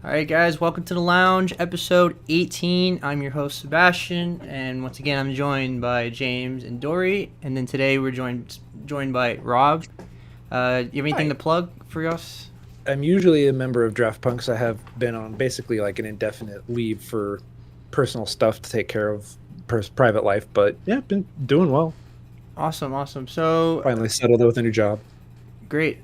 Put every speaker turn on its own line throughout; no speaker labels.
All right, guys, welcome to the lounge, episode 18. I'm your host, Sebastian, and once again, I'm joined by James and Dory. And then today, we're joined by Rob. You have anything
Hi.
to plug for us?
I'm usually a member of Draft Punks. I have been on basically like an indefinite leave for personal stuff to take care of private life, but yeah, been doing well.
Awesome. So
Finally settled with a new job.
great.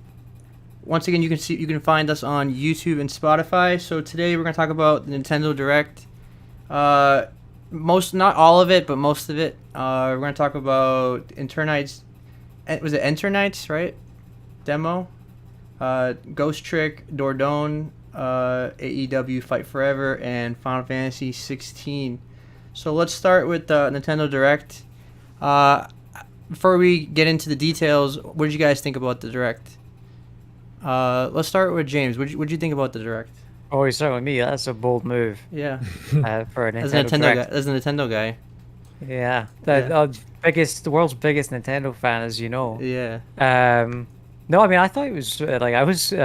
Once again, you can find us on YouTube and Spotify. So today, we're gonna talk about the Nintendo Direct. Not all of it, but most of it. We're gonna talk about Eternights. Was it Eternights, right? Demo. Ghost Trick, Dordogne, AEW Fight Forever, and Final Fantasy 16. So let's start with Nintendo Direct. Before we get into the details, what did you guys think about the Direct? Let's start with James. What'd you think about the Direct?
Oh, you're starting with me. That's a bold move
Yeah,
for a
as
Nintendo Direct.
As a Nintendo guy.
Yeah, the world's biggest Nintendo fan, as you know.
Yeah.
No, I mean, I thought it was I was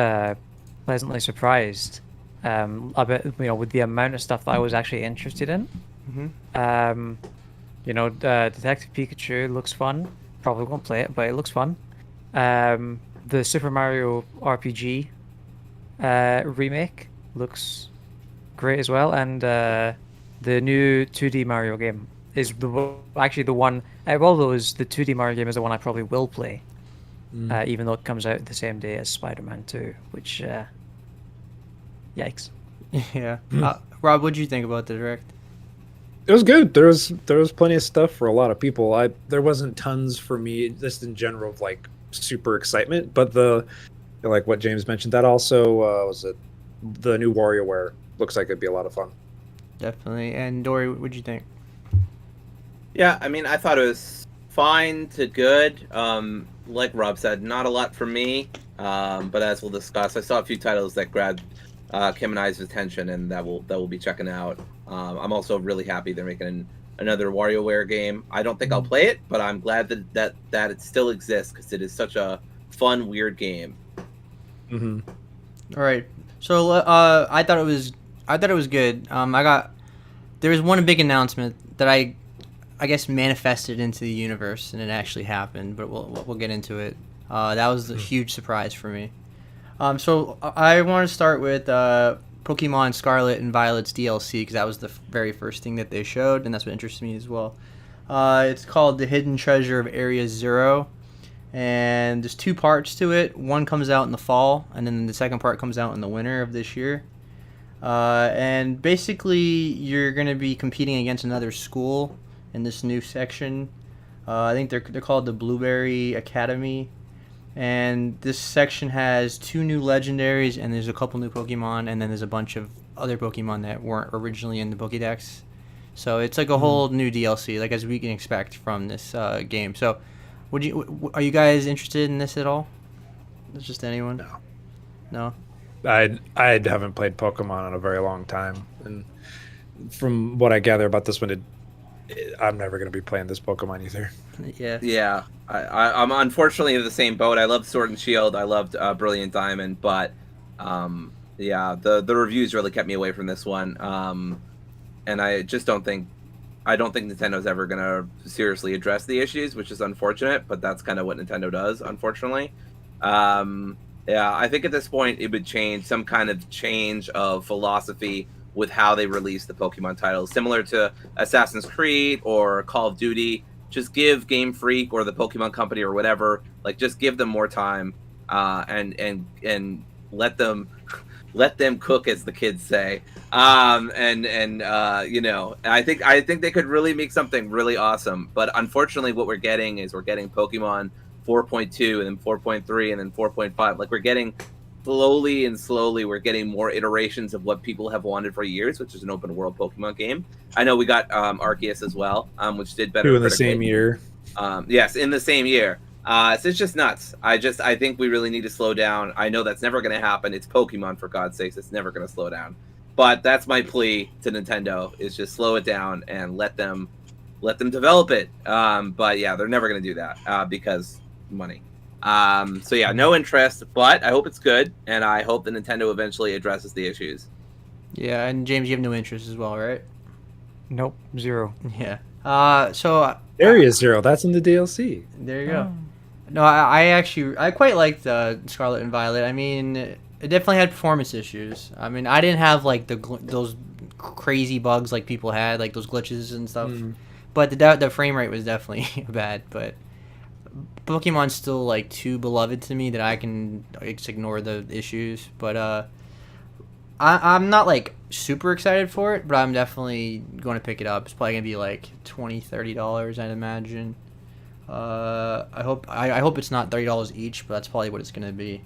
pleasantly surprised about with the amount of stuff that I was actually interested in.
Mhm.
Detective Pikachu looks fun. Probably won't play it, but it looks fun. The Super Mario RPG remake looks great as well, and the new 2D Mario game is actually the one. Out of all those, the 2D Mario game is the one I probably will play, even though it comes out the same day as Spider-Man 2, which yikes.
Yeah. Rob, what'd you think about the Direct?
It was good. There was plenty of stuff for a lot of people. There wasn't tons for me, just in general of like super excitement, but like what James mentioned, that also was it. The new WarioWare looks like it'd be a lot of fun.
Definitely. And Dory, what'd you think?
Yeah, I mean, I thought it was fine to good. Like Rob said, not a lot for me. But as we'll discuss, I saw a few titles that grabbed Kim and I's attention, and that we'll be checking out. I'm also really happy they're making another WarioWare game. I don't think I'll play it, but I'm glad that it still exists because it is such a fun, weird game.
Mm-hmm.
All right. So I thought it was good. There was one big announcement that I guess manifested into the universe, and it actually happened. But we'll get into it. That was a huge surprise for me. So I want to start with Pokemon Scarlet and Violet's DLC because that was the very first thing that they showed, and that's what interests me as well. It's called The Hidden Treasure of Area Zero, and there's two parts to it. One comes out in the fall, and then the second part comes out in the winter of this year. And basically, you're going to be competing against another school in this new section. I think they're called the Blueberry Academy. And this section has 2 new legendaries, and there's a couple new Pokemon, and then there's a bunch of other Pokemon that weren't originally in the Pokédex. So it's like a whole new DLC, like as we can expect from this game. So, are you guys interested in this at all? It's just anyone? No.
I haven't played Pokemon in a very long time, and from what I gather about this one, I'm never going to be playing this Pokemon either.
Yeah.
I'm unfortunately in the same boat. I loved Sword and Shield. I loved Brilliant Diamond, but the reviews really kept me away from this one. And I just don't think Nintendo's ever gonna seriously address the issues, which is unfortunate. But that's kind of what Nintendo does, unfortunately. I think at this point it would change some kind of change of philosophy with how they release the Pokemon titles, similar to Assassin's Creed or Call of Duty. Just give Game Freak or the Pokemon Company or whatever, like just give them more time, and let them cook, as the kids say. I think they could really make something really awesome. But unfortunately, what we're getting Pokemon 4.2 and then 4.3 and then 4.5. Like we're getting slowly we're getting more iterations of what people have wanted for years, which is an open world Pokemon game. I know we got Arceus as well, which did better.
2 in the same year.
Yes, in the same year. So it's just nuts. I think we really need to slow down. I know that's never going to happen. It's Pokemon, for God's sakes. It's never going to slow down. But that's my plea to Nintendo, is just slow it down and let them develop it. But yeah, they're never going to do that because money.
Mm-hmm.
No interest, but I hope it's good, and I hope that Nintendo eventually addresses the issues.
Yeah, and James, you have no interest as well, right?
Nope, 0.
Yeah. So
Area Zero. That's in the DLC.
there you go. No, I quite liked Scarlet and Violet. I mean, it definitely had performance issues. I mean, I didn't have like those crazy bugs like people had, like those glitches and stuff. But the frame rate was definitely bad. But Pokemon's still like too beloved to me that I can just ignore the issues. But I'm not like super excited for it, but I'm definitely going to pick it up. It's probably gonna be like $20-$30, I'd imagine. I hope it's not $30 each, but that's probably what it's gonna be.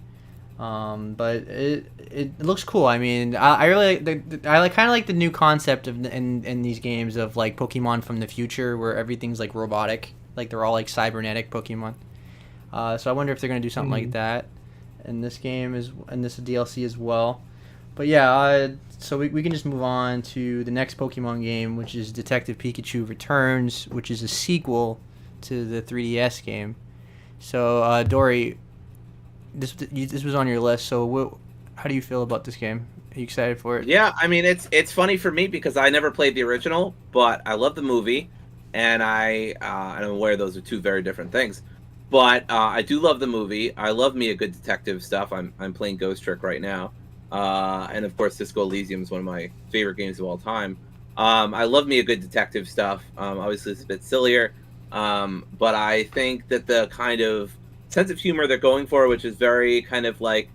But it looks cool. I mean, I really kind of like the new concept of in these games of like Pokemon from the future where everything's like robotic, like they're all like cybernetic Pokemon. So I wonder if they're gonna do something like that in this game in this DLC as well. But yeah, so we can just move on to the next Pokemon game, which is Detective Pikachu Returns, which is a sequel to the 3DS game. So Dory, this was on your list. So how do you feel about this game? Are you excited for it?
Yeah, I mean it's funny for me because I never played the original, but I love the movie, and I'm aware those are two very different things. But I do love the movie. I love me a good detective stuff. I'm playing Ghost Trick right now. And of course, Disco Elysium is one of my favorite games of all time. I love me a good detective stuff. Obviously, it's a bit sillier, but I think that the kind of sense of humor they're going for, which is very kind of like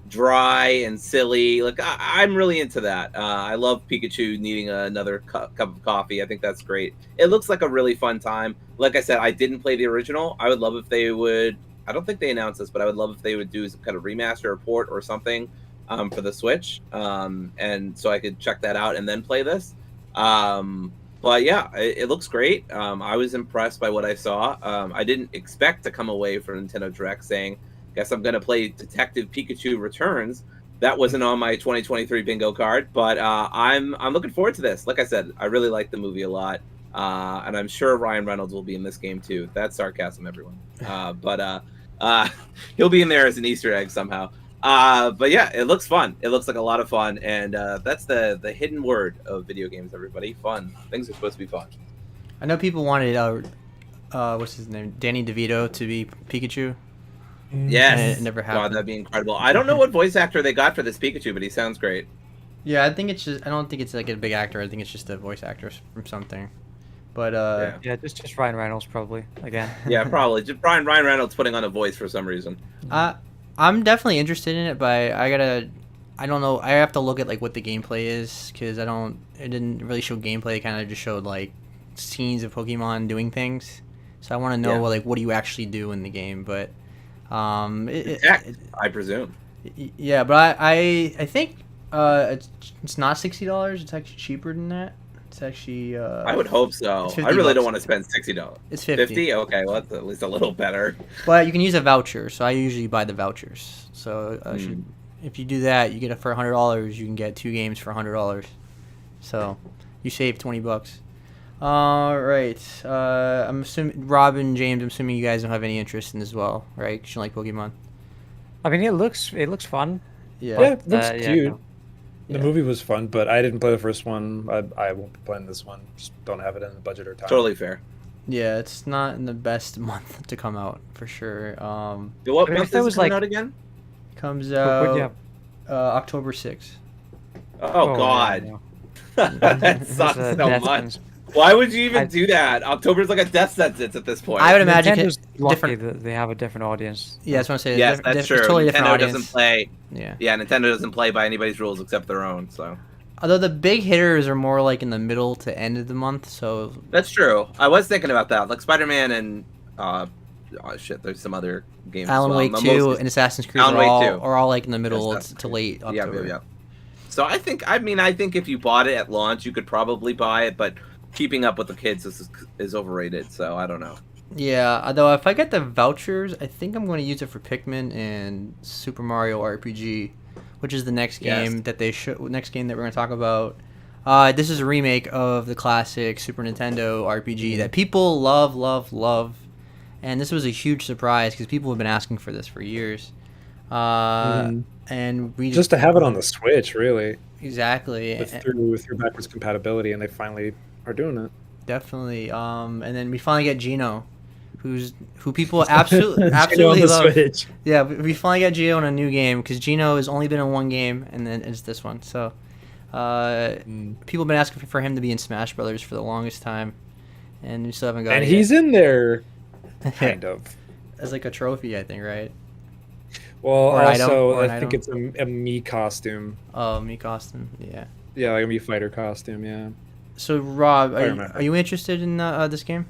dry and silly, like I'm really into that. I love Pikachu needing another cup of coffee. I think that's great. It looks like a really fun time. Like I said, I didn't play the original. I would love if they would. I don't think they announced this, but I would love if they would do some kind of remaster or port or something. For the Switch, and so I could check that out and then play this. But yeah, it looks great. I was impressed by what I saw. I didn't expect to come away from Nintendo Direct saying, "Guess I'm gonna play Detective Pikachu Returns." That wasn't on my 2023 bingo card, but I'm looking forward to this. Like I said, I really like the movie a lot, and I'm sure Ryan Reynolds will be in this game too. That's sarcasm, everyone. But he'll be in there as an Easter egg somehow. But yeah, it looks fun. It looks like a lot of fun, and that's the hidden word of video games, everybody. Fun. Things are supposed to be fun.
I know people wanted what's his name, Danny DeVito to be Pikachu.
Yes.
And it never happened.
Wow, that'd be incredible. I don't know what voice actor they got for this Pikachu, but he sounds great.
Yeah, I think it's just. I don't think it's like a big actor. I think it's just a voice actor from something. But
yeah, just Ryan Reynolds probably again.
Yeah, probably just Ryan Reynolds putting on a voice for some reason.
I'm definitely interested in it, but I don't know. I have to look at like what the gameplay is because it didn't really show gameplay. It kind of just showed like scenes of Pokemon doing things. So I want to know like what do you actually do in the game. But
I presume.
Yeah, but I think it's not $60. It's actually cheaper than that. It's actually.
I would hope so. I really don't want to spend $60.
It's 50.
Okay, well that's at least a little better.
But you can use a voucher, so I usually buy the vouchers. So if you do that, you get it for $100. You can get 2 games for $100. So you save $20. All right. I'm assuming Rob and James. I'm assuming you guys don't have any interest in this as well, right? 'Cause you like Pokemon.
I mean, it looks fun.
Yeah.
Yeah, it looks cute.
No.
The movie was fun, but I didn't play the first one. I won't be playing this one. Just don't have it in the budget or time.
Totally fair.
Yeah, it's not in the best month to come out for sure.
What
I mean,
month
if that
is
was
it coming
like-
out again?
Comes
But
out
yeah.
October 6th.
Oh God,
no.
that sucks
It's a
so
death
much.
sentence.
Why would you even do that? October's like a death sentence at this point.
I would imagine
Nintendo's lucky
different.
that they have a different audience.
Yeah, that's what I'm saying.
Yes, that's true.
Totally different
Nintendo
audience.
doesn't play.
Yeah.
Yeah, Nintendo doesn't play by anybody's rules except their own. So
Although the big hitters are more like in the middle to end of the month, so
that's true. I was thinking about that, like Spider-Man and there's some other games.
Alan
as well.
Wake 2 and Assassin's Creed
Alan
are
Wake
all,
2.
are all like in the middle
Assassin's
to late October.
Yeah. So I think if you bought it at launch, you could probably buy it, but keeping up with the kids is overrated. So I don't know.
Yeah, although if I get the vouchers, I think I'm going to use it for Pikmin and Super Mario RPG, which is the next game that next game that we're going to talk about. This is a remake of the classic Super Nintendo RPG that people love, and this was a huge surprise because people have been asking for this for years. And we
Just to have it on the Switch, really.
Exactly.
through backwards compatibility, and they finally are doing it.
Definitely. And then we finally get Gino, who people absolutely
Gino on the
love.
Switch.
Yeah, we finally got Gino in a new game because Gino has only been in one game, and then it's this one. So, people have been asking for him to be in Smash Brothers for the longest time, and we still haven't got
And
it
he's
yet.
in there, kind of.
As like a trophy, I think, right?
Well,
Or an item,
also,
or an
I think
item.
it's a Mii costume.
Oh, me costume. Yeah.
Yeah, like a Mii fighter costume. Yeah.
So, Rob,
remember.
are you interested in this game?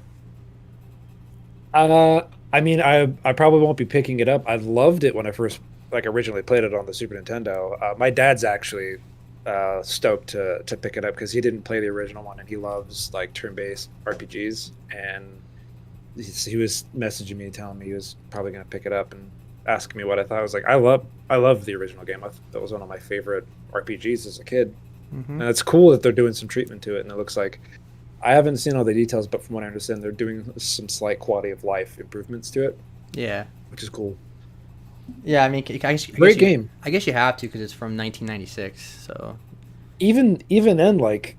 I mean, I probably won't be picking it up. I loved it when I first originally played it on the Super Nintendo. My dad's actually stoked to pick it up because he didn't play the original one and he loves like turn-based RPGs. And he was messaging me telling me he was probably going to pick it up and asking me what I thought. I was like, I love the original game. That was one of my favorite RPGs as a kid.
Mm-hmm.
And it's cool that they're doing some treatment to it, and it looks like, I haven't seen all the details, but from what I understand, they're doing some slight quality of life improvements to it,
Yeah.
which is cool.
Yeah, I mean,
Great game.
I guess you have to because it's from 1996. So
Even then, like,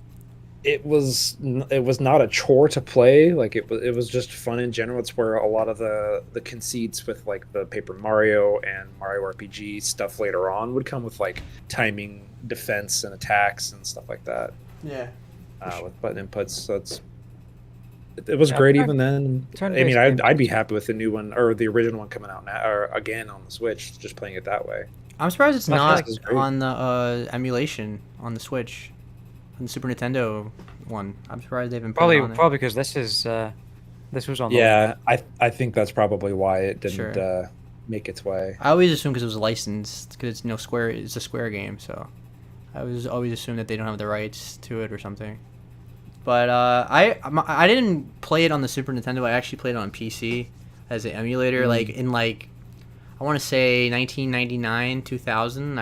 it was not a chore to play. Like it was just fun in general. It's where a lot of the conceits with like the Paper Mario and Mario RPG stuff later on would come with like timing, defense, and attacks and stuff like that.
yeah.
With button inputs. So it was great even then. I mean, I'd be happy with the new one or the original one coming out now or again on the Switch, just playing it that way.
I'm surprised it's
Smash
not
Bros. is great.
on the emulation on the Switch, on the Super Nintendo one. I'm surprised they haven't put it on
Probably because this was on.
Yeah, I think that's probably why it didn't
Sure.
make its way.
I always assume because it was licensed because it's Square. It's a Square game, so I was always assume that they don't have the rights to it or something. But I didn't play it on the Super Nintendo. I actually played it on PC as an emulator, like in like I want to say 1999, 2000.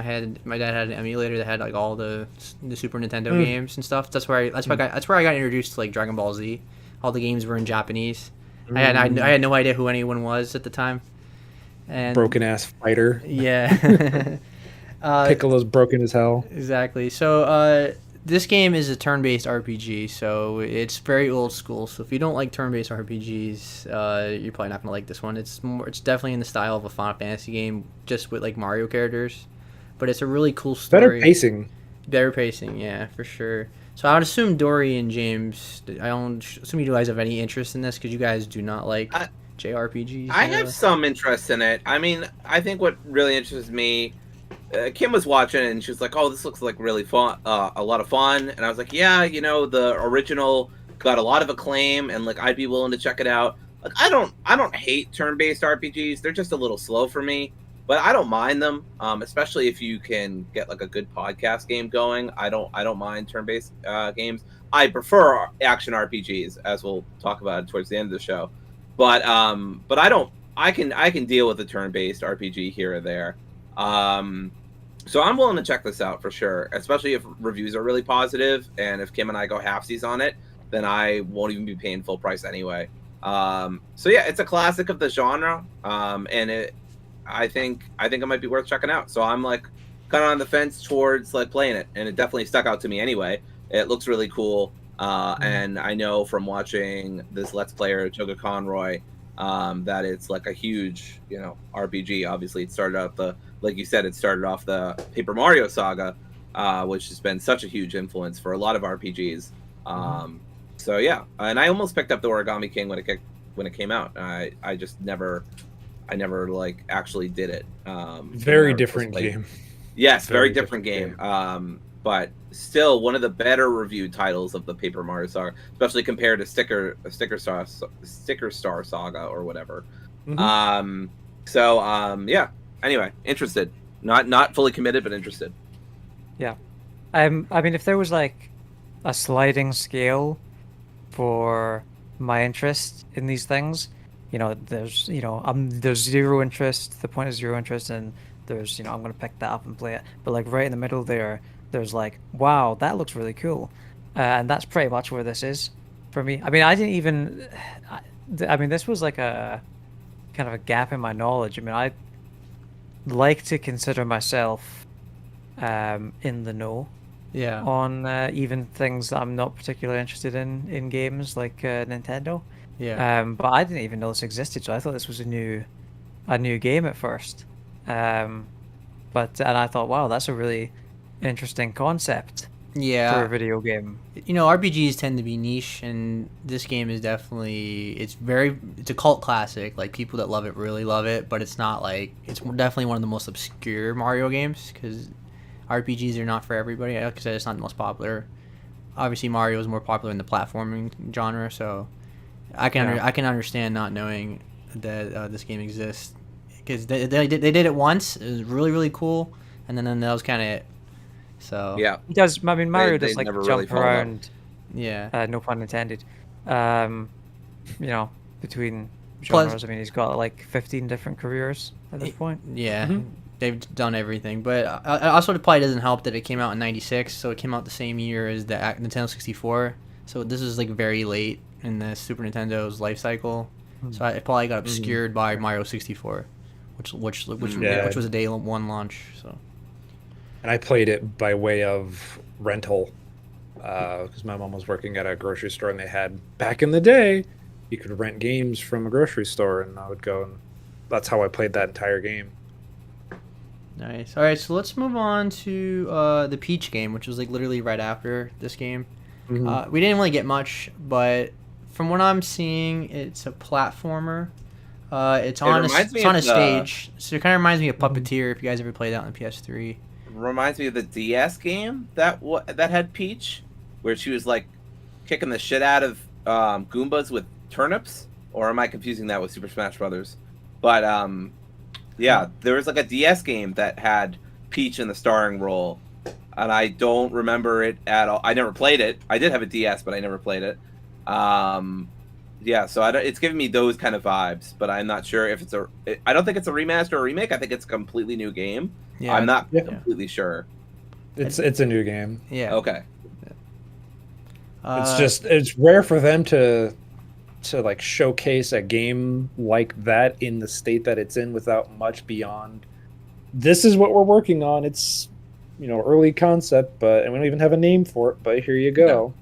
My dad had an emulator that had like all the Super Nintendo games and stuff. That's where I got introduced to like Dragon Ball Z. All the games were in Japanese. I had no idea who anyone was at the time. And
Broken ass fighter.
yeah.
Piccolo's broken as hell.
Exactly. So this game is a turn-based RPG, so it's very old school. So if you don't like turn-based RPGs, you're probably not gonna like this one. It's definitely in the style of a Final Fantasy game, just with like Mario characters. But it's a really cool story.
Better pacing.
Better pacing, yeah, for sure. So I would assume Dory and James. I don't assume you guys have any interest in this because you guys do not like JRPGs.
I have some interest in it. I mean, I think what really interests me. Kim was watching it and she was like, "Oh, this looks like really fun, a lot of fun." And I was like, "Yeah, the original got a lot of acclaim, and like I'd be willing to check it out." Like, I don't hate turn-based RPGs. They're just a little slow for me, but I don't mind them. Especially if you can get like a good podcast game going. I don't mind turn-based games. I prefer action RPGs, as we'll talk about towards the end of the show. But I can deal with a turn-based RPG here or there. So I'm willing to check this out for sure, especially if reviews are really positive, and if Kim and I go halfsies on it, then I won't even be paying full price anyway. So yeah, it's a classic of the genre, and I think it might be worth checking out. So I'm like kind of on the fence towards like playing it, and it definitely stuck out to me anyway. It looks really cool, and I know from watching this Let's Player Joga Conroy that it's like a huge RPG. Obviously, it started out like you said, it started off the Paper Mario saga, which has been such a huge influence for a lot of RPGs. So yeah, and I almost picked up the Origami King when it came out. I just never like actually did it.
Very different game.
Yes, very different game. But still one of the better reviewed titles of the Paper Mario saga, especially compared to Sticker Star Saga or whatever. Yeah. Anyway, interested. Not fully committed, but interested.
Yeah. I mean, if there was like a sliding scale for my interest in these things, there's there's zero interest. The point is zero interest, and there's I'm gonna pick that up and play it. But like right in the middle there's like, wow, that looks really cool, and that's pretty much where this is for me. I mean, I didn't even. I mean, this was like a kind of a gap in my knowledge. I mean, I like to consider myself in the know
Yeah.
on even things that I'm not particularly interested in games like Nintendo.
Yeah.
But I didn't even know this existed, so I thought this was a new game at first. And I thought, wow, that's a really interesting concept for a
Yeah.
video game.
RPGs tend to be niche, and this game is definitely it's a cult classic. Like, people that love it really love it, but it's not like it's definitely one of the most obscure Mario games because RPGs are not for everybody. Like I said, it's not the most popular. Obviously, Mario is more popular in the platforming genre, so I can understand not knowing that this game exists because they did it once. It was really really cool, and then that was kind of it. So
Yeah.
He does. I mean, Mario
they
does like
never
jump
really followed up.
around.
yeah.
No pun intended. Between
Plus-
genres. I mean, he's got like 15 different careers at this point.
Yeah, they've done everything. But also, it probably doesn't help that it came out in '96, so it came out the same year as the Nintendo 64. So this is like very late in the Super Nintendo's life cycle. So it probably got obscured by Mario 64, which was a day one launch. So
And I played it by way of rental because my mom was working at a grocery store, and they had back in the day you could rent games from a grocery store, and I would go, and that's how I played that entire game.
nice. All right, so let's move on to the Peach game, which was like literally right after this game. We didn't really get much, but from what I'm seeing, it's a platformer. It's on
reminds me
it's on a
of the-
stage, so it kind of reminds me of Puppeteer. If you guys ever played that on the PS3.
Reminds me of the DS game that had Peach, where she was like kicking the shit out of Goombas with turnips. Or am I confusing that with Super Smash Brothers? But yeah, there was like a DS game that had Peach in the starring role, and I don't remember it at all. I never played it. I did have a DS, but I never played it. Yeah, so it's giving me those kind of vibes, but I'm not sure if I don't think it's a remaster or a remake. I think it's a completely new game.
Yeah,
I'm not
Yeah.
completely sure.
It's a new game.
Yeah.
Okay.
It's rare for them to like showcase a game like that in the state that it's in without much beyond. This is what we're working on. It's early concept, and we don't even have a name for it. But here you go.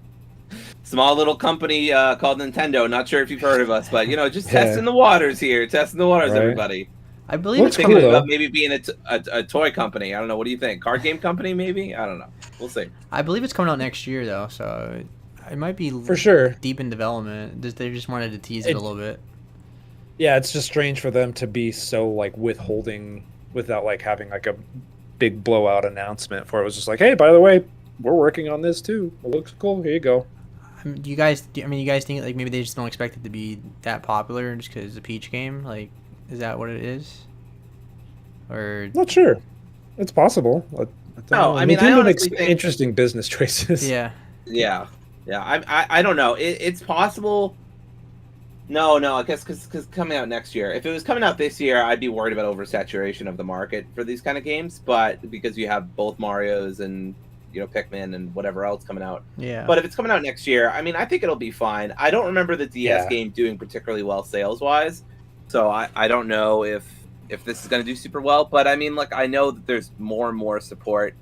Small little company called Nintendo. Not sure if you've heard of us, but just testing the waters here. Testing the waters,
Right.
everybody.
I believe
Looks
it's
Thinking
cool,
about
though.
maybe being a toy company. I don't know. What do you think? Card game company, maybe? I don't know. We'll see.
I believe it's coming out next year though, so it might be
For sure.
deep in development. They just wanted to tease it a little bit.
Yeah, it's just strange for them to be so like withholding without like having like a big blowout announcement for it. It was just like, hey, by the way, we're working on this too. It looks cool. Here you go.
Do you guys think like maybe they just don't expect it to be that popular just because it's a Peach game? Like, is that what it is? Or
Not sure. It's possible. I don't
No,
know.
I mean, I
Nintendo
honestly
makes
think-
interesting business choices.
yeah,
Yeah. I don't know. It's possible. No, I guess because coming out next year. If it was coming out this year, I'd be worried about oversaturation of the market for these kind of games. But because you have both Marios and Pikmin and whatever else coming out.
yeah.
But if it's coming out next year, I mean, I think it'll be fine. I don't remember the DS
Yeah.
game doing particularly well sales wise, so I don't know if this is going to do super well. But I mean, like, I know that there's more and more support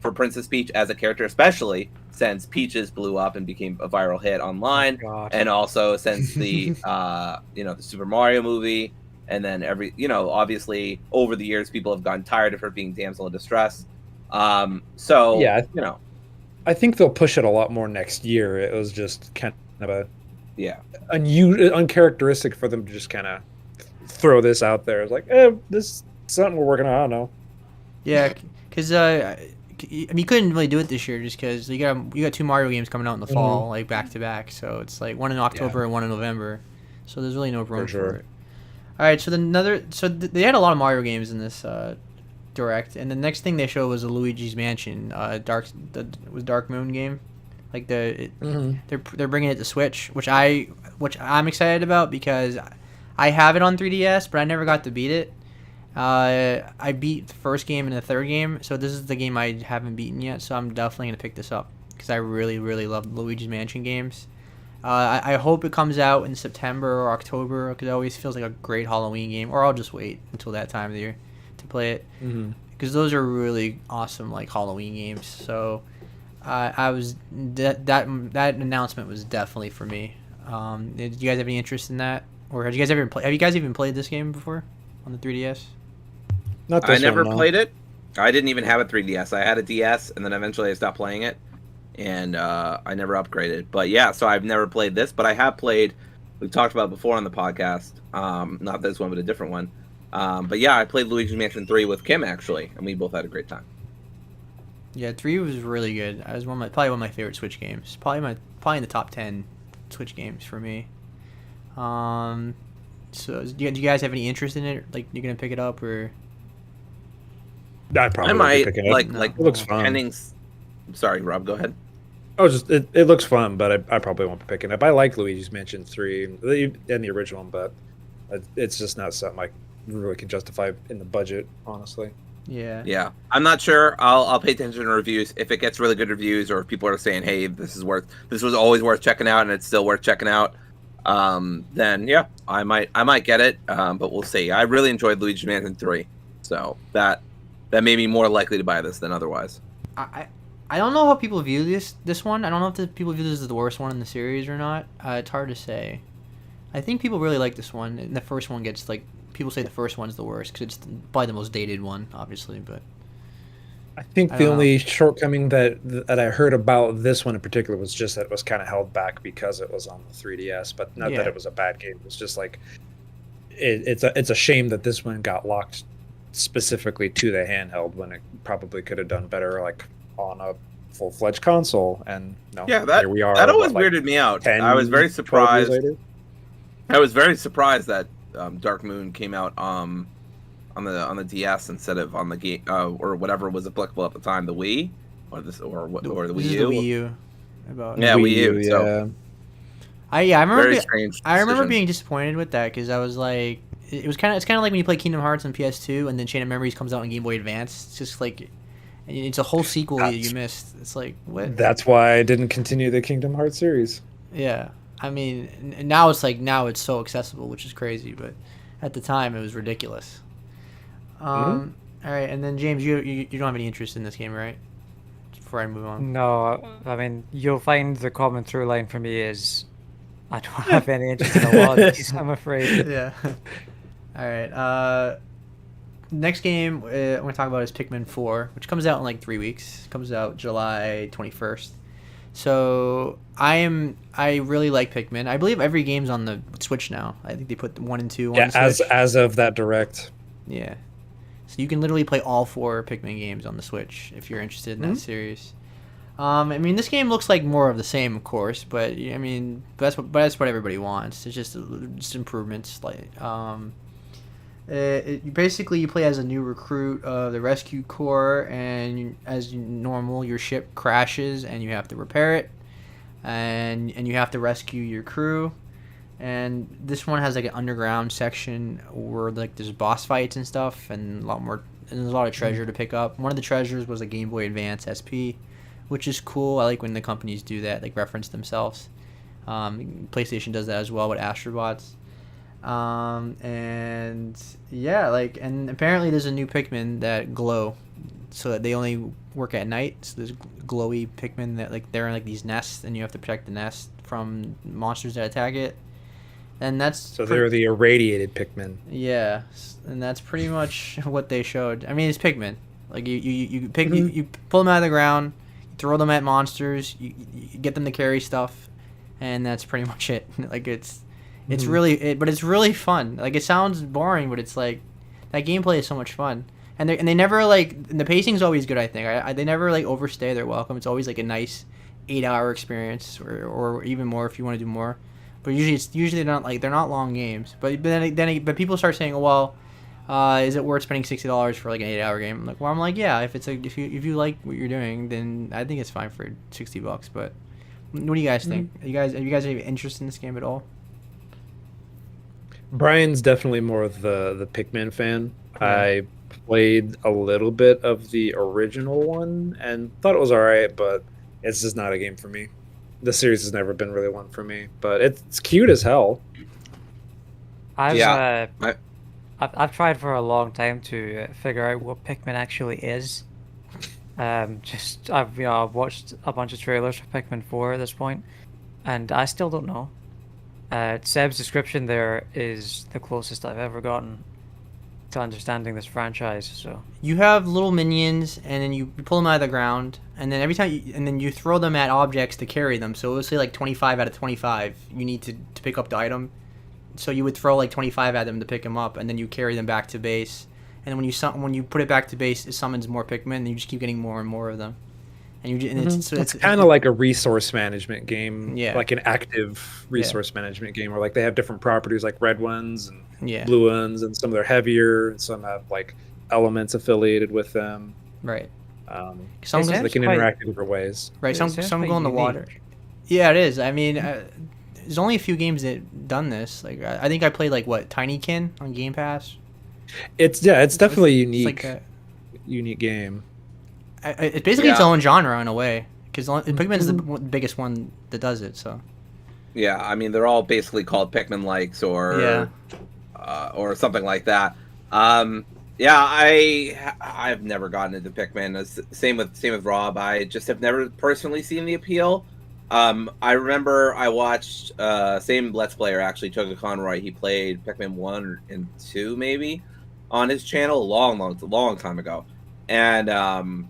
for Princess Peach as a character, especially since Peaches blew up and became a viral hit online,
God.
and also since the the Super Mario movie, and then obviously over the years people have gotten tired of her being damsel in distress. So
Yeah.
you know.
I think they'll push it a lot more next year. It was just kind of
Yeah.
uncharacteristic for them to just kind of throw this out there. It's like, this is something we're working on. I don't know.
Yeah, because you couldn't really do it this year just because you got two Mario games coming out in the fall, like back to back. So it's like one in October and one in November. So there's really no room for
sure.
it. All right, so they had a lot of Mario games in this direct, and the next thing they showed was a Luigi's Mansion, Dark Moon game, like they're bringing it to Switch, which I'm excited about because I have it on 3DS, but I never got to beat it. I beat the first game and the third game, so this is the game I haven't beaten yet. So I'm definitely gonna pick this up because I really, really love Luigi's Mansion games. I hope it comes out in September or October because it always feels like a great Halloween game. Or I'll just wait until that time of the year to play it because those are really awesome like Halloween games. So I was that announcement was definitely for me. Did you guys have any interest in that, or have you guys even played this game before on the 3DS?
Not
I
this
never
one, no.
played it. I didn't even have a 3DS. I had a DS, and then eventually I stopped playing it, and I never upgraded. But yeah, so I've never played this, but I have played. We've talked about it before on the podcast. Not this one, but a different one. But yeah, I played Luigi's Mansion 3 with Kim actually, and we both had a great time.
Yeah, 3 was really good. It was probably one of my favorite Switch games. Probably in the top 10 Switch games for me. So do you guys have any interest in it? Like, you're gonna pick it up, or?
I probably
I
won't be
might
picking it up.
like
It looks fun.
pending. Sorry, Rob. Go ahead.
Oh, just it looks fun, but I probably won't be picking it up. I like Luigi's Mansion 3 and the original one, but it's just not something I really can justify in the budget, honestly.
Yeah.
Yeah, I'm not sure. I'll pay attention to reviews. If it gets really good reviews, or if people are saying, "Hey, this was always worth checking out," and it's still worth checking out, then yeah, I might get it. But we'll see. I really enjoyed Luigi's Mansion 3, so that made me more likely to buy this than otherwise.
I don't know how people view this one. I don't know if people view this as the worst one in the series or not. It's hard to say. I think people really like this one, and the first one gets like people say the first one's the worst because it's probably the most dated one, obviously. But
I think
I
the
don't
only shortcoming that I heard about this one in particular was just that it was kind of held back because it was on the 3DS, but not
Yeah.
that it was a bad game. It was just like it's a shame that this one got locked specifically to the handheld when it probably could have done better like on a full-fledged console. And no,
Yeah,
here we are.
that always
what, like
weirded me out.
10,
I was very
12 years
surprised.
later?
I was very surprised that Dark Moon came out on the DS instead of on the game or whatever was applicable at the time, the Wii or the Wii
this is
U.
the Wii U. About
Yeah, Wii U. So
yeah.
I remember
very strange.
I remember
decision.
being disappointed with that because I was like, it's kind of like when you play Kingdom Hearts on PS2 and then Chain of Memories comes out on Game Boy Advance. It's just like it's a whole sequel that you missed. It's like what?
That's why I didn't continue the Kingdom Hearts series.
Yeah, I mean, now it's so accessible, which is crazy, but at the time it was ridiculous. All right, and then James, you don't have any interest in this game, right? Before I move on.
No, I mean, you'll find the common through line for me is I don't have any interest in a lot of these, I'm afraid.
Yeah. All right. Next game I'm gonna talk about is Pikmin 4, which comes out in like 3 weeks. It comes out July 21st. So I really like Pikmin. I believe every game's on the Switch now. I think they put 1 and 2 on the Switch.
as of that direct.
Yeah. So you can literally play all 4 Pikmin games on the Switch if you're interested in that series. I mean, this game looks like more of the same, of course, but I mean, that's what everybody wants. It's just improvements. Like, you play as a new recruit of the Rescue Corps, and normal, your ship crashes, and you have to repair it, and you have to rescue your crew. And this one has like an underground section where like there's boss fights and stuff, and there's a lot of treasure to pick up. One of the treasures was a Game Boy Advance SP, which is cool. I like when the companies do that, like reference themselves. PlayStation does that as well with Astrobots. And yeah, and apparently there's a new Pikmin that glow, so that they only work at night. So there's glowy Pikmin that they're in these nests, and you have to protect the nest from monsters that attack it. And
They're the irradiated Pikmin.
Yeah, and that's pretty much what they showed. I mean, it's Pikmin. Like you pull them out of the ground, you throw them at monsters, you get them to carry stuff, and that's pretty much it. Like it's but it's really fun. Like it sounds boring, but it's like that gameplay is so much fun. And they never and the pacing's always good. I think they never overstay their welcome. It's always a nice 8-hour experience, or even more if you want to do more. But usually they're not long games. But then people start saying, oh, well, is it worth spending $60 for an 8-hour game? I'm like, yeah, if you like what you're doing, then I think it's fine for $60. But what do you guys think? Have you guys any interest in this game at all?
Brian's definitely more of the Pikmin fan.
Yeah.
I played a little bit of the original one and thought it was alright, but it's just not a game for me. The series has never been really one for me, but it's cute as hell.
I've tried for a long time to figure out what Pikmin actually is. I've watched a bunch of trailers for Pikmin 4 at this point, and I still don't know. Seb's description there is the closest I've ever gotten to understanding this franchise. So
You have little minions, and then you pull them out of the ground, and then you throw them at objects to carry them. So let's say like 25 out of 25, you need to pick up the item. So you would throw like 25 at them to pick them up, and then you carry them back to base. And when you put it back to base, it summons more Pikmin, and you just keep getting more and more of them.
It's kind of like a resource management game,
Yeah.
like an active resource management game, where like they have different properties, like red ones and
Yeah.
blue ones, and some of them are heavier, and some have like elements affiliated with them.
Right.
Some
So
It
they
sounds
can
quite-
interact in different ways.
Right.
It
Some
sounds
go
quite
in the water.
unique.
Yeah, it is. I mean, there's only a few games that done this. Like I think I played like Tinykin on Game Pass.
It's definitely
It's like
unique,
that.
unique game.
It's basically its
Yeah.
own genre in a way, because Pikmin is the biggest one that does it. So
Yeah, I mean they're all basically called Pikmin likes or something like that. Yeah, I've never gotten into Pikmin. Same with Rob. I just have never personally seen the appeal. I remember I watched same Let's Player actually, Toga Conroy. He played Pikmin 1 and 2 maybe on his channel a long time ago, and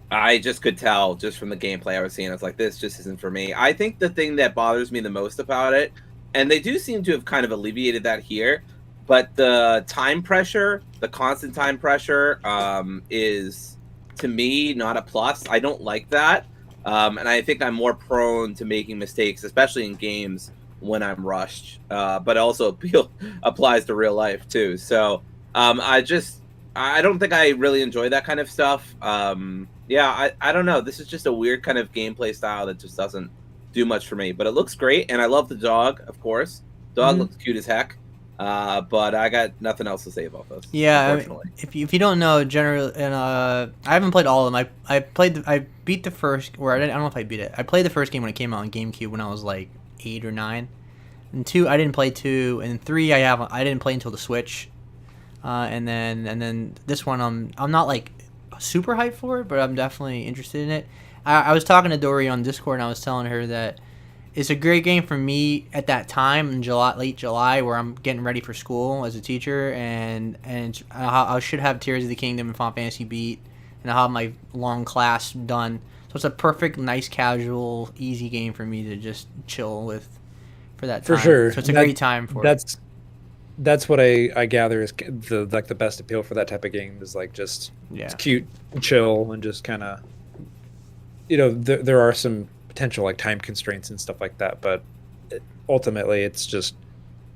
I just could tell just from the gameplay I was seeing. I was like, this just isn't for me. I think the thing that bothers me the most about it, and they do seem to have kind of alleviated that here, but the time pressure, the constant time pressure, is to me not a plus. I don't like that. And I think I'm more prone to making mistakes, especially in games when I'm rushed. But also applies to real life too. So I don't think I really enjoy that kind of stuff. Yeah, I don't know. This is just a weird kind of gameplay style that just doesn't do much for me. But it looks great, and I love the dog, of course. Dog looks cute as heck. But I got nothing else to say about this.
yeah, I mean,
unfortunately.
if you don't know, generally, and I haven't played all of them. I beat the first, or I don't know if I beat it. I played the first game when it came out on GameCube when I was like 8 or 9. And 2, I didn't play 2, and 3, I didn't play until the Switch. And then this one, I'm not like super hyped for it, but I'm definitely interested in it. I was talking to Dory on Discord, and I was telling her that it's a great game for me at that time in late July, where I'm getting ready for school as a teacher, and I should have Tears of the Kingdom and Final Fantasy beat, and I'll have my long class done. So it's a perfect, nice, casual, easy game for me to just chill with for that time.
For sure.
So it's a great time for it.
That's what I gather is the best appeal for that type of game is like just it's cute, chill, and just kind of there are some potential like time constraints and stuff like that, but ultimately it's just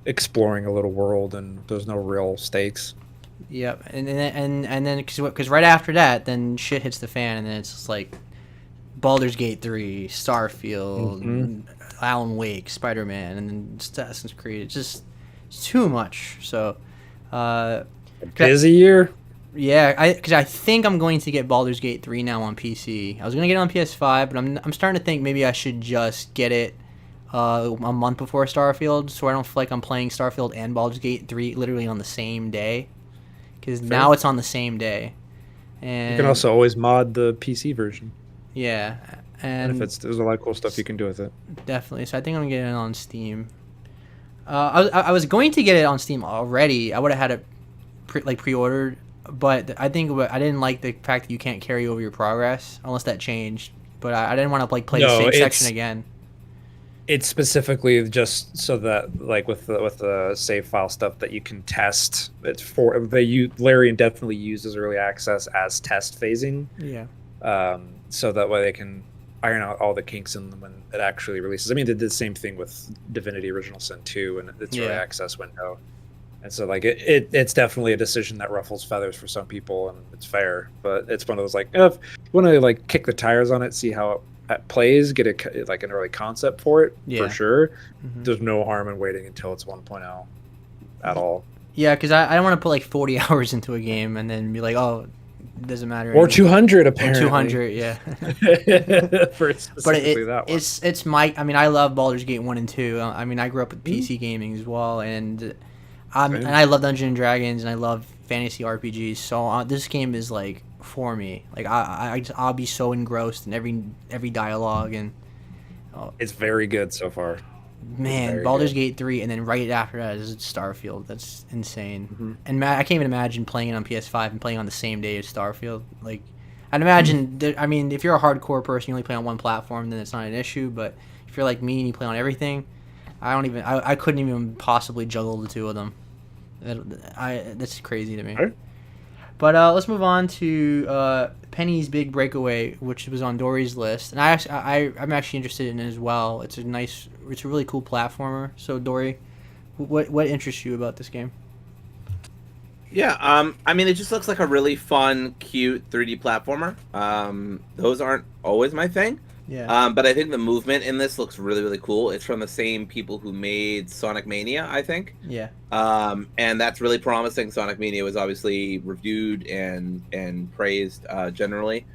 exploring a little world and there's no real stakes.
Yep, and then because right after that, then shit hits the fan, and then it's just like Baldur's Gate 3, Starfield, Alan Wake, Spider-Man, and then Assassin's Creed. It's too much. So,
Busy year.
Yeah, because I think I'm going to get Baldur's Gate 3 now on PC. I was gonna get it on PS5, but I'm starting to think maybe I should just get it a month before Starfield, so I don't feel like I'm playing Starfield and Baldur's Gate 3 literally on the same day. Because now it's on the same day. And
You can also always mod the PC version.
yeah, and
There's a lot of cool stuff you can do with it.
definitely. So I think I'm getting it on Steam. I was going to get it on Steam already. I would have had it pre-ordered, but I think I didn't like the fact that you can't carry over your progress unless that changed. But I didn't want to play the same section again.
It's specifically just so that like with the save file stuff that you can test. It's for Larian definitely uses early access as test phasing.
Yeah.
So that way they can iron out all the kinks in when it actually releases. I mean, they did the same thing with Divinity Original Sin 2 and its early access window. And so like it's definitely a decision that ruffles feathers for some people, and it's fair. But it's one of those like if you want to like kick the tires on it, see how it plays, get like an early concept for it for sure. There's no harm in waiting until it's 1.0 at all.
Yeah, because I don't want to put like 40 hours into a game and then be like, oh, it doesn't matter.
Or
anymore.
200 apparently.
Or 200, yeah.
For specifically that one.
It's my. I mean, I love Baldur's Gate 1 and 2. I mean, I grew up with PC gaming as well, and I love Dungeons and Dragons, and I love fantasy RPGs. So this game is like for me. Like I'll be so engrossed in every dialogue and
It's very good so far.
man,
very
Baldur's
good.
Gate 3 and then right after that is Starfield. That's insane.
Mm-hmm.
And I can't even imagine playing it on PS5 and playing on the same day as Starfield. Like I'd imagine that, I mean, if you're a hardcore person, you only play on one platform, then it's not an issue, but if you're like me and you play on everything, I couldn't even possibly juggle the two of them. That's crazy to me.
Right.
But let's move on to Penny's Big Breakaway, which was on Dory's list, and I'm actually interested in it as well. It's a really cool platformer. So Dory, what interests you about this game?
Yeah, I mean, it just looks like a really fun, cute 3D platformer. Those aren't always my thing.
Yeah.
But I think the movement in this looks really, really cool. It's from the same people who made Sonic Mania, I think.
Yeah.
And that's really promising. Sonic Mania was obviously reviewed and praised generally.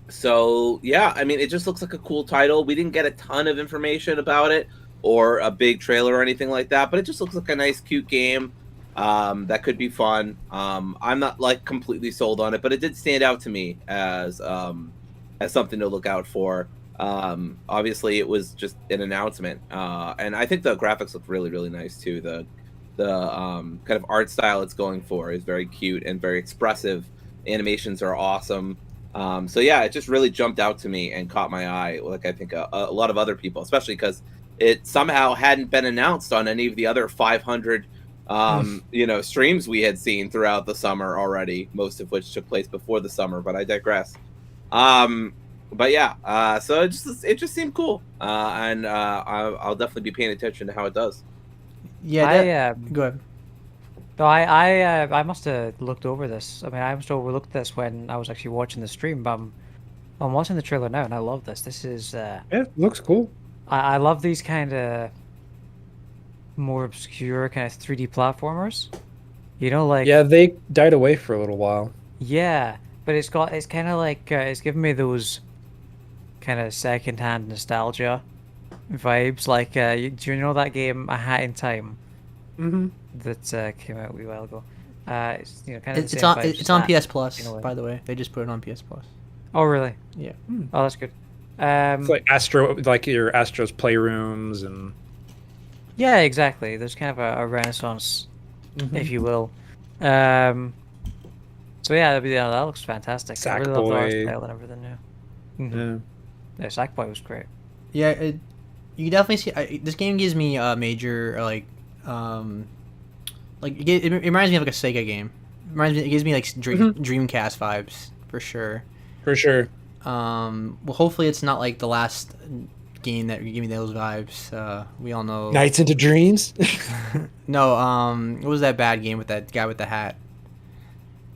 So yeah, I mean, it just looks like a cool title. We didn't get a ton of information about it or a big trailer or anything like that, but it just looks like a nice, cute game that could be fun. I'm not like completely sold on it, but it did stand out to me as something to look out for. Obviously, it was just an announcement, and I think the graphics look really, really nice too. The kind of art style it's going for is very cute and very expressive. Animations are awesome. So yeah, it just really jumped out to me and caught my eye. Like I think a lot of other people, especially because it somehow hadn't been announced on any of the other 500 streams we had seen throughout the summer already, most of which took place before the summer, but I digress. But yeah, so it just seemed cool, and I'll definitely be paying attention to how it does.
Yeah. Go ahead.
No, I must have looked over this. I mean, I must have overlooked this when I was actually watching the stream. But I'm watching the trailer now, and I love this. This is
Yeah, it looks cool.
I love these kind of more obscure kind of 3D platformers. You know, like
Yeah, they died away for a little while.
yeah, but it's kind of like it's giving me those kind of secondhand nostalgia vibes. Like, do you know that game A Hat in Time?
Mm-hmm.
That came out a wee while ago. It's kind of
It's on PS Plus, by the way. They just put it on PS Plus.
Oh really?
Yeah.
Oh, that's good.
It's like your Astro's playrooms and
Yeah, exactly. There's kind of a renaissance, if you will. So yeah, that looks fantastic. I really love the art style and everything. Yeah. Mm-hmm. Yeah, Sackboy was great.
Yeah, you definitely see. This game gives me a major it reminds me of like a Sega game. It gives me like Dreamcast vibes for sure.
For sure.
Well, hopefully it's not like the last game that give me those vibes. We all know
Nights into Dreams.
No, what was that bad game with that guy with the hat?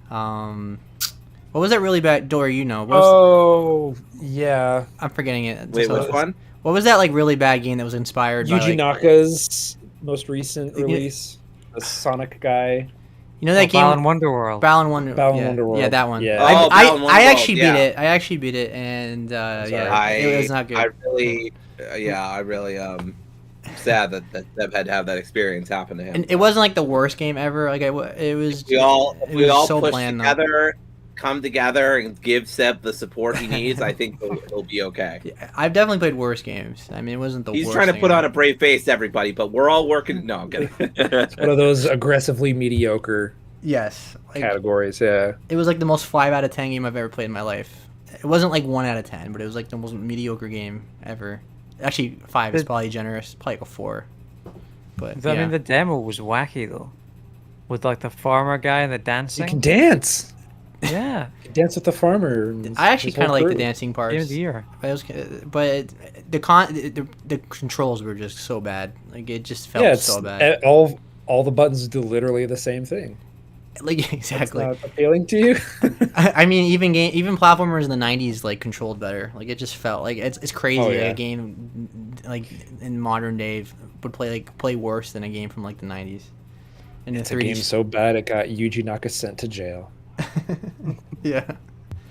What was that really bad? Dory, you know.
Yeah.
I'm forgetting it.
Wait, which one?
What was that like really bad game that was inspired by
Yuji Naka's most recent release? The Sonic guy.
You know that game?
Balan Wonderworld.
Balan Wonderworld. Yeah, that one.
Yeah.
I actually beat it. I actually beat it, and it was not good.
I really sad that Deb had to have that experience happen to him.
And it wasn't like the worst game ever. Like it was.
We all
so
push
bland,
together, come together, and give Seb the support he needs. I think he'll be okay.
Yeah, I've definitely played worse games. I mean, it wasn't the worst.
He's trying to put on a brave face, everybody, but we're all working. No, I'm kidding.
It's one of those aggressively mediocre categories. Yeah.
It was like the most 5 out of 10 game I've ever played in my life. It wasn't like 1 out of 10, but it was like the most mediocre game ever. Actually, 5 is probably generous. Probably like a 4. But
I mean, the demo was wacky though, with like the farmer guy and the dancing.
You can dance.
Yeah.
You can dance with the farmer.
I actually kind of like the dancing parts.
Game of the year.
But the controls were just so bad. Like it just felt so bad.
All the buttons do literally the same thing.
Like exactly.
That's not appealing to you.
I mean, even platformers in the '90s like controlled better. Like it just felt like it's crazy.
Oh, yeah.
Like a game like in modern day would play worse than a game from like the '90s. And
it's a game so bad it got Yuji Naka sent to jail.
Yeah.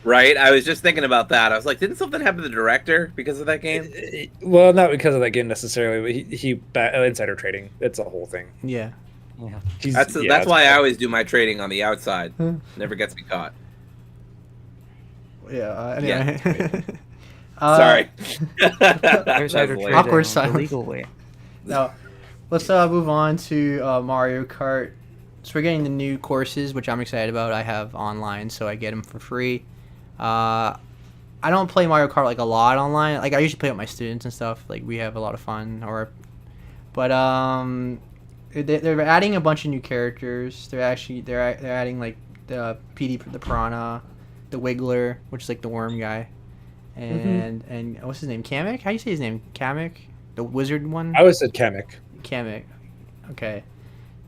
Right? I was just thinking about that. I was like, didn't something happen to the director because of that game?
Well, not because of that game necessarily, but he insider trading. It's a whole thing.
Yeah.
Yeah.
That's why I always do my trading on the outside. Never gets me caught.
Yeah. Anyway.
Sorry.
Outsider trading
Awkward
the
silence.
legal way.
No. Let's move on to Mario Kart. So we're getting the new courses, which I'm excited about. I have online, so I get them for free. I don't play Mario Kart like a lot online. Like I usually play with my students and stuff. Like we have a lot of fun. But they're adding a bunch of new characters. They're adding like the the Piranha, the Wiggler, which is like the worm guy, and what's his name? Kamek? How do you say his name? Kamek, the wizard one.
I always said Kamek.
Kamek. Okay.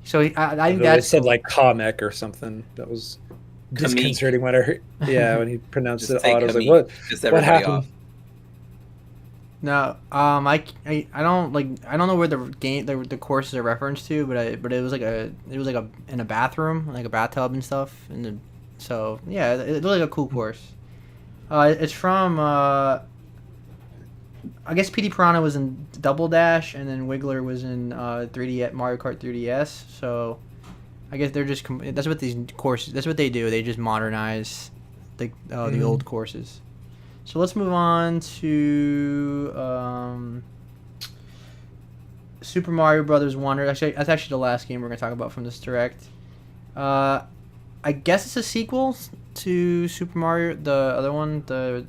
So I think
They
that's
said
cool.
like Kamek or something. That was disconcerting when I heard. Yeah, when he pronounced
Just
it odd. I
take
was like,
Kamik.
what?
Just
What
everybody
happened?
off.
No, I don't know where the courses are referenced to, but it was like in a bathroom, like a bathtub and stuff, so yeah, it looked like a cool course. It's from I guess PD Piranha was in Double Dash, and then Wiggler was in 3D at Mario Kart 3DS. So I guess they're just that's what these courses. That's what they do. They just modernize the old courses. So let's move on to Super Mario Brothers Wonder. Actually, that's actually the last game we're gonna talk about from this direct. I guess it's a sequel to Super Mario, the other one, the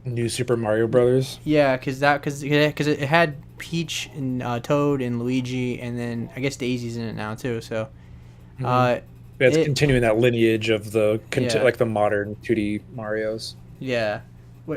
New Super Mario Brothers.
yeah, because it had Peach and Toad and Luigi, and then I guess Daisy's in it now too. So,
It's
it-
continuing that lineage of the
Yeah.
like the modern 2D Marios.
yeah,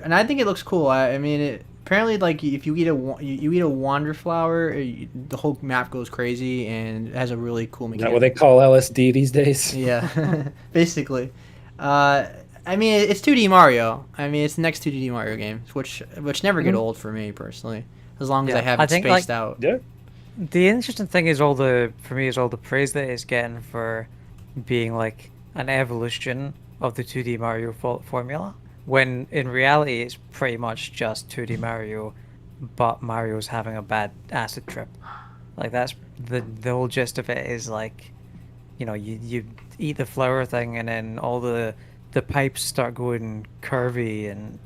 and I think it looks cool. I mean, apparently, like if you eat you eat a Wander Flower, the whole map goes crazy, and it has a really cool
Is
mechanic.
that what they call LSD these days?
Yeah, basically. I mean, it's 2D Mario. I mean, it's the next 2D Mario game, which never get old for me personally, as long as I
Yeah,
have
I
it
think,
spaced
like-
out.
Yeah.
The interesting thing is all the praise that it's getting for being like an evolution of the 2D Mario formula, when in reality it's pretty much just 2D Mario, but Mario's having a bad acid trip. Like that's the whole gist of it is like, you eat the flower thing and then all the pipes start going curvy and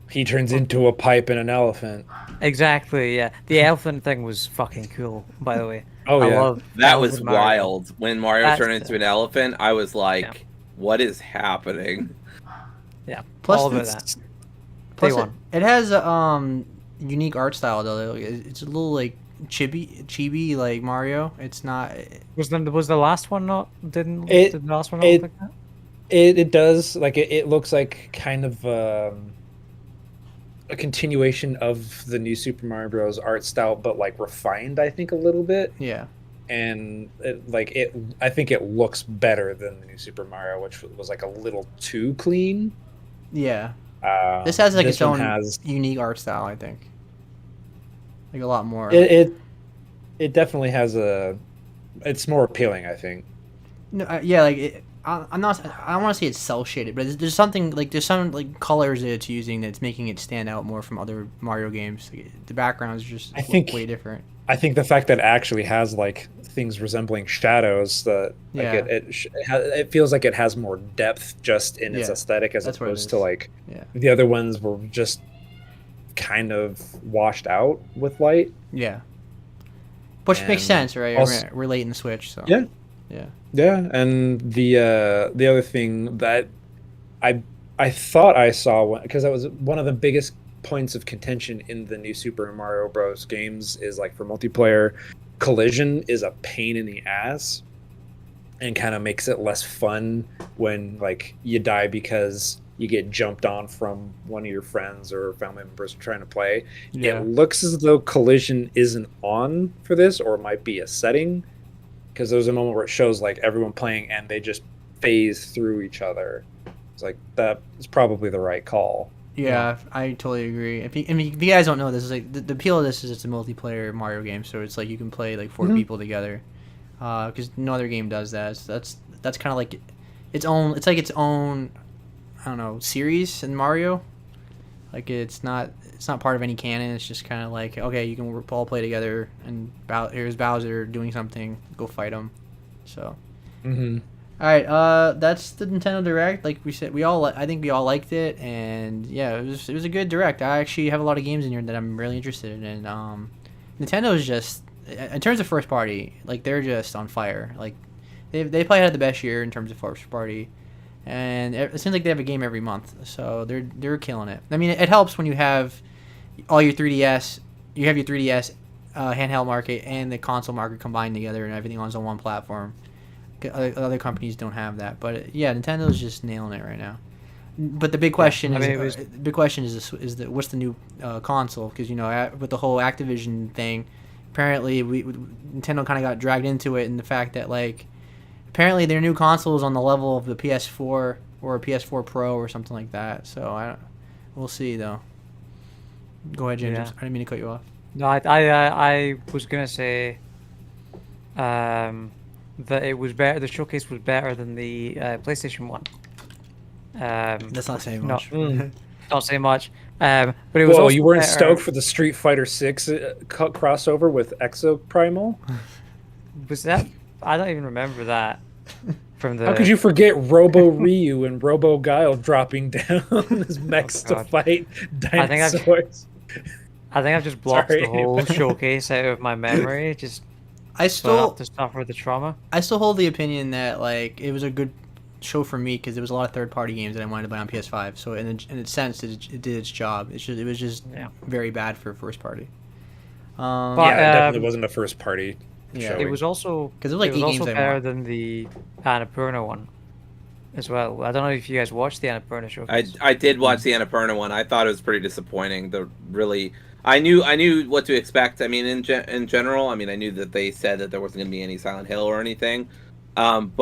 He turns into a pipe and an elephant.
exactly, yeah. The elephant thing was fucking cool, by the way.
Oh,
I
yeah.
love
That
Elephant
was
Mario.
wild. When Mario
That's
turned
the-
into an elephant, I was like,
Yeah.
what is happening?
Yeah,
Plus
all of
it's-
that.
Plus,
Day one.
it has a unique art style though. It's a little like chibi like Mario. It's not.
Was the last one not did the last one not
it-
look like that?
It does like it looks like kind of a continuation of the new Super Mario Bros. Art style, but like refined, I think, a little bit.
Yeah.
And I think it looks better than the new Super Mario, which was like a little too clean.
Yeah. This has like its
one
own unique art style. I think. Like a lot more.
It definitely has it's more appealing, I think.
No, yeah, like I'm not. I don't want to say it's cell shaded, but there's something like there's some like colors that it's using that's making it stand out more from other Mario games. Like, the background is just
I think-
way different.
I think the fact that it actually has like things resembling shadows, that like
Yeah.
it feels like it has more depth just in its
Yeah,
aesthetic as
that's what it
opposed to
is.
like
Yeah.
the other ones were just kind of washed out with light.
Yeah. Which makes
And
sense, right?
also-
We're late in the Switch, so.
Yeah.
Yeah.
Yeah, and the other thing that I thought I saw, because that was one of the biggest points of contention in the new Super Mario Bros. Games, is like for multiplayer, collision is a pain in the ass and kind of makes it less fun when like you die because you get jumped on from one of your friends or family members trying to play.
Yeah.
It looks as though collision isn't on for this, or it might be a setting, because there's a moment where it shows like everyone playing and they just phase through each other. It's like that is probably the right call.
Yeah, I totally agree. If you guys don't know this, is like the appeal of this is it's a multiplayer Mario game, so it's like you can play like 4 people together. Because no other game does that. So that's kind of like its own. It's like its own, I don't know, series in Mario. Like it's not part of any canon. It's just kind of like, okay, you can all play together, and here's Bowser doing something. Go fight him. So.
Mm-hmm.
All right, that's the Nintendo Direct. Like we said, I think we all liked it, and yeah, it was a good Direct. I actually have a lot of games in here that I'm really interested in. Nintendo is just, in terms of first party, like they're just on fire. Like they probably had the best year in terms of first party, and it seems like they have a game every month, so they're killing it. I mean, it helps when you have all your 3DS, you have your 3DS handheld market and the console market combined together, and everything on one platform. Other companies don't have that, but yeah, Nintendo's just nailing it right now. But the big question is what's the new console? Because with the whole Activision thing, apparently Nintendo kind of got dragged into it, and the fact that like apparently their new console is on the level of the PS4 or a PS4 Pro or something like that. So we'll see though. Go ahead, James.
Yeah.
I didn't mean to cut you off.
No, I was gonna say, that it was better. The showcase was better than the PlayStation 1.
That's not saying much.
Don't say much. But it was.
Whoa,
also
you weren't
better.
stoked for the Street Fighter 6 crossover with Exoprimal?
Was that? I don't even remember that. From the.
How could you forget Robo Ryu and Robo Guile dropping down as mechs to fight dinosaurs?
I think I've just blocked
Sorry,
the whole
anyway.
showcase out of my memory. Just
I still
to suffer the trauma.
I still hold the opinion that like it was a good show for me because there was a lot of third-party games that I wanted to buy on PS5. So in its sense, it did its job. It was just very bad for first party.
But,
Yeah, it definitely wasn't a first party.
Yeah,
showing.
It was also
because it was like 8 games I
better
want.
than the Annapurna one as well. I don't know if you guys watched the Annapurna showcase.
I did watch the Annapurna one. I thought it was pretty disappointing. I knew what to expect. I mean, in general, I mean, I knew that they said that there wasn't going to be any Silent Hill or anything. Just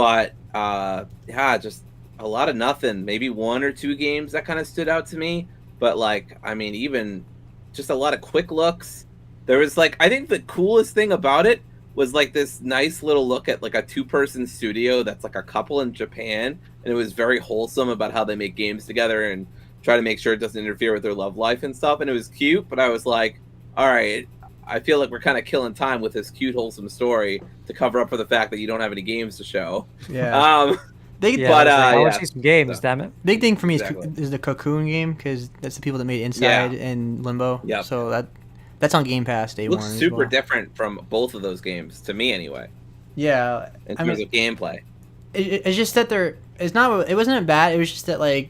a lot of nothing. Maybe 1 or 2 games that kind of stood out to me. But like, I mean, even just a lot of quick looks. There was like, I think the coolest thing about it was like this nice little look at like a 2-person studio that's like a couple in Japan, and it was very wholesome about how they make games together and try to make sure it doesn't interfere with their love life and stuff. And it was cute, but I was like, all right, I feel like we're kind of killing time with this cute, wholesome story to cover up for the fact that you don't have any games to show.
Yeah.
I want to see some games, damn it.
Big thing for me is the Cocoon game because that's the people that made Inside and Limbo.
Yeah.
So that's on Game Pass day
Looks
one. Looks
super different from both of those games to me, anyway.
Yeah.
In terms of gameplay.
It's just that it wasn't bad. It was just that like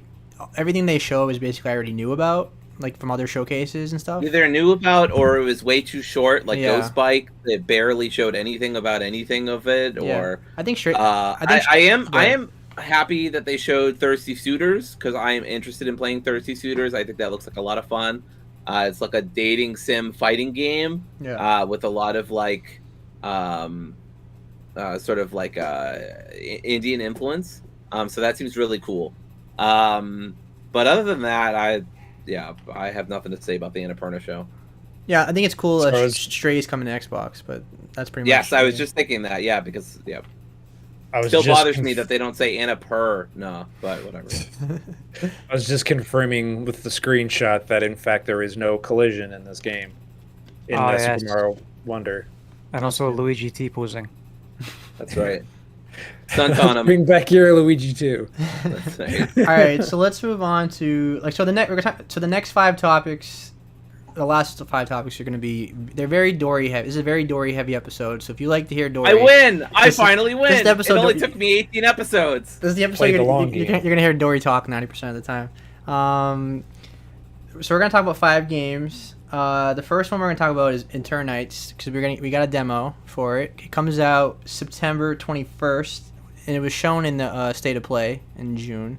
everything they show is basically I already knew about, like from other showcases and stuff.
Either knew about or it was way too short, like Ghost Bike. They barely showed anything about anything of it. Or
I think
I am happy that they showed Thirsty Suitors because I am interested in playing Thirsty Suitors. I think that looks like a lot of fun. It's like a dating sim fighting game with a lot of like sort of like Indian influence. So that seems really cool. But other than that, I have nothing to say about the Annapurna show.
Yeah, I think it's cool that Stray's coming to Xbox, but that's pretty much.
Yes, I was just thinking that. Yeah, because it still bothers me that they don't say Annapurna, but whatever.
I was just confirming with the screenshot that in fact there is no collision in this game. In Super Mario Wonder.
And also Luigi T-posing.
That's right. Stunt on him.
Bring back your Luigi too.
That's right.
All right, so let's move on to the next 5 topics. The last 5 topics are going to be very Dory heavy. This is a very Dory heavy episode. So if you like to hear Dory,
I win. I finally win. It only took me 18 episodes.
This is the episode you're going to hear Dory talk 90% of the time. So we're going to talk about 5 games. The first one we're going to talk about is Eternights because we got a demo for it. It comes out September 21st, and it was shown in the State of Play in June.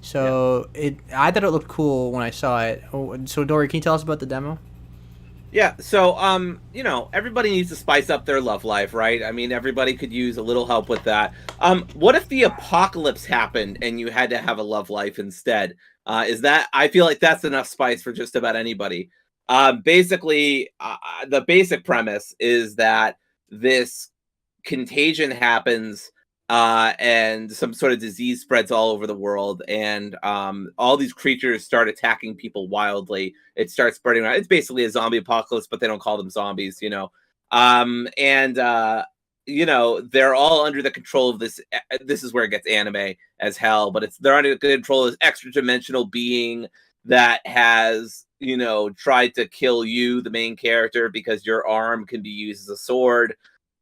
So I thought it looked cool when I saw it. So Dory, can you tell us about the demo?
Yeah. So everybody needs to spice up their love life, right? I mean, everybody could use a little help with that. What if the apocalypse happened and you had to have a love life instead? I feel like that's enough spice for just about anybody. Basically, the basic premise is that this contagion happens and some sort of disease spreads all over the world, and all these creatures start attacking people wildly. It starts spreading around. It's basically a zombie apocalypse, but they don't call them zombies, they're all under the control of this. This is where it gets anime as hell, but they're under the control of this extra dimensional being that has, tried to kill you, the main character, because your arm can be used as a sword.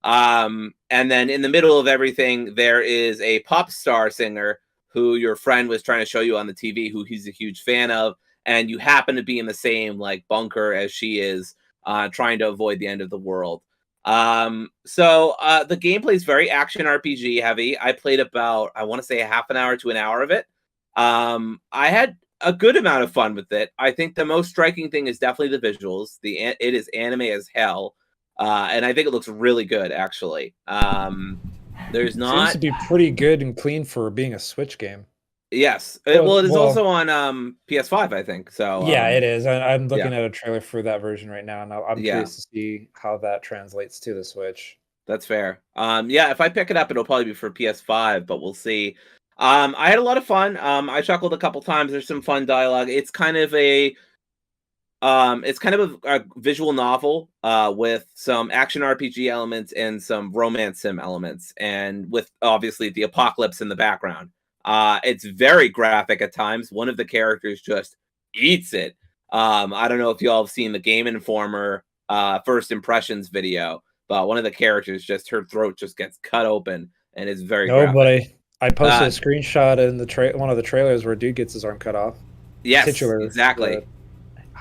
And then in the middle of everything, there is a pop star singer who your friend was trying to show you on the TV, who he's a huge fan of, and you happen to be in the same bunker as she is, trying to avoid the end of the world. So the gameplay is very action RPG heavy. I played about, I want to say, a half an hour to an hour of it. I had a good amount of fun with it. I think the most striking thing is definitely the visuals. It is anime as hell. And I think it looks really good, actually. There's not...
Seems to be pretty good and clean for being a Switch game.
Yes. It is also on PS5, I think. So
yeah, it is. I'm looking at a trailer for that version right now, and I'm curious to see how that translates to the Switch.
That's fair. If I pick it up, it'll probably be for PS5, but we'll see. I had a lot of fun. I chuckled a couple times. There's some fun dialogue. It's kind of a visual novel with some action RPG elements and some romance sim elements, and with obviously the apocalypse in the background. It's very graphic at times. One of the characters just eats it. I don't know if you all have seen the Game Informer first impressions video, but one of the characters, her throat just gets cut open, and it's very graphic.
But I posted a screenshot in one of the trailers where a dude gets his arm cut off.
Yes, exactly.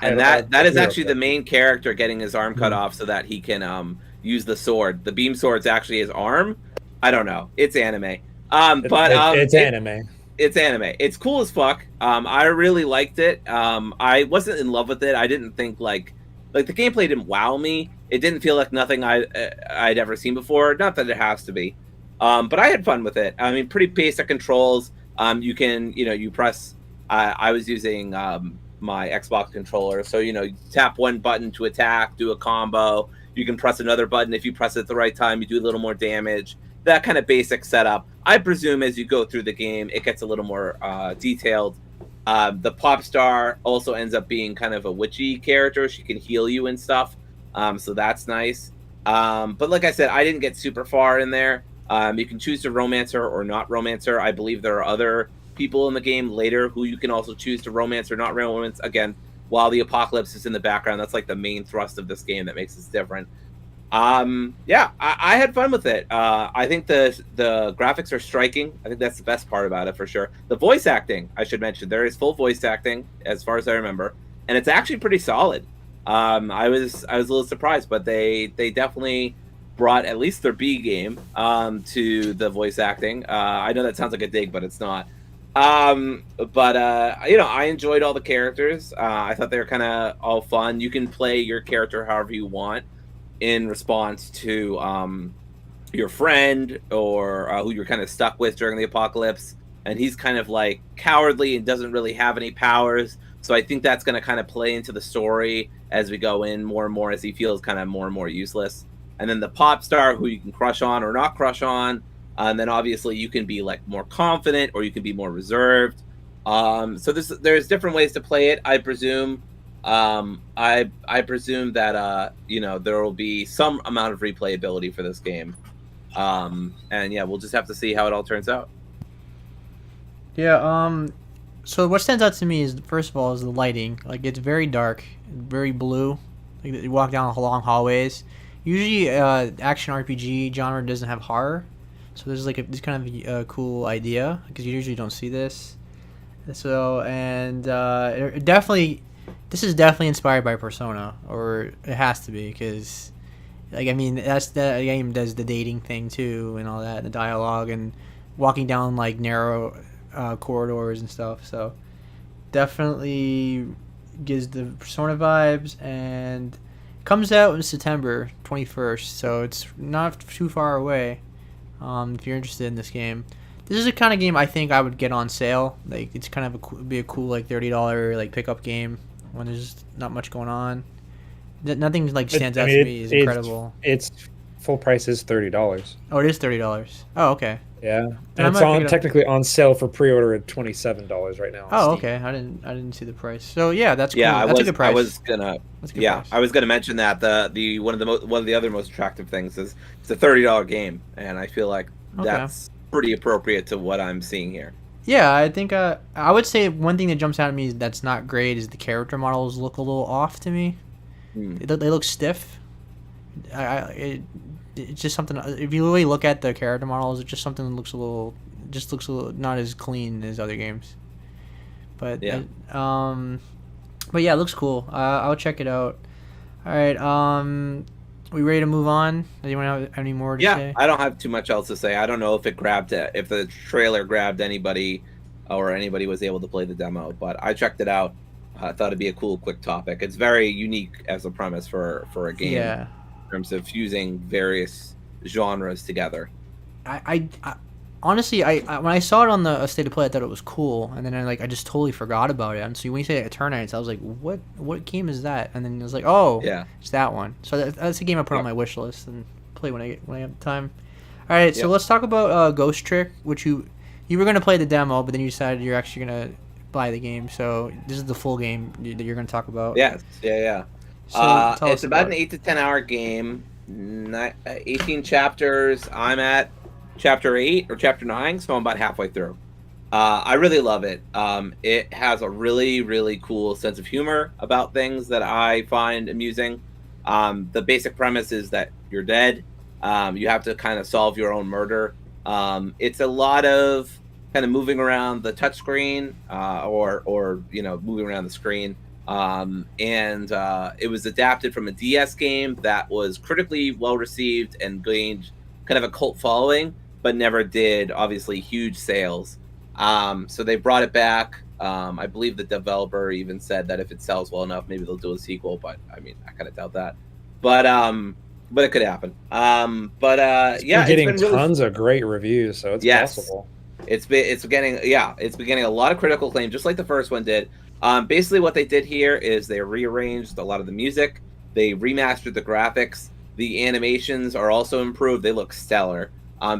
And that is actually the main character getting his arm cut off so that he can use the sword. The beam sword's actually his arm. I don't know. It's anime. It's anime. It's anime. It's cool as fuck. I really liked it. I wasn't in love with it. I didn't think the gameplay didn't wow me. It didn't feel like nothing I'd ever seen before. Not that it has to be. But I had fun with it. I mean, pretty basic controls. You can, you press. I was using my Xbox controller, so you tap one button to attack, do a combo. You can press another button. If you press it at the right time, you do a little more damage. That kind of basic setup. I presume as you go through the game, it gets a little more detailed. The pop star also ends up being kind of a witchy character. She can heal you and stuff, so that's nice. But like I said, I didn't get super far in there. You can choose to romance her or not romance her. I believe there are other people in the game later who you can also choose to romance or not romance. Again, while the apocalypse is in the background, that's the main thrust of this game that makes it different. I had fun with it. I think the graphics are striking. I think that's the best part about it for sure. The voice acting, I should mention, there is full voice acting as far as I remember, and it's actually pretty solid. I was a little surprised, but they definitely brought at least their B game to the voice acting. I know that sounds like a dig, but it's not. I enjoyed all the characters. I thought they were kind of all fun. You can play your character however you want in response to your friend or who you're kind of stuck with during the apocalypse. And he's kind of cowardly and doesn't really have any powers. So I think that's going to kind of play into the story as we go in more and more, as he feels kind of more and more useless. And then the pop star, who you can crush on or not crush on. And then obviously you can be more confident or you can be more reserved. So there's different ways to play it, I presume. I presume that there will be some amount of replayability for this game. We'll just have to see how it all turns out.
Yeah, so what stands out to me is, first of all, is the lighting. It's very dark, very blue. You walk down long hallways. Usually, action RPG genre doesn't have horror, so there's this kind of a cool idea, because you usually don't see this. So, and this is definitely inspired by Persona, or it has to be, because the game does the dating thing too, and all that, and the dialogue, and walking down narrow corridors and stuff. So definitely gives the Persona vibes, and comes out in September 21st, so it's not too far away. If you're interested in this game, this is the kind of game I think I would get on sale. It's kind of be a cool $30 pickup game when there's not much going on. Nothing stands out to me as incredible.
Its full price is $30.
Oh, it is $30. Oh, okay.
Yeah,
I
and it's
might pick
on
it up.
technically on sale for pre-order at $27 right now. On
Oh,
Steam.
okay. I didn't see the price. So yeah, that's cool.
Yeah,
That's a good
I
price.
was gonna.
That's a good
Yeah,
price.
I was gonna mention that the one of the other most attractive things is it's a $30 game, and I feel like
Okay.
that's pretty appropriate to what I'm seeing here.
Yeah, I think I would say one thing that jumps out at me that's not great is the character models look a little off to me.
Hmm.
They look stiff. It's just something. If you really look at the character models, it's just something that looks a little not as clean as other games. But
Yeah.
but yeah, it looks cool. I'll check it out. All right. We ready to move on? Anyone have any more to
Yeah,
say?
I don't have too much else to say. I don't know if if the trailer grabbed anybody, or anybody was able to play the demo, but I checked it out. I thought it'd be a cool, quick topic. It's very unique as a premise for a game
Yeah.
in terms of fusing various genres together.
I honestly, I when I saw it on the State of Play, I thought it was cool, and then I just totally forgot about it. And so when you say Eternights, I was like, what game is that? And then it was like, oh,
Yeah.
it's that one. So that's a game I put on my wish list and play when I have time. All right, so
Yep.
let's talk about Ghost Trick, which you were gonna play the demo, but then you decided you're actually gonna buy the game. So this is the full game that you're gonna talk about.
Yes, yeah.
So tell
It's
us
about
about
an
it.
8 to 10 hour game, 18 chapters. I'm at chapter 8 or chapter 9, so I'm about halfway through. I really love it. It has a really, really cool sense of humor about things that I find amusing. The basic premise is that you're dead. You have to kind of solve your own murder. It's a lot of kind of moving around the touchscreen, or moving around the screen. It was adapted from a DS game that was critically well received and gained kind of a cult following, but never did obviously huge sales. So they brought it back. I believe the developer even said that if it sells well enough, maybe they'll do a sequel. But I mean, I kind of doubt that. But it could happen.
It's getting tons of great reviews, so it's possible.
It's getting a lot of critical acclaim, just like the first one did. Basically, what they did here is they rearranged a lot of the music. They remastered the graphics. The animations are also improved. They look stellar.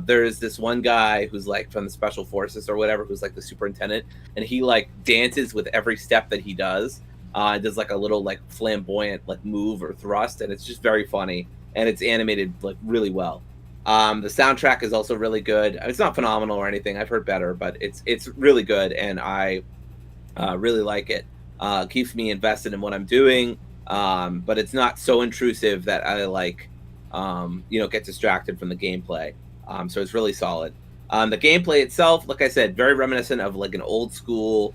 There's this one guy who's like from the special forces or whatever, who's like the superintendent, and he like dances with every step that he does. Does like a little like flamboyant like move or thrust, and it's just very funny, and it's animated like really well. The soundtrack is also really good. It's not phenomenal or anything. I've heard better, but it's really good, and I really like it. Keeps me invested in what I'm doing, but it's not so intrusive that I get distracted from the gameplay. So it's really solid. The gameplay itself, like I said, very reminiscent of like an old school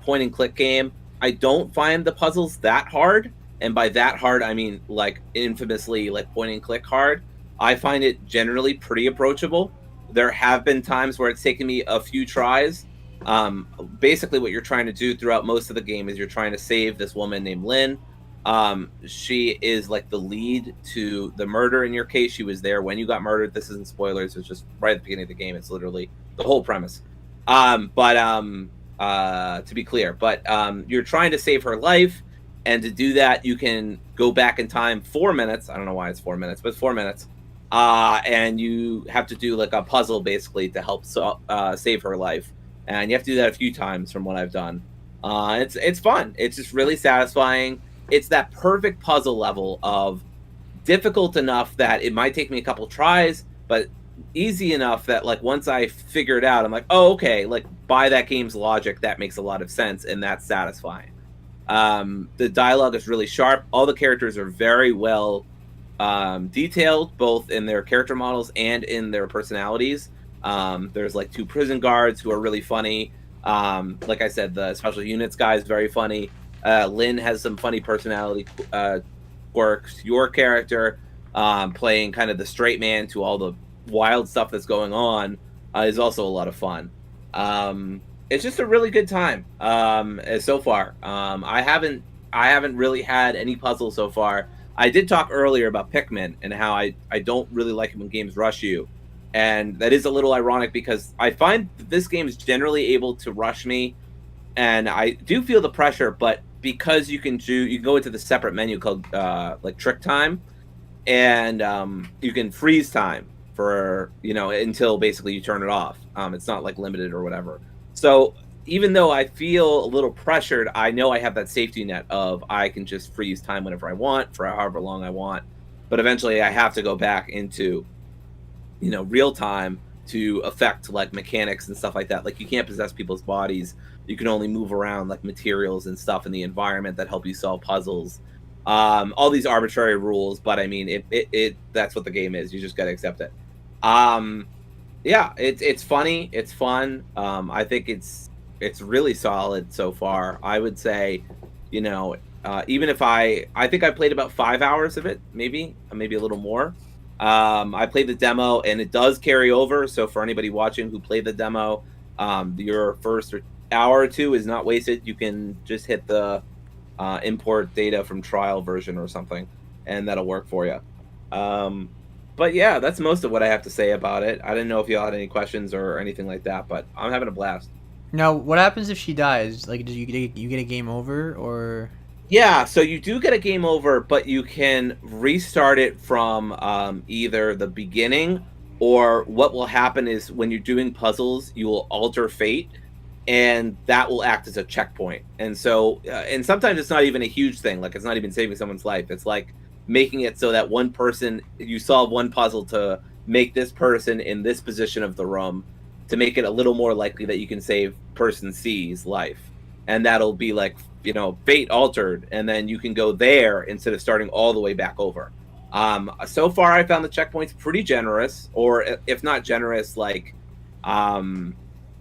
point and click game. I don't find the puzzles that hard, and by that hard I mean like infamously like point and click hard. I find it generally pretty approachable. There have been times where it's taken me a few tries. Basically what you're trying to do throughout most of the game is you're trying to save this woman named Lynn. She is like the lead to the murder in your case. She was there when you got murdered. This isn't spoilers. It's just right at the beginning of the game. It's literally the whole premise. To be clear, you're trying to save her life, and to do that, you can go back in time 4 minutes. I don't know why it's 4 minutes, but it's 4 minutes. And you have to do like a puzzle basically to help save her life. And you have to do that a few times from what I've done. It's fun. It's just really satisfying. It's that perfect puzzle level of difficult enough that it might take me a couple tries, but easy enough that like once I figure it out, I'm like, oh, okay, like by that game's logic, that makes a lot of sense, and that's satisfying. The dialogue is really sharp. All the characters are very well detailed, both in their character models and in their personalities. There's like 2 prison guards who are really funny. Like I said, the special units guy is very funny. Lynn has some funny personality quirks. Your character, playing kind of the straight man to all the wild stuff that's going on, is also a lot of fun. It's just a really good time so far. I haven't really had any puzzles so far. I did talk earlier about Pikmin and how I don't really like it when games rush you. And that is a little ironic because I find that this game is generally able to rush me, and I do feel the pressure, but because you can go into the separate menu called like trick time, and you can freeze time. for until basically you turn it off. It's not like limited or whatever. So even though I feel a little pressured, I know I have that safety net of I can just freeze time whenever I want for however long I want. But eventually I have to go back into real time to affect like mechanics and stuff like that. Like you can't possess people's bodies. You can only move around like materials and stuff in the environment that help you solve puzzles. All these arbitrary rules, but I mean it that's what the game is. You just got to accept it. Yeah, it's funny, it's fun. I think it's really solid so far. I would say, even if I think I played about 5 hours of it, maybe a little more. I played the demo and it does carry over. So for anybody watching who played the demo, your first hour or two is not wasted. You can just hit the import data from trial version or something, and that'll work for you. But yeah, that's most of what I have to say about it. I didn't know if y'all had any questions or anything like that, but I'm having a blast.
Now, what happens if she dies? Like, do you get a game over, or?
Yeah, so you do get a game over, but you can restart it from either the beginning, or what will happen is when you're doing puzzles, you will alter fate, and that will act as a checkpoint. And so, and sometimes it's not even a huge thing. Like, it's not even saving someone's life. It's like making it so that one person, you solve one puzzle to make this person in this position of the room, to make it a little more likely that you can save person C's life. And that'll be like, fate altered, and then you can go there instead of starting all the way back over. So far I found the checkpoints pretty generous, or if not generous, like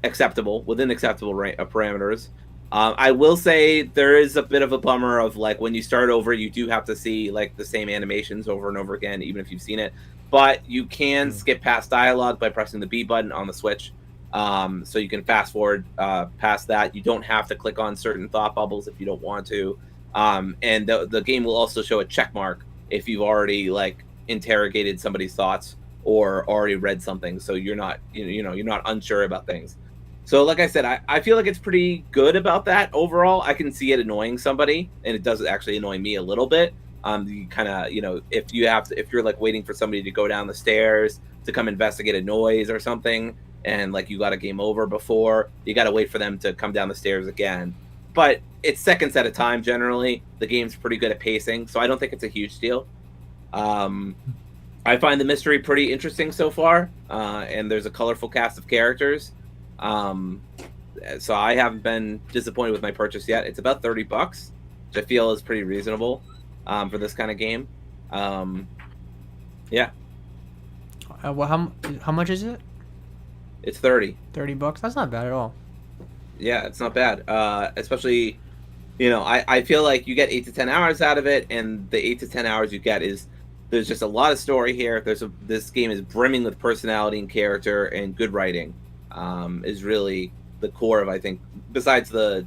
acceptable, within acceptable parameters. I will say there is a bit of a bummer of like when you start over, you do have to see like the same animations over and over again, even if you've seen it. But you can skip past dialogue by pressing the B button on the Switch. So you can fast forward past that. You don't have to click on certain thought bubbles if you don't want to. And the game will also show a check mark if you've already like interrogated somebody's thoughts or already read something. So you're not you're not unsure about things. So like I said, I feel like it's pretty good about that overall. I can see it annoying somebody, and it does actually annoy me a little bit. You kind of if you're like waiting for somebody to go down the stairs to come investigate a noise or something, and like you got a game over before, you got to wait for them to come down the stairs again. But it's seconds at a time generally. The game's pretty good at pacing, so I don't think it's a huge deal. I find the mystery pretty interesting so far, and there's a colorful cast of characters. So I haven't been disappointed with my purchase yet. It's about $30, which I feel is pretty reasonable for this kind of game. Yeah.
Well, how much is it?
It's $30.
$30. That's not bad at all.
Yeah, it's not bad. Especially, I feel like you get 8 to 10 hours out of it, and the 8 to 10 hours you get is there's just a lot of story here. This game is brimming with personality and character, and good writing is really the core of, I think, besides the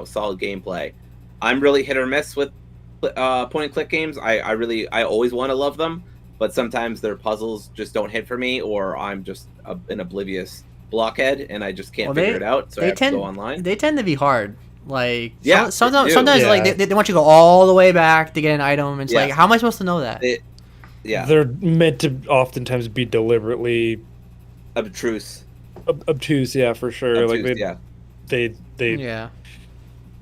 solid gameplay. I'm really hit or miss with point and click games. I always want to love them, but sometimes their puzzles just don't hit for me, or I'm just an oblivious blockhead and I just can't figure it out. So I have to go online.
They tend to be hard. Like sometimes
Yeah.
like they want you to go all the way back to get an item. It's like, how am I supposed to know that?
They're meant to oftentimes be deliberately
obtuse.
Obtuse, yeah, for sure.
Obtuse,
they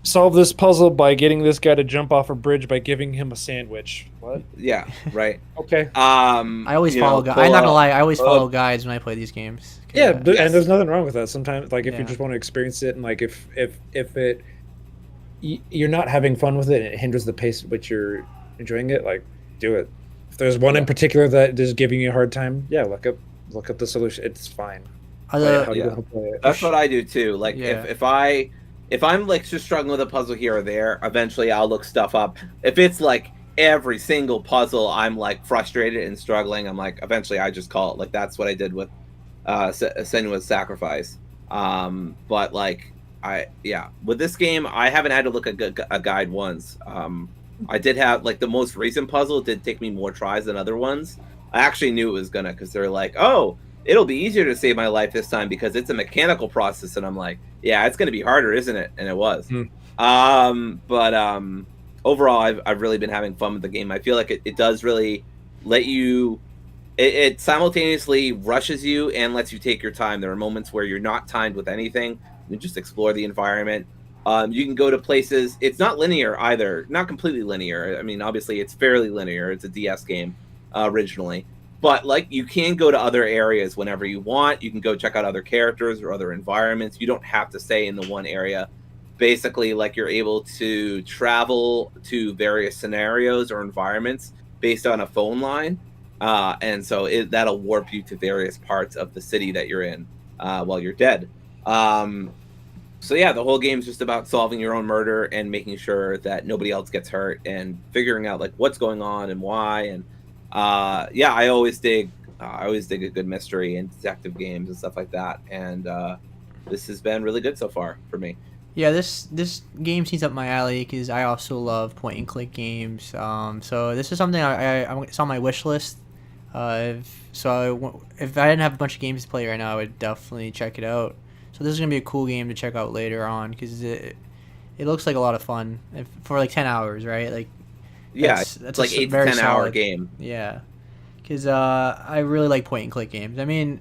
solve this puzzle by getting this guy to jump off a bridge by giving him a sandwich. What?
Yeah, right.
Okay.
I always follow guides. I'm not gonna lie. I always follow guides when I play these games.
Yeah, and there's nothing wrong with that. Sometimes, like, if you just want to experience it, and like if it you're not having fun with it and it hinders the pace at which you're enjoying it, like, do it. If there's one in particular that is giving you a hard time, look up the solution. It's fine.
That's what I do too. Like, if I'm like just struggling with a puzzle here or there, eventually I'll look stuff up. If it's like every single puzzle I'm like frustrated and struggling, I'm like, eventually I just call it. Like, that's what I did with Senua's Sacrifice. But like with this game, I haven't had to look at a guide once. I did have, like, the most recent puzzle did take me more tries than other ones. I actually knew it was gonna, because they're like, oh, it'll be easier to save my life this time because it's a mechanical process, and I'm like, yeah, it's gonna be harder, isn't it? And it was. But overall, I've really been having fun with the game. I feel like it does really let you it simultaneously rushes you and lets you take your time. There are moments where you're not timed with anything. You just explore the environment. You can go to places. It's not linear either. Not completely linear. I mean, obviously, it's fairly linear. It's a DS game originally. But, like, you can go to other areas whenever you want. You can go check out other characters or other environments. You don't have to stay in the one area. Basically, like, you're able to travel to various scenarios or environments based on a phone line. And so that'll warp you to various parts of the city that you're in while you're dead. So yeah, the whole game's just about solving your own murder and making sure that nobody else gets hurt and figuring out like what's going on and why. And yeah, I always dig a good mystery and detective games and stuff like that. And this has been really good so far for me.
Yeah, this game seems up my alley because I also love point and click games. So this is something it's on my wish list. If I didn't have a bunch of games to play right now, I would definitely check it out. So this is gonna be a cool game to check out later on because it looks like a lot of fun for like 10 hours, right? Like
yeah, it's like 8 to 10 hour game.
Yeah, because I really like point and click games. I mean,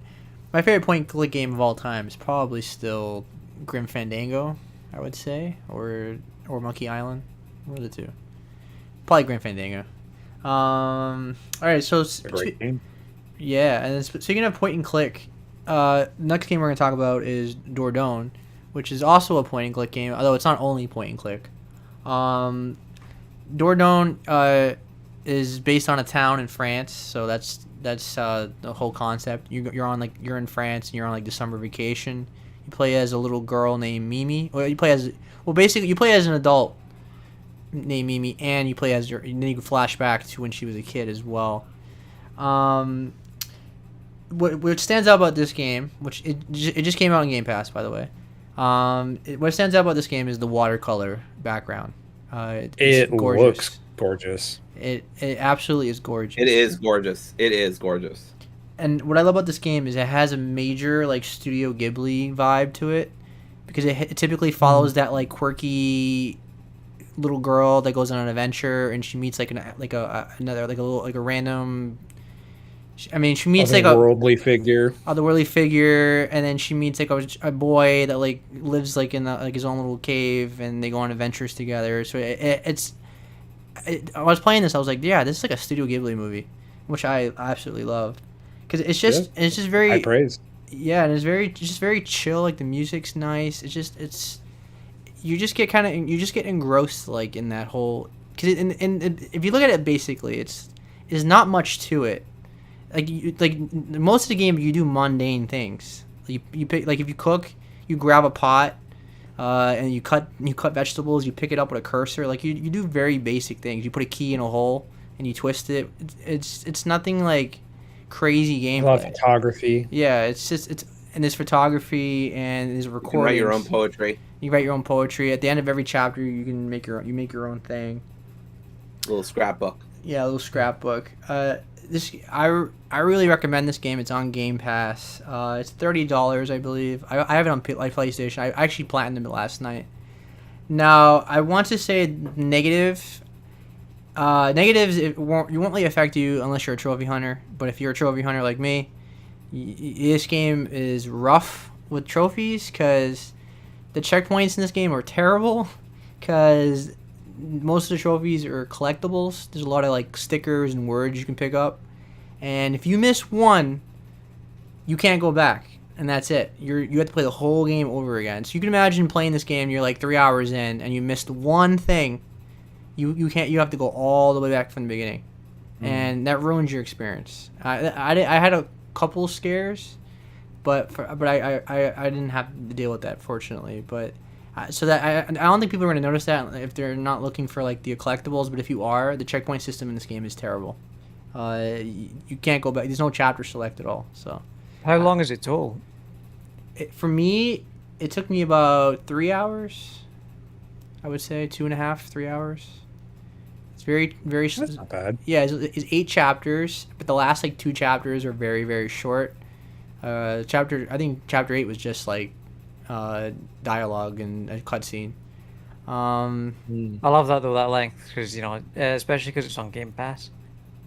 my favorite point and click game of all time is probably still Grim Fandango, I would say, or Monkey Island. One of the two. Probably Grim Fandango. All right, so
Great game.
yeah, and speaking of point and click, next game we're gonna talk about is Dordogne, which is also a point and click game, although it's not only point and click. Dordogne is based on a town in France, so that's the whole concept. You're in France and you're on like the summer vacation. You play as a little girl named Mimi. Basically you play as an adult named Mimi, and you play as and then you can flash back to when she was a kid as well. What stands out about this game, which it just came out on Game Pass, by the way. What stands out about this game is the watercolor background.
It looks gorgeous.
It absolutely is gorgeous.
It is gorgeous. It is gorgeous.
And what I love about this game is it has a major like Studio Ghibli vibe to it, because it typically follows that like quirky little girl that goes on an adventure and she meets like a random. I mean, she meets like a
worldly figure,
and then she meets like a boy that like lives like in like his own little cave, and they go on adventures together. So I was playing this, I was like, yeah, this is like a Studio Ghibli movie, which I absolutely love, because it's just very
high praise.
Yeah, and it's just very chill. Like the music's nice. You just get engrossed like in that whole, because if you look at it basically, it's not much to it. Like most of the game, you do mundane things. You pick, like if you cook, you grab a pot, and you cut vegetables. You pick it up with a cursor. Like you do very basic things. You put a key in a hole and you twist it. It's nothing like crazy gameplay.
A lot of photography.
Yeah, and there's photography and there's recordings.
You can write your own poetry.
You write your own poetry. At the end of every chapter, you can make your own thing.
A little scrapbook.
Yeah, a little scrapbook. I really recommend this game. It's on Game Pass. It's $30, I believe. I have it on PlayStation. I actually platinumed it last night. Now, I want to say negative. Negatives, you won't really affect you unless you're a trophy hunter. But if you're a trophy hunter like me, this game is rough with trophies, because the checkpoints in this game are terrible, because most of the trophies are collectibles. There's a lot of like stickers and words you can pick up, and if you miss one, you can't go back, and that's it. You have to play the whole game over again. So you can imagine playing this game, you're like 3 hours in and you missed one thing. You have to go all the way back from the beginning, and that ruins your experience. I had a couple scares, but I didn't have to deal with that, fortunately. But so that I don't think people are going to notice that if they're not looking for like the collectibles. But if you are, the checkpoint system in this game is terrible. You can't go back. There's no chapter select at all. So
how long is it total?
For me, it took me about 3 hours. I would say 2.5, 3 hours. It's very, very.
That's not bad.
Yeah, it's 8 chapters, but the last like 2 chapters are very, very short. I think chapter 8 was just like dialogue and a cutscene.
I love that though, that length, because especially because it's on Game Pass.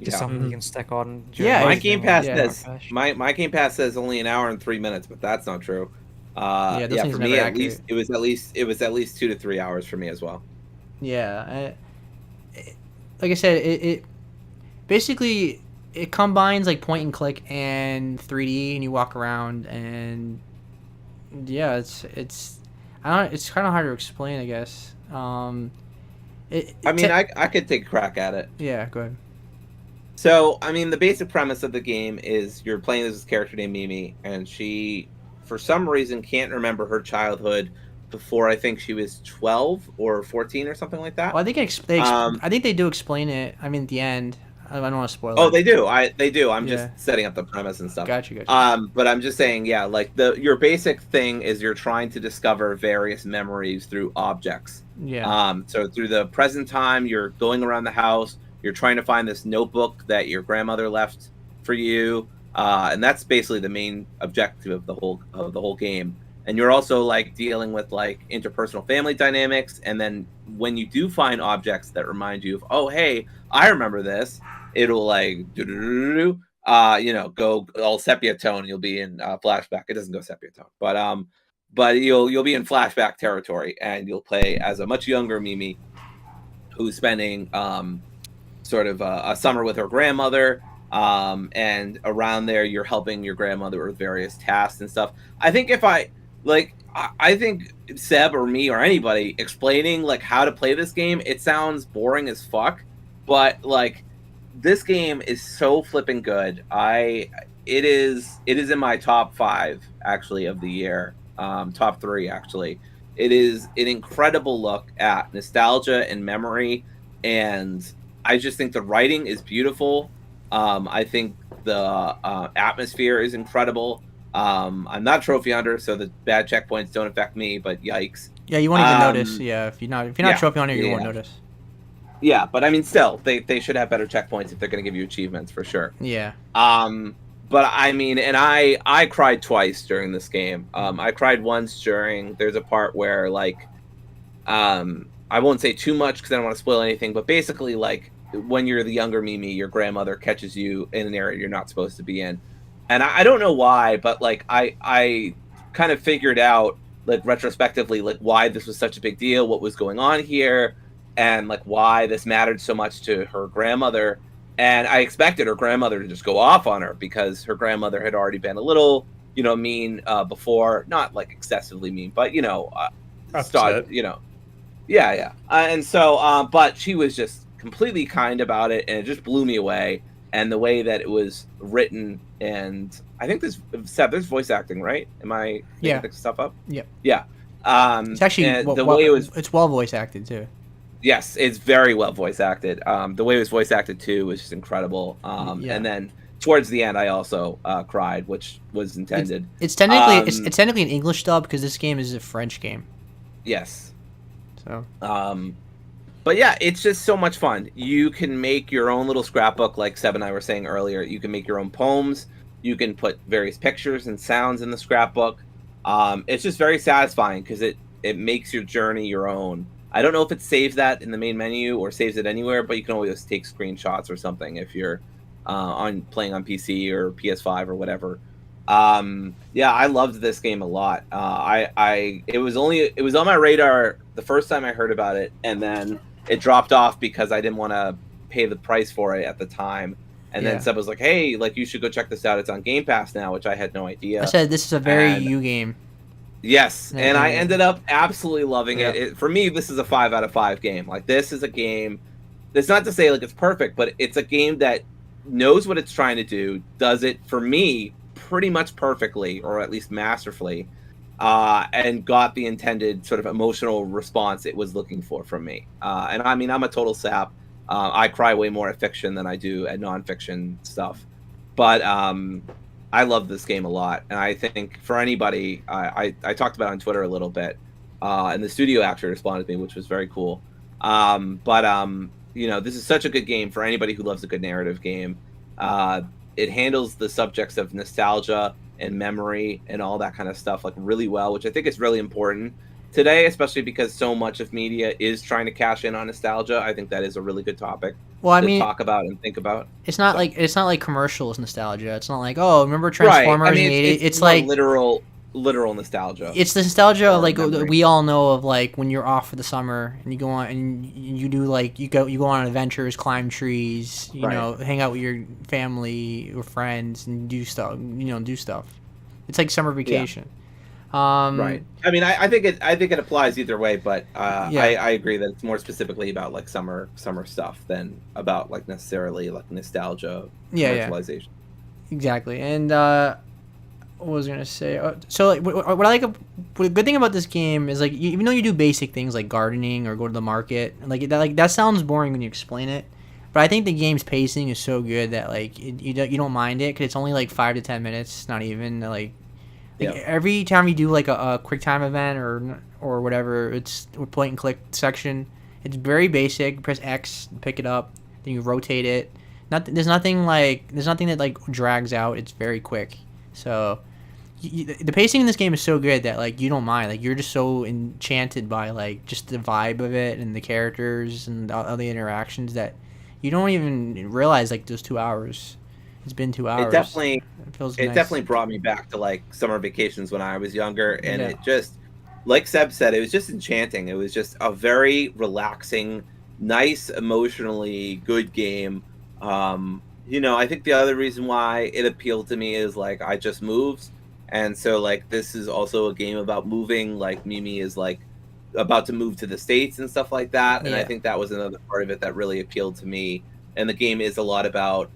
Just
Yeah.
something you can stick on.
Yeah,
My
it's-
Game Pass
yeah.
says my Game Pass says only an hour and 3 minutes, but that's not true.
Yeah, those things
For
are
me
never
at least it was at least 2 to 3 hours for me as well.
Yeah, like I said, it basically it combines like point and click and 3D, and you walk around, and yeah, it's I don't it's kind of hard to explain, I guess.
I mean, I could take a crack at it.
Yeah, go ahead.
So, I mean, the basic premise of the game is you're playing this character named Mimi, and she, for some reason, can't remember her childhood before I think she was 12 or 14 or something like that.
Well, I think I think they do explain it. I mean, at the end, I don't want to spoil it.
Oh, they do. They do. I'm
Yeah.
just setting up the premise and stuff.
Gotcha.
But I'm just saying, yeah, like your basic thing is you're trying to discover various memories through objects.
Yeah.
So through the present time, you're going around the house. You're trying to find this notebook that your grandmother left for you, and that's basically the main objective of the whole game. And you're also like dealing with like interpersonal family dynamics. And then when you do find objects that remind you of, oh hey, I remember this, it'll like go all sepia tone. You'll be in flashback. It doesn't go sepia tone, but you'll be in flashback territory, and you'll play as a much younger Mimi who's spending sort of a summer with her grandmother, and around there you're helping your grandmother with various tasks and stuff. I think I think Seb or me or anybody explaining like how to play this game, it sounds boring as fuck, but like this game is so flipping good. It is in my top 5 actually of the year, top 3 actually. It is an incredible look at nostalgia and memory, and I just think the writing is beautiful. I think the atmosphere is incredible. I'm not trophy hunter, so the bad checkpoints don't affect me, but yikes.
Yeah, you won't even notice. Yeah, if you're not trophy hunter, you won't notice.
Yeah, but I mean, still, they should have better checkpoints if they're going to give you achievements for sure.
Yeah.
But I mean, and I cried twice during this game. I cried once there's a part where like, I won't say too much because I don't want to spoil anything, but basically like when you're the younger Mimi, your grandmother catches you in an area you're not supposed to be in. And I don't know why, but like I kind of figured out like retrospectively like why this was such a big deal, what was going on here, and like why this mattered so much to her grandmother. And I expected her grandmother to just go off on her because her grandmother had already been a little, mean before, not like excessively mean, but yeah. And so, but she was just completely kind about it, and it just blew me away. And the way that it was written, and I think there's voice acting, right? Am I making stuff up?
Yep.
Yeah.
It's actually
the way it was.
It's well voice acted too.
Yes, it's very well voice acted. The way it was voice acted too was just incredible. And then towards the end, I also cried, which was intended.
It's technically it's technically an English dub because this game is a French game.
Yes.
So.
But yeah, it's just so much fun. You can make your own little scrapbook, like Seb and I were saying earlier. You can make your own poems. You can put various pictures and sounds in the scrapbook. It's just very satisfying because it makes your journey your own. I don't know if it saves that in the main menu or saves it anywhere, but you can always take screenshots or something if you're playing on PC or PS5 or whatever. Yeah, I loved this game a lot. It was on my radar the first time I heard about it, and then it dropped off because I didn't want to pay the price for it at the time. And then Seb was like, "Hey, like you should go check this out. It's on Game Pass now," which I had no idea.
I said this is a very you game.
Yes, and I ended up absolutely loving it. For me, this is a 5 out of 5 game. Like this is a game. It's not to say like it's perfect, but it's a game that knows what it's trying to do, does it for me pretty much perfectly, or at least masterfully, and got the intended sort of emotional response it was looking for from me. And I mean, I'm a total sap. I cry way more at fiction than I do at nonfiction stuff. But I love this game a lot. And I think for anybody, I talked about it on Twitter a little bit, and the studio actually responded to me, which was very cool. This is such a good game for anybody who loves a good narrative game. It handles the subjects of nostalgia and memory and all that kind of stuff like really well, which I think is really important. today, especially because so much of media is trying to cash in on nostalgia. I think that is a really good topic
Well, I
to
mean,
talk about and think about.
it's not
So-
like commercials nostalgia. It's not like, oh, remember
Right.
Transformers
I mean,
in the 80s?
it's
It's
more
like
literal nostalgia.
it's the nostalgia of
or
like
memory.
we all know of, like when you're off for the summer and you go on and you do like you go on adventures, climb trees,
Right.
hang out with your family or friends and do stuff. It's like summer vacation.
Right. I mean, I think it applies either way, but
Yeah.
I agree that it's more specifically about like summer stuff than about like necessarily like nostalgia
Yeah.
commercialization.
Exactly. And what was I gonna say? So like, what I like, what a good thing about this game is like, even though you do basic things like gardening or go to the market, that sounds boring when you explain it, but I think the game's pacing is so good that like you don't mind it because it's only like 5 to 10 minutes, not even like
Yeah.
every time you do like a quick time event or whatever, it's a point and click section. It's very basic. You press X, pick it up, then you rotate it. There's nothing that like drags out. It's very quick. So the pacing in this game is so good that like you don't mind. Like you're just so enchanted by like just the vibe of it and the characters and all the interactions that you don't even realize like those 2 hours. It's been 2 hours.
It definitely
feels
it
nice.
definitely brought me back to like summer vacations when I was younger, and
Yeah.
it just, like Seb said, it was just enchanting. It was just a very relaxing, nice, emotionally good game. I think the other reason why it appealed to me is like I just moved, and so like this is also a game about moving. Like Mimi is like about to move to the States and stuff like that, and I
Yeah.
think that was another part of it that really appealed to me. And the game is a lot about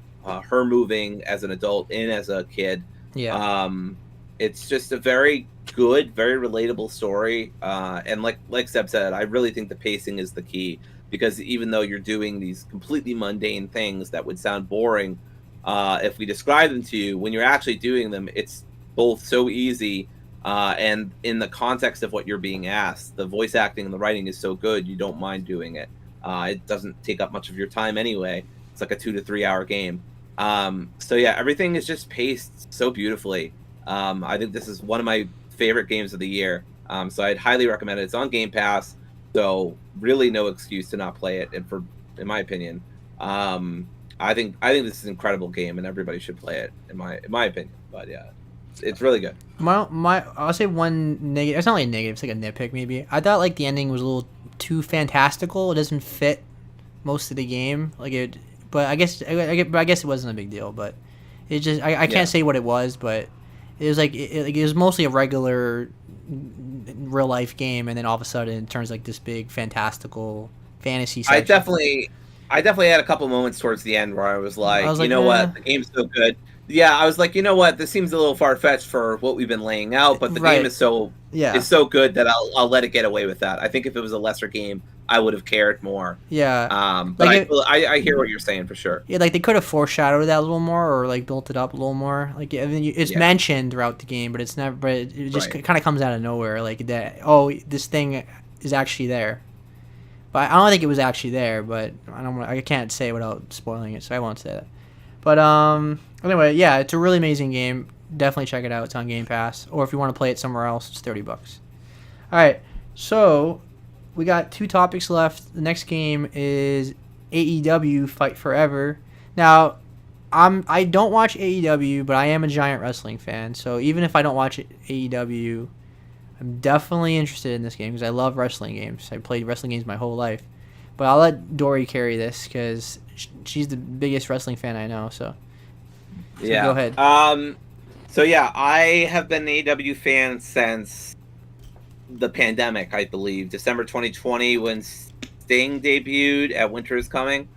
her moving as an adult and as a kid.
Yeah.
It's just a very good, very relatable story. And like Seb said, I really think the pacing is the key, because even though you're doing these completely mundane things that would sound boring if we describe them to you, when you're actually doing them, it's both so easy and in the context of what you're being asked. The voice acting and the writing is so good, you don't mind doing it. It doesn't take up much of your time anyway. It's like a 2 to 3 hour game. So yeah, everything is just paced so beautifully. I think this is one of my favorite games of the year. So I'd highly recommend it. It's on Game Pass, so really no excuse to not play it. And in my opinion, I think this is an incredible game, and everybody should play it. In my opinion, but yeah, it's really good.
I'll say one negative. It's not like a negative. It's like a nitpick maybe. I thought like the ending was a little too fantastical. It doesn't fit most of the game. But I guess it wasn't a big deal. But it just I can't say what it was, but it was like it was mostly a regular real life game, and then all of a sudden it turns like this big fantastical fantasy section.
I definitely had a couple moments towards the end where I was like,
what,
the game's so good. Yeah, I was like, what, this seems a little far fetched for what we've been laying out, but the game is so good that I'll let it get away with that. I think if it was a lesser game, I would have cared more.
Yeah.
But I hear what you're saying for sure.
Yeah, like they could have foreshadowed that a little more, or like built it up a little more. Like it's mentioned throughout the game, but it's never. But it just kind of comes out of nowhere. Like that. Oh, this thing is actually there. But I don't think it was actually there. But I can't say it without spoiling it, so I won't say that. But anyway, yeah, it's a really amazing game. Definitely check it out. It's on Game Pass, or if you want to play it somewhere else, it's $30. All right, so we got 2 topics left. The next game is AEW Fight Forever. Now, I don't watch AEW, but I am a giant wrestling fan. So even if I don't watch AEW, I'm definitely interested in this game because I love wrestling games. I played wrestling games my whole life. But I'll let Dory carry this because she's the biggest wrestling fan I know. So
yeah,
go ahead.
So yeah, I have been an AEW fan since the pandemic, I believe, December 2020 when Sting debuted at Winter is Coming.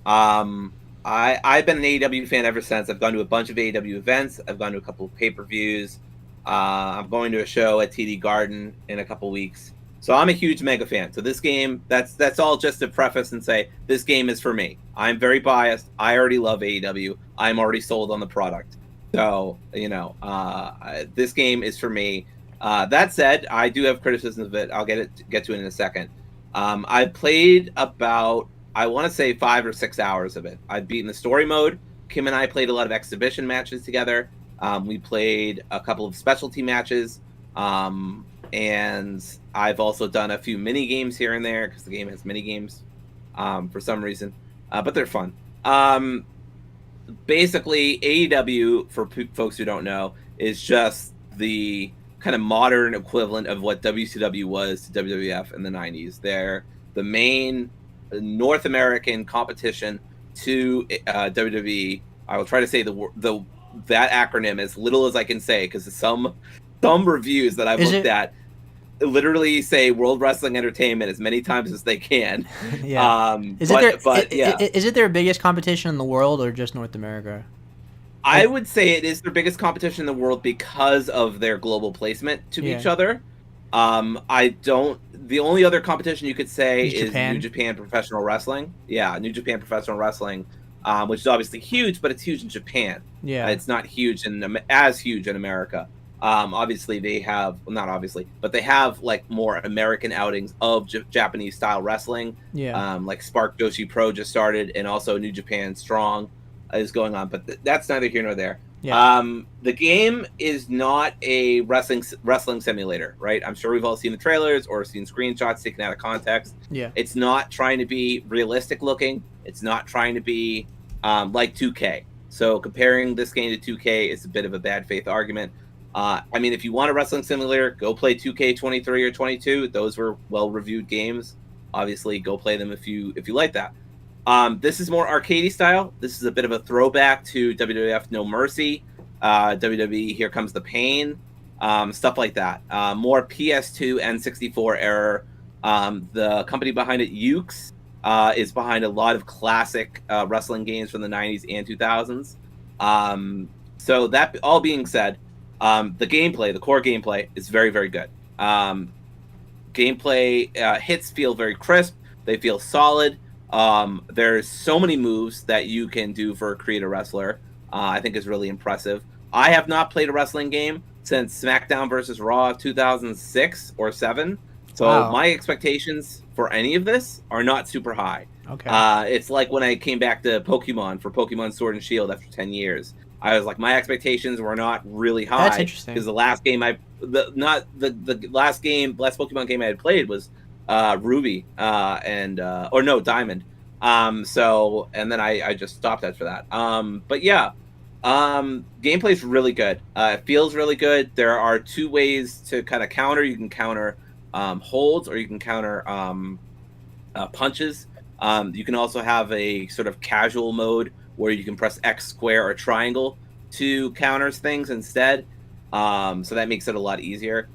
I've been an AEW fan ever since. I've gone to a bunch of AEW events. I've gone to a couple of pay-per-views. I'm going to a show at TD Garden in a couple weeks. So I'm a huge mega fan. So this game, that's all just to preface and say this game is for me. I'm very biased. I already love AEW. I'm already sold on the product. So, this game is for me. That said, I do have criticisms of it. I'll get to it in a second. I played about, I want to say 5 or 6 hours of it. I've beaten the story mode. Kim and I played a lot of exhibition matches together. We played a couple of specialty matches. And I've also done a few mini games here and there because the game has mini games for some reason, but they're fun. Basically, AEW, for folks who don't know, is just the kind of modern equivalent of what WCW was to WWF in the 90s. They're the main North American competition to WWE. I will try to say that acronym as little as I can say, because some reviews that I've looked at literally say World Wrestling Entertainment as many times as they can.
Yeah. Is it their biggest competition in the world or just North America?
I would say it is their biggest competition in the world because of their global placement to each other. The only other competition you could say is New Japan Professional Wrestling. Yeah, New Japan Professional Wrestling, which is obviously huge, but it's huge in Japan.
Yeah.
It's not huge as huge in America. Obviously they have, well, not obviously, but they have like more American outings of Japanese style wrestling.
Yeah.
Like Spark Joshi Pro just started, and also New Japan Strong is going on, but that's neither here nor there.
Yeah.
The game is not a wrestling simulator, right? I'm sure we've all seen the trailers or seen screenshots taken out of context.
Yeah.
It's not trying to be realistic looking. It's not trying to be like 2K. So comparing this game to 2K is a bit of a bad faith argument. I mean, if you want a wrestling simulator, go play 2K23 or 22. Those were well-reviewed games. Obviously, go play them if you like that. This is more arcadey style. This is a bit of a throwback to WWF No Mercy, WWE Here Comes the Pain, stuff like that. More PS2 and 64 era. The company behind it, Ukes, is behind a lot of classic wrestling games from the 90s and 2000s. So that all being said, the core gameplay is very, very good. Gameplay hits feel very crisp. They feel solid. There's so many moves that you can do for a creator wrestler. I think is really impressive. I have not played a wrestling game since SmackDown vs. Raw 2006 or 7. So my expectations for any of this are not super high.
Okay.
It's like when I came back to Pokemon for Pokemon Sword and Shield after 10 years. I was like, my expectations were not really high.
That's interesting.
Because the last Pokemon game I had played was Ruby or no, Diamond. So, and then I just stopped after that. But yeah, gameplay is really good. It feels really good. There are two ways to kind of counter. You can counter holds, or you can counter punches. You can also have a sort of casual mode where you can press X, square, or triangle to counter things instead. So that makes it a lot easier.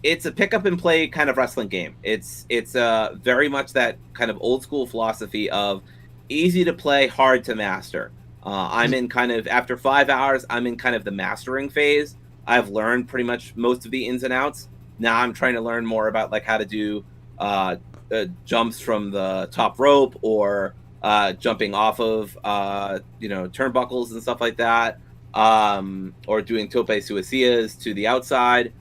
It's a pick up and play kind of wrestling game. It's very much that kind of old school philosophy of easy to play, hard to master. I'm in kind of, after 5 hours, I'm in kind of the mastering phase. I've learned pretty much most of the ins and outs. Now I'm trying to learn more about like how to do jumps from the top rope, or jumping off of turnbuckles and stuff like that, or doing tope suicidas to the outside.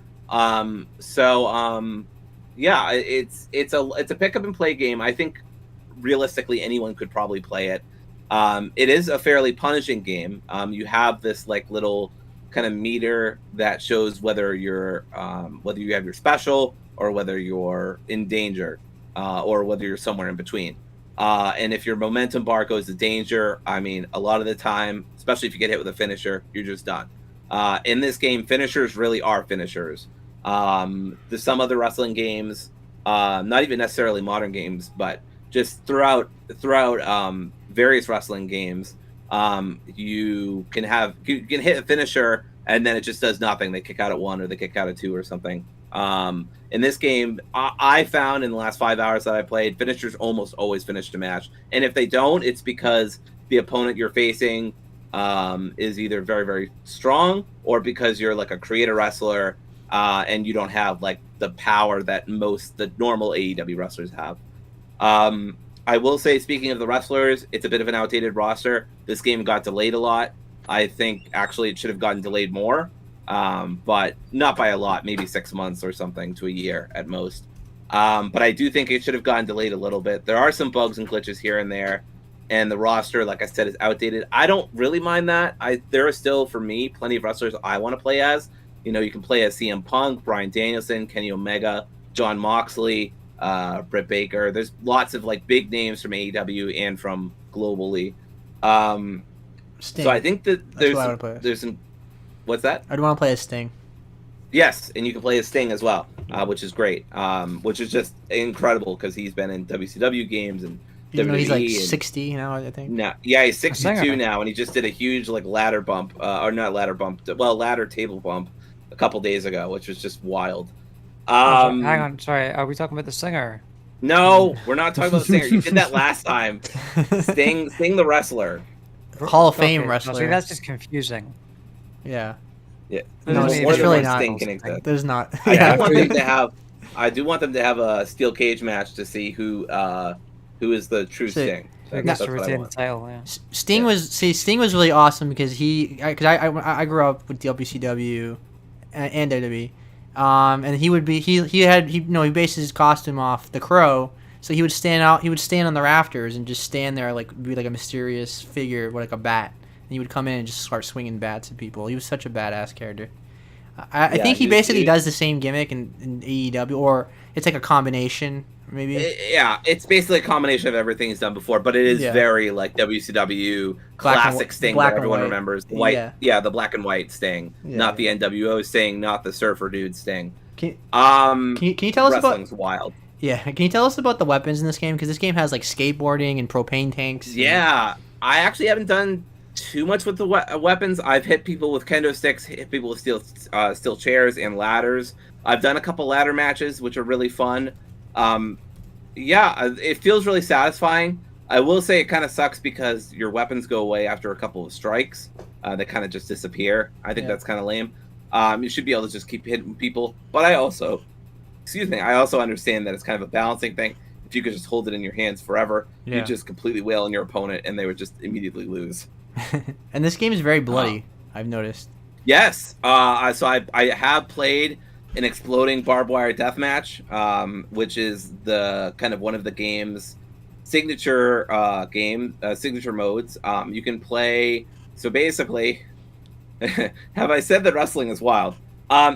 Yeah, it's a pick up and play game. I think realistically anyone could probably play it. It is a fairly punishing game. You have this like little kind of meter that shows whether you have your special, or whether you're in danger, or whether you're somewhere in between. And if your momentum bar goes to danger, I mean, a lot of the time, especially if you get hit with a finisher, you're just done. In this game, finishers really are finishers. There's some other wrestling games, not even necessarily modern games, but just throughout various wrestling games, you can hit a finisher and then it just does nothing. They kick out at 1 or they kick out at 2 or something. In this game, I found in the last 5 hours that I played, finishers almost always finish the match. And if they don't, it's because the opponent you're facing is either very, very strong, or because you're like a creator wrestler and you don't have like the power that the normal AEW wrestlers have. I will say, speaking of the wrestlers, it's a bit of an outdated roster. This game got delayed a lot. I think actually it should have gotten delayed more. But not by a lot, maybe 6 months or something to a year at most. But I do think it should have gotten delayed a little bit. There are some bugs and glitches here and there, and the roster, like I said, is outdated. I don't really mind that. There are still, for me, plenty of wrestlers I want to play as. You know, you can play as CM Punk, Bryan Danielson, Kenny Omega, John Moxley, Britt Baker. There's lots of like big names from AEW and from globally.
Sting.
So I think that
That's
there's some. What's that?
I'd want to play as Sting.
Yes, and you can play as Sting as well, which is great. Which is just incredible because he's been in WCW games and
Even though
WWE.
he's like
and
60 now, I think.
No, yeah, he's
singer.
62 now, and he just did a huge like ladder bump, or not ladder bump, ladder table bump a couple days ago, which was just wild.
Hang on, sorry, are we talking about the singer?
No, we're not talking about the singer. You did that last time. Sting the wrestler.
Hall of Fame
Okay,
wrestler.
See, that's just confusing.
Yeah.
Yeah,
No,
There's
it's
more than
really
one
not.
Sting can exist.
There's not.
I
Yeah.
do want them to have. I do want them to have a steel cage match to see who is the true
So-
Sting.
I
I
guess
guess
to
that's what I
retain the
want.
title, yeah.
Sting was really awesome because I grew up with WCW and WWE, and he based his costume off the Crow, so he would stand on the rafters and just stand there be like a mysterious figure with like a bat, and he would come in and just start swinging bats at people. He was such a badass character. I
Yeah,
think he
he-
basically
he-
does the same gimmick in AEW, or it's like a combination maybe.
Yeah, it's basically a combination of everything he's done before, but it is
Yeah.
very like WCW
Black and
classic
wh-
Sting
black
that
and
everyone
white.
remembers. The white,
Yeah.
yeah, the black and white Sting,
Yeah,
not
yeah.
the NWO Sting, not the Surfer Dude Sting.
Can
Can
you tell us about
wrestling's wild.
Yeah, can you tell us about the weapons in this game? Because this game has like skateboarding and propane tanks. and-
Yeah, I actually haven't done too much with the weapons. I've hit people with kendo sticks, hit people with steel chairs and ladders. I've done a couple ladder matches, which are really fun. It feels really satisfying. I will say it kind of sucks because your weapons go away after a couple of strikes. They kind of just disappear. I think
Yeah.
that's kind of lame. You should be able to just keep hitting people. But I also understand that it's kind of a balancing thing. If you could just hold it in your hands forever,
Yeah.
you just completely wail on your opponent and they would just immediately lose.
And this game is very bloody. I've noticed.
Yes. So I have played an exploding barbed wire deathmatch, which is the kind of one of the game's signature signature modes. You can play. So basically, have I said that wrestling is wild?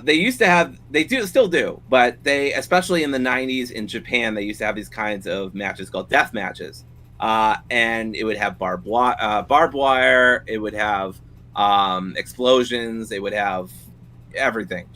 They still do, but they, especially in the 90s in Japan, they used to have these kinds of matches called death matches. And it would have barbed wire, it would have explosions, it would have everything,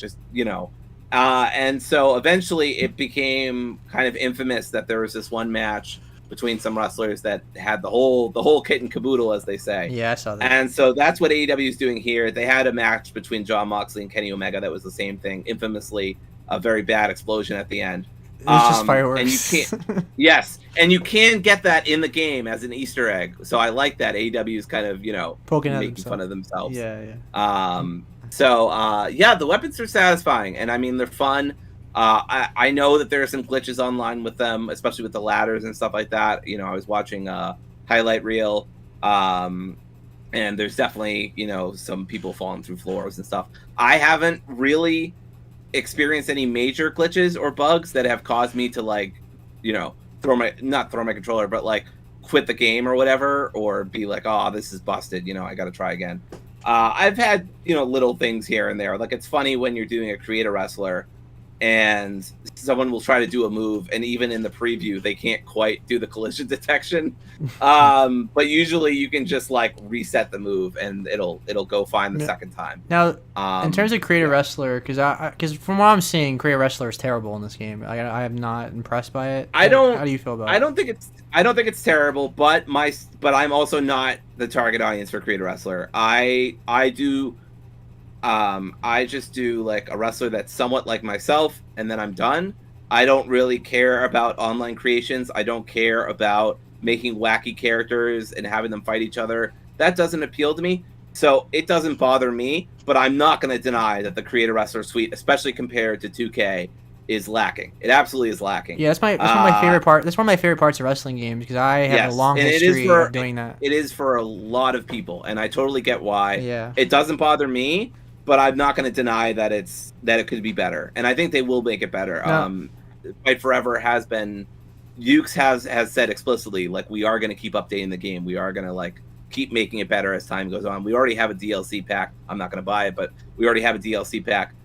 and so eventually it became kind of infamous that there was this one match between some wrestlers that had the whole kit and caboodle, as they say.
Yeah, I saw that.
And so that's what AEW is doing here. They had a match between John Moxley and Kenny Omega that was the same thing, infamously a very bad explosion at the end.
It was just fireworks.
And you can't. Yes, and you can get that in the game as an Easter egg. So I like that AEW is kind of
Poking at
making fun of themselves.
Yeah.
The weapons are satisfying, and I mean they're fun. I know that there are some glitches online with them, especially with the ladders and stuff like that. I was watching a highlight reel, and there's definitely some people falling through floors and stuff. I haven't really experienced any major glitches or bugs that have caused me to not throw my controller, but quit the game or whatever, or be like, oh, this is busted, I gotta try again. I've had little things here and there. Like, it's funny when you're doing a creator wrestler and someone will try to do a move, and even in the preview they can't quite do the collision detection, but usually you can just reset the move and it'll go fine the second time.
Now, in terms of creator wrestler, because from what I'm seeing, creator wrestler is terrible in this game. I am not impressed by it. How do you feel about it?
I don't think it's terrible, but I'm also not the target audience for creator wrestler. I just do a wrestler that's somewhat like myself, and then I'm done. I don't really care about online creations. I don't care about making wacky characters and having them fight each other. That doesn't appeal to me. So it doesn't bother me, but I'm not going to deny that the creator wrestler suite, especially compared to 2K, is lacking. It absolutely is lacking.
Yeah, that's one of my favorite part. That's one of my favorite parts of wrestling games, because I have a long history of doing that.
It is for a lot of people, and I totally get why.
Yeah.
It doesn't bother me, but I'm not going to deny that it could be better, and I think they will make it better.
No.
Fight Forever has been, Ukes has said explicitly, we are going to keep updating the game. We are going to keep making it better as time goes on. We already have a DLC pack. I'm not going to buy it, but we already have a DLC pack.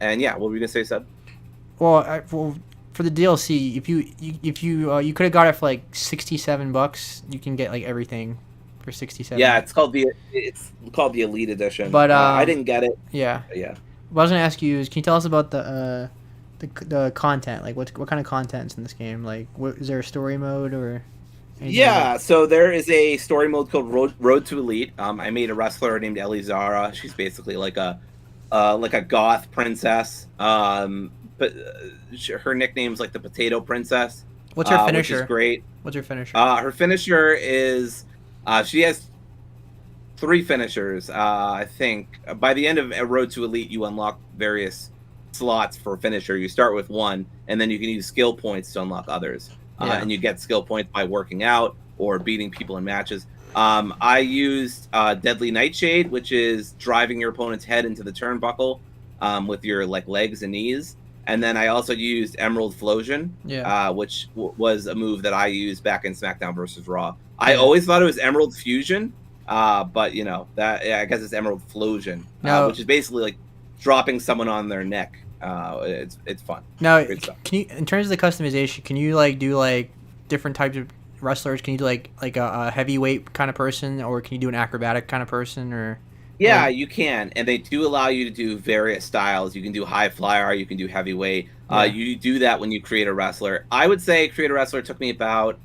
And yeah, what were we going to say, Seb?
well, for the DLC, if you could have got it for like $67, you can get like everything for 67.
Yeah, it's called the Elite Edition.
But
I didn't get it.
Yeah.
But yeah.
What I was gonna ask you is, can you tell us about the content? Like, what kind of content's in this game? Like, is there a story mode or?
Yeah, so there is a story mode called Road to Elite. I made a wrestler named Ellie Zara. She's basically like a goth princess. But her nickname's like the Potato Princess.
What's her finisher?
Which is great.
What's her finisher?
Her finisher is she has 3 finishers. I think by the end of Road to Elite, you unlock various slots for finisher. You start with 1, and then you can use skill points to unlock others. And you get skill points by working out or beating people in matches. I used Deadly Nightshade, which is driving your opponent's head into the turnbuckle with your legs and knees. And then I also used Emerald Flosion, which was a move that I used back in SmackDown vs. Raw. I always thought it was Emerald Fusion, but I guess it's Emerald Flosion, which is basically like dropping someone on their neck. It's fun.
Now, can you, in terms of the customization, can you do different types of wrestlers? Can you do like a heavyweight kind of person, or can you do an acrobatic kind of person, or?
Yeah, you can, and they do allow you to do various styles. You can do high flyer, you can do heavyweight. You do that when you create a wrestler. I would say create a wrestler took me about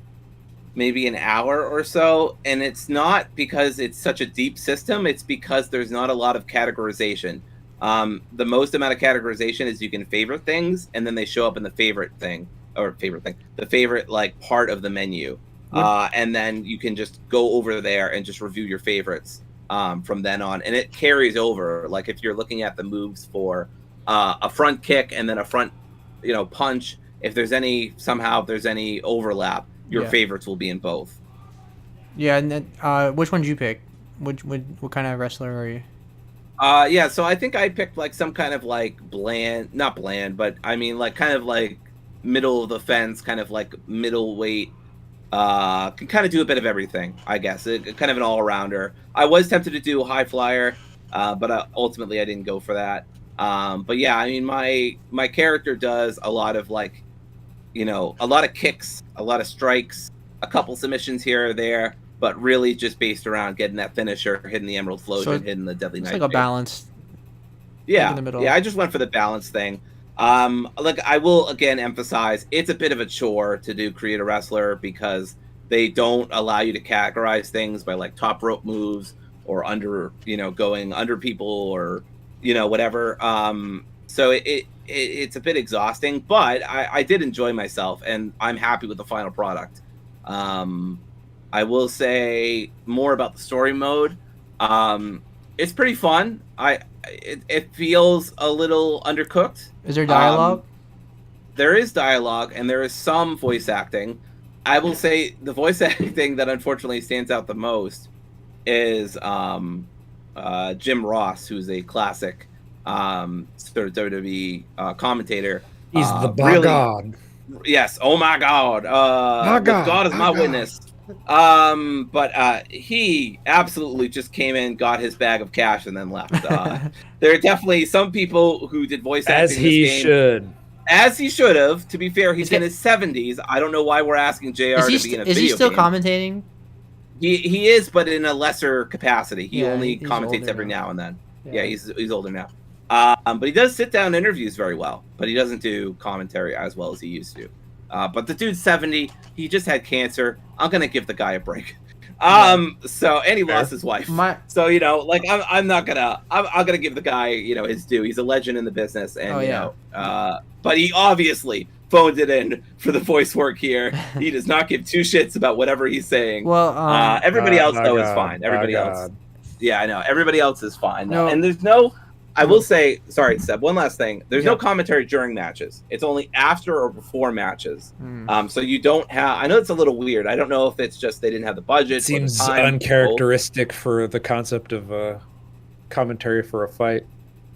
maybe an hour or so, and it's not because it's such a deep system. It's because there's not a lot of categorization. The most amount of categorization is you can favorite things, and then they show up in the the favorite part of the menu. And then you can just go over there and just review your favorites from then on, and it carries over. Like if you're looking at the moves for a front kick and then a front punch, if there's any overlap, your favorites will be in both.
Yeah, and then which one did you pick? What kind of wrestler are you?
So I think I picked some kind of not bland, but I mean kind of middle of the fence, kind of middleweight. Can kind of do a bit of everything, I guess. Kind of an all-rounder. I was tempted to do high flyer, but ultimately I didn't go for that. But yeah, I mean my character does a lot of a lot of kicks, a lot of strikes, a couple submissions here or there, but really just based around getting that finisher, hitting the Emerald Flosion, hitting the Deadly Nightshade.
It's like a balance.
Yeah,
in the middle.
Yeah, I just went for the balance thing. I will again emphasize it's a bit of a chore to do create a wrestler because they don't allow you to categorize things by top rope moves or under going under people or whatever. So it's a bit exhausting, but I did enjoy myself and I'm happy with the final product. I will say more about the story mode. It's pretty fun. It feels a little undercooked.
Is there dialogue?
There is dialogue, and there is some voice acting. I will say the voice acting that unfortunately stands out the most is Jim Ross, who's a classic sort of WWE commentator.
He's the god.
Yes. Oh my God. God is my witness. But he absolutely just came in, got his bag of cash, and then left. There are definitely some people who did voice acting
as he
this game,
should.
As he should have. To be fair, he's in his 70s. I don't know why we're asking JR to be in a video game.
Is he still commentating?
He is, but in a lesser capacity. He only
he's
commentates every now and then.
Yeah,
he's older now. But he does sit down interviews very well. But he doesn't do commentary as well as he used to. But the dude's 70. He just had cancer. I'm gonna give the guy a break. So and he lost his wife. So I'm not gonna. I'm gonna give the guy his due. He's a legend in the business, and but he obviously phoned it in for the voice work here. He does not give two shits about whatever he's saying.
Well,
everybody else though is fine. Everybody else. Yeah, I know. Everybody else is fine. No. And there's no. I will say, sorry, Seb, one last thing. There's no commentary during matches. It's only after or before matches. So you don't have... I know it's a little weird. I don't know if it's just they didn't have the budget.
It seems uncharacteristic for the concept of commentary for a fight.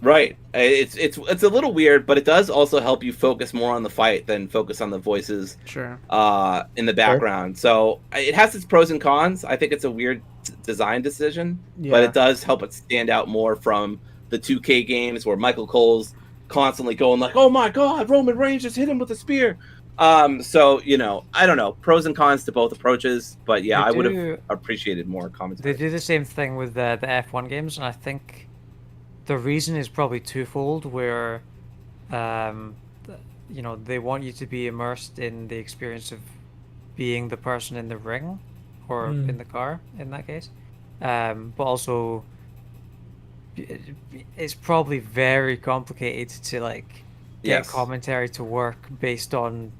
Right. It's a little weird, but it does also help you focus more on the fight than focus on the voices in the background. So it has its pros and cons. I think it's a weird design decision, but it does help it stand out more from the 2K games where Michael Cole's constantly going like, "Oh my God, Roman Reigns just hit him with a spear." So I don't know, pros and cons to both approaches, but yeah, I would have appreciated more commentary.
They do the same thing with the F1 games, and I think the reason is probably twofold. Where, they want you to be immersed in the experience of being the person in the ring, or in the car in that case, but also it's probably very complicated to like get commentary to work based on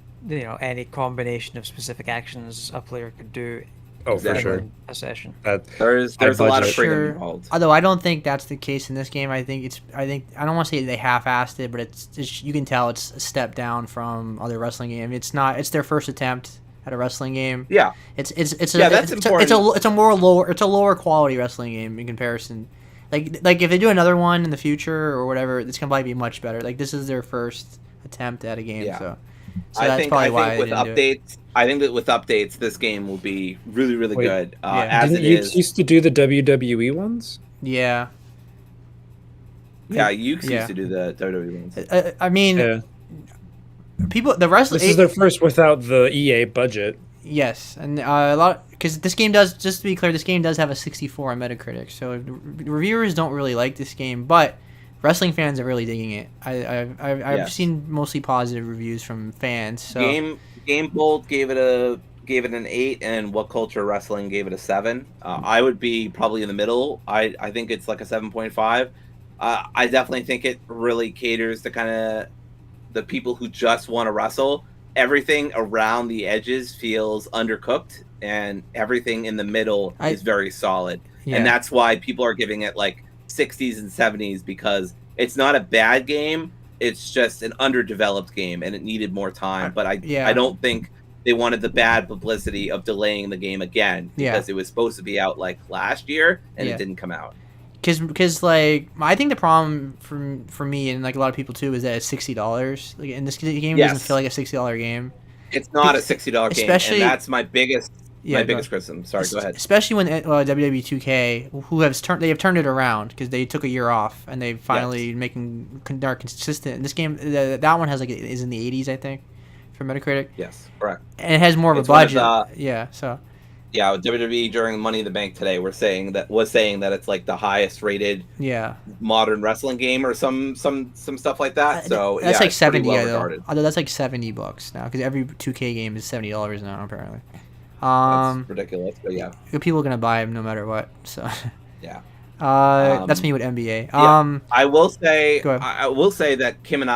any combination of specific actions a player could do.
Oh, for sure.
A session.
There's a lot of freedom involved.
Although I don't think that's the case in this game. I don't want to say they half-assed it, but it's you can tell it's a step down from other wrestling games. It's their first attempt at a wrestling game.
Yeah.
It's a lower quality wrestling game in comparison. Like if they do another one in the future or whatever, it's gonna probably be much better. Like this is their first attempt at a game. Yeah. So that's probably why
with updates. I think that with updates, this game will be really, really good. As it is,
used to do the WWE ones.
Yeah.
Yeah, Ukes used to do the WWE ones.
I mean, people, the wrestling.
This is their first without the EA budget.
Yes, and a lot because this game does. Just to be clear, this game does have a 64 on Metacritic. So reviewers don't really like this game, but wrestling fans are really digging it. I've seen mostly positive reviews from fans. So
Game Bolt gave it an 8, and What Culture Wrestling gave it a 7. I would be probably in the middle. I think it's like a 7.5. I definitely think it really caters to kind of the people who just want to wrestle. Everything around the edges feels undercooked, and everything in the middle is very solid. Yeah. And that's why people are giving it like 60s and 70s, because it's not a bad game. It's just an underdeveloped game, and it needed more time. But I don't think they wanted the bad publicity of delaying the game again, because it was supposed to be out like last year, and it didn't come out.
Because like I think the problem for me and like a lot of people too is that it's $60. Like, and this game doesn't feel like a $60 game.
It's not a $60 game, and that's my biggest criticism. Sorry, go ahead.
Especially when WWE 2K, who have turned it around because they took a year off and they finally are consistent. And this game, that one has is in the 80s, I think, for Metacritic.
Yes, correct.
And it has more of a budget.
Yeah, WWE during Money in the Bank today was saying that it's like the highest rated modern wrestling game or some stuff like that. So
that's like 70
well
although that's like $70 now, because every 2K game is $70 now apparently.
That's ridiculous, but yeah,
people are gonna buy them no matter what. So
yeah,
that's me with NBA.
I will say that Kim and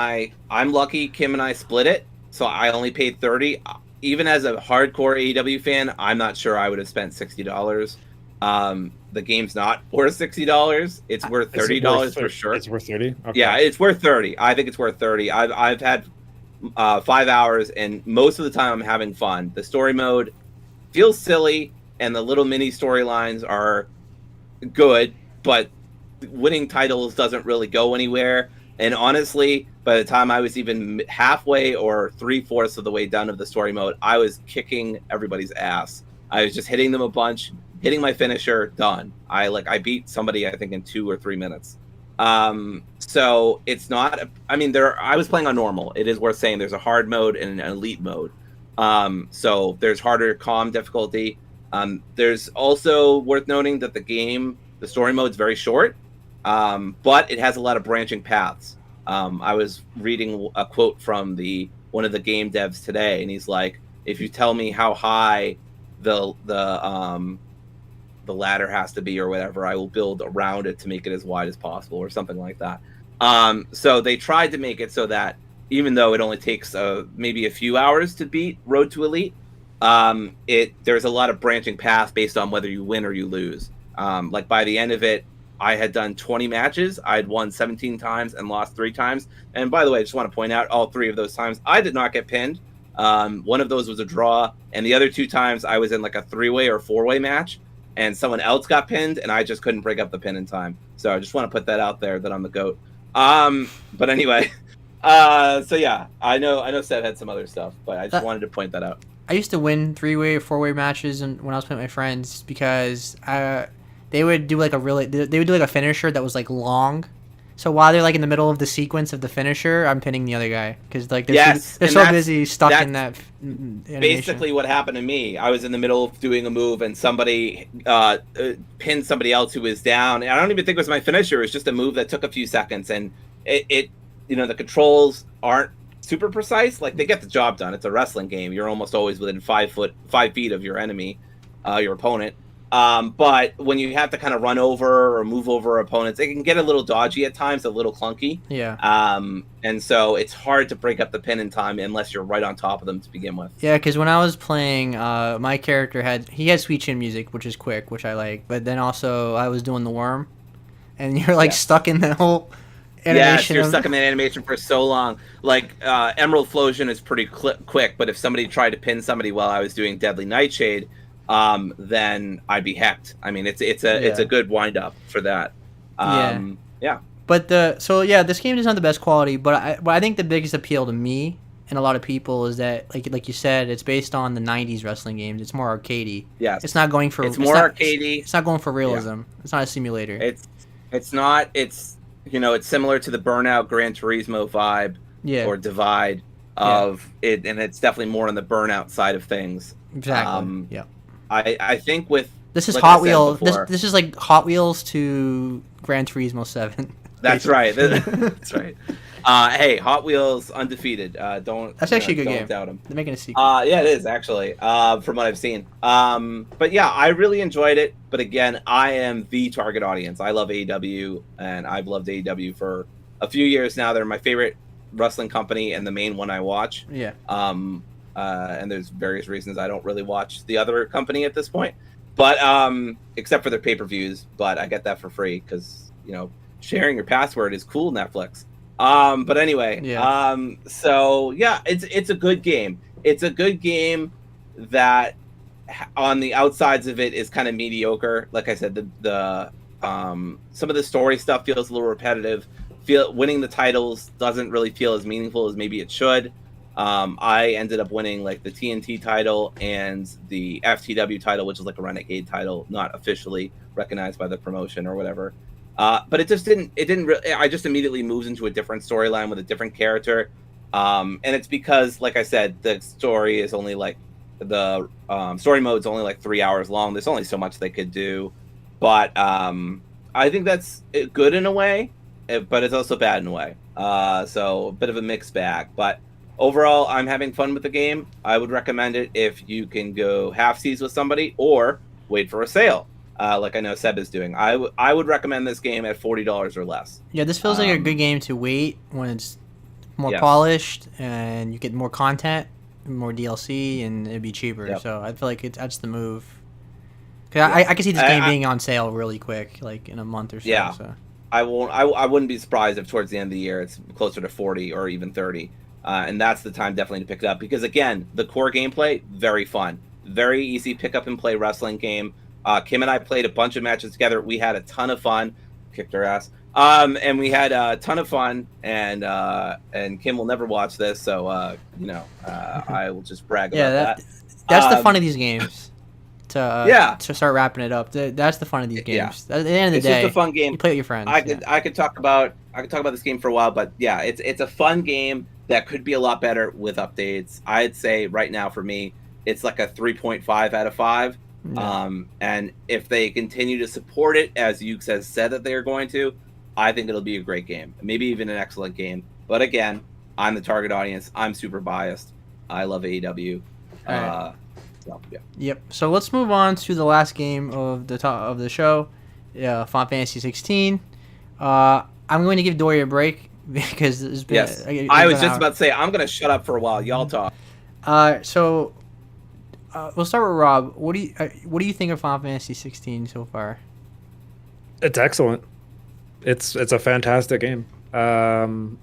I'm lucky. Kim and I split it, so I only paid $30. Even as a hardcore AEW fan, I'm not sure I would have spent $60. The game's not worth $60. It's worth $30 for sure.
It's worth 30. Okay.
Yeah, it's worth 30. I think it's worth 30. I've had 5 hours, and most of the time I'm having fun. The story mode feels silly, and the little mini storylines are good, but winning titles doesn't really go anywhere. And honestly, by the time I was even halfway or 3/4 of the way done of the story mode, I was kicking everybody's ass. I was just hitting them a bunch, hitting my finisher, done. I beat somebody, I think, in 2 or 3 minutes. So it's not. I was playing on normal. It is worth saying there's a hard mode and an elite mode. So there's harder calm difficulty. There's also worth noting that the story mode's very short. But it has a lot of branching paths. I was reading a quote from one of the game devs today, and he's like, "If you tell me how high the ladder has to be or whatever, I will build around it to make it as wide as possible," or something like that. So they tried to make it so that even though it only takes maybe a few hours to beat Road to Elite, there's a lot of branching paths based on whether you win or you lose. Like by the end of it, I had done 20 matches. I had won 17 times and lost 3 times. And by the way, I just want to point out all 3 of those times I did not get pinned. One of those was a draw, and the other 2 times I was in like a 3-way or 4-way match, and someone else got pinned, and I just couldn't break up the pin in time. So I just want to put that out there that I'm the GOAT. But anyway, so yeah, I know Seth had some other stuff, but I just wanted to point that out.
I used to win 3-way or 4-way matches when I was playing with my friends because they would do like a finisher that was like long, So while they're like in the middle of the sequence of the finisher, I'm pinning the other guy because like they're
Yes,
they're
and
so busy stuck in
that's
that animation.
basically what happened to me. I was in the middle of doing a move and somebody pinned somebody else who was down. And I don't even think it was my finisher. It was just a move that took a few seconds, and it the controls aren't super precise. Like they get the job done. It's a wrestling game. You're almost always within 5 feet of your enemy, your opponent. But when you have to kind of run over or move over opponents, it can get a little dodgy at times, a little clunky.
Yeah.
And so it's hard to break up the pin in time unless you're right on top of them to begin with.
Yeah, because when I was playing, my character had sweet chin music, which is quick, which I like. But then also I was doing the worm, and you're like stuck in the whole animation.
Yes, you're stuck in that animation for so long. Like Emerald Flosion is pretty quick, but if somebody tried to pin somebody while I was doing Deadly Nightshade, then I'd be hecked. I mean, it's a good wind up for that. Yeah.
But this game is not the best quality, but I think the biggest appeal to me and a lot of people is that like you said, it's based on the '90s wrestling games. It's more arcadey.
Yes.
It's not going for.
It's more arcadey.
It's not going for realism. Yeah. It's not a simulator.
It's not. It's it's similar to the Burnout Gran Turismo vibe.
Yeah.
Or Divide of it, and it's definitely more on the Burnout side of things.
Exactly. Yeah.
I think with
this is Hot Wheels. This is like Hot Wheels to Gran Turismo 7.
That's right. That's right. Hey, Hot Wheels undefeated.
That's actually a good game.
Doubt them.
They're making a sequel.
Yeah, it is actually. From what I've seen. But yeah, I really enjoyed it. But again, I am the target audience. I love AEW, and I've loved AEW for a few years now. They're my favorite wrestling company and the main one I watch.
Yeah.
And there's various reasons I don't really watch the other company at this point, but except for their pay-per-views. But I get that for free because sharing your password is cool, Netflix. But anyway, so yeah, it's a good game. It's a good game that on the outsides of it is kind of mediocre. Like I said, the some of the story stuff feels a little repetitive. Winning the titles doesn't really feel as meaningful as maybe it should. I ended up winning like the TNT title and the FTW title, which is like a Renegade title, not officially recognized by the promotion or whatever. But it didn't really, I just immediately moved into a different storyline with a different character. And it's because, like I said, the story is only like the story mode's only like 3 hours long. There's only so much they could do, but I think that's good in a way, but it's also bad in a way. So a bit of a mixed bag, but overall, I'm having fun with the game. I would recommend it if you can go half-seas with somebody or wait for a sale, like I know Seb is doing. I would recommend this game at $40 or less.
Yeah, this feels like a good game to wait when it's more polished and you get more content, more DLC, and it'd be cheaper. Yep. So I feel like that's the move. Cause I can see this game being on sale really quick, like in a month or so.
Yeah,
so.
I wouldn't be surprised if towards the end of the year it's closer to 40 or even 30. And that's the time definitely to pick it up because, again, the core gameplay, very fun. Very easy pick-up and play wrestling game. Kim and I played a bunch of matches together. We had a ton of fun. Kicked her ass. And we had a ton of fun. And Kim will never watch this, so, I will just brag about that.
That's the fun of these games. To start wrapping it up. That's the fun of these games. At the end of the day,
it's just a fun game.
You play with your friends.
I could talk about this game for a while, but yeah, it's a fun game that could be a lot better with updates. I'd say right now for me, it's like a 3.5 out of 5. Yeah. And if they continue to support it, as Ukes has said that they are going to, I think it'll be a great game. Maybe even an excellent game. But again, I'm the target audience. I'm super biased. I love AEW.
Right.
So, yeah.
Yep. So let's move on to the last game of the show, Final Fantasy 16. I'm going to give Dory a break because it's been.
Yes. I was just about to say I'm going to shut up for a while. Y'all talk.
So we'll start with Rob. What do you think of Final Fantasy 16 so far?
It's excellent. It's a fantastic game. The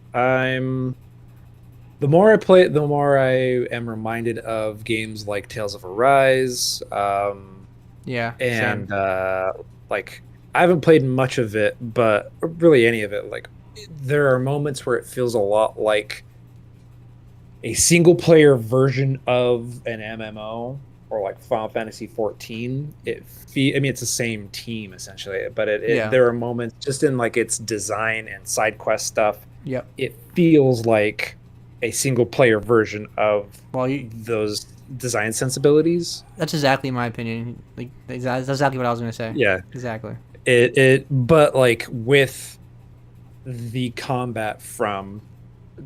more I play it, the more I am reminded of games like Tales of Arise. And like I haven't played much of it, but really any of it. Like there are moments where it feels a lot like a single player version of an MMO or like Final Fantasy 14, I mean, it's the same team essentially, but
Yeah.
there are moments just in like its design and side quest stuff.
Yep.
It feels like a single player version of
Well,
those design sensibilities.
that's exactly my opinion. Like that's exactly what I was gonna say.
Yeah.
Exactly.
But like with the combat from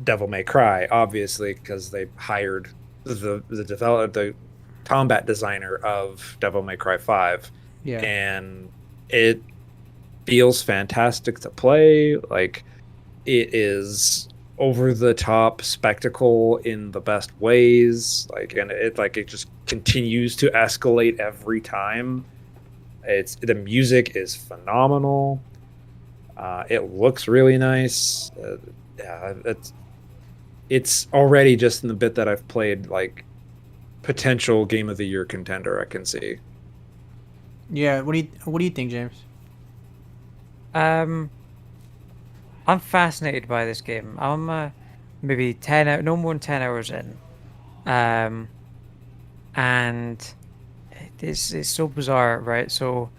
Devil May Cry, obviously, because they hired the combat designer of Devil May Cry 5.
Yeah.
And it feels fantastic to play. Like, it is over the top spectacle in the best ways. Like, and it just continues to escalate every time. The music is phenomenal. It looks really nice. Yeah, it's already, just in the bit that I've played, like, potential Game of the Year contender I can see.
Yeah. What do you think, James?
I'm fascinated by this game. I'm maybe 10 no more than 10 hours in. And it's so bizarre, right? So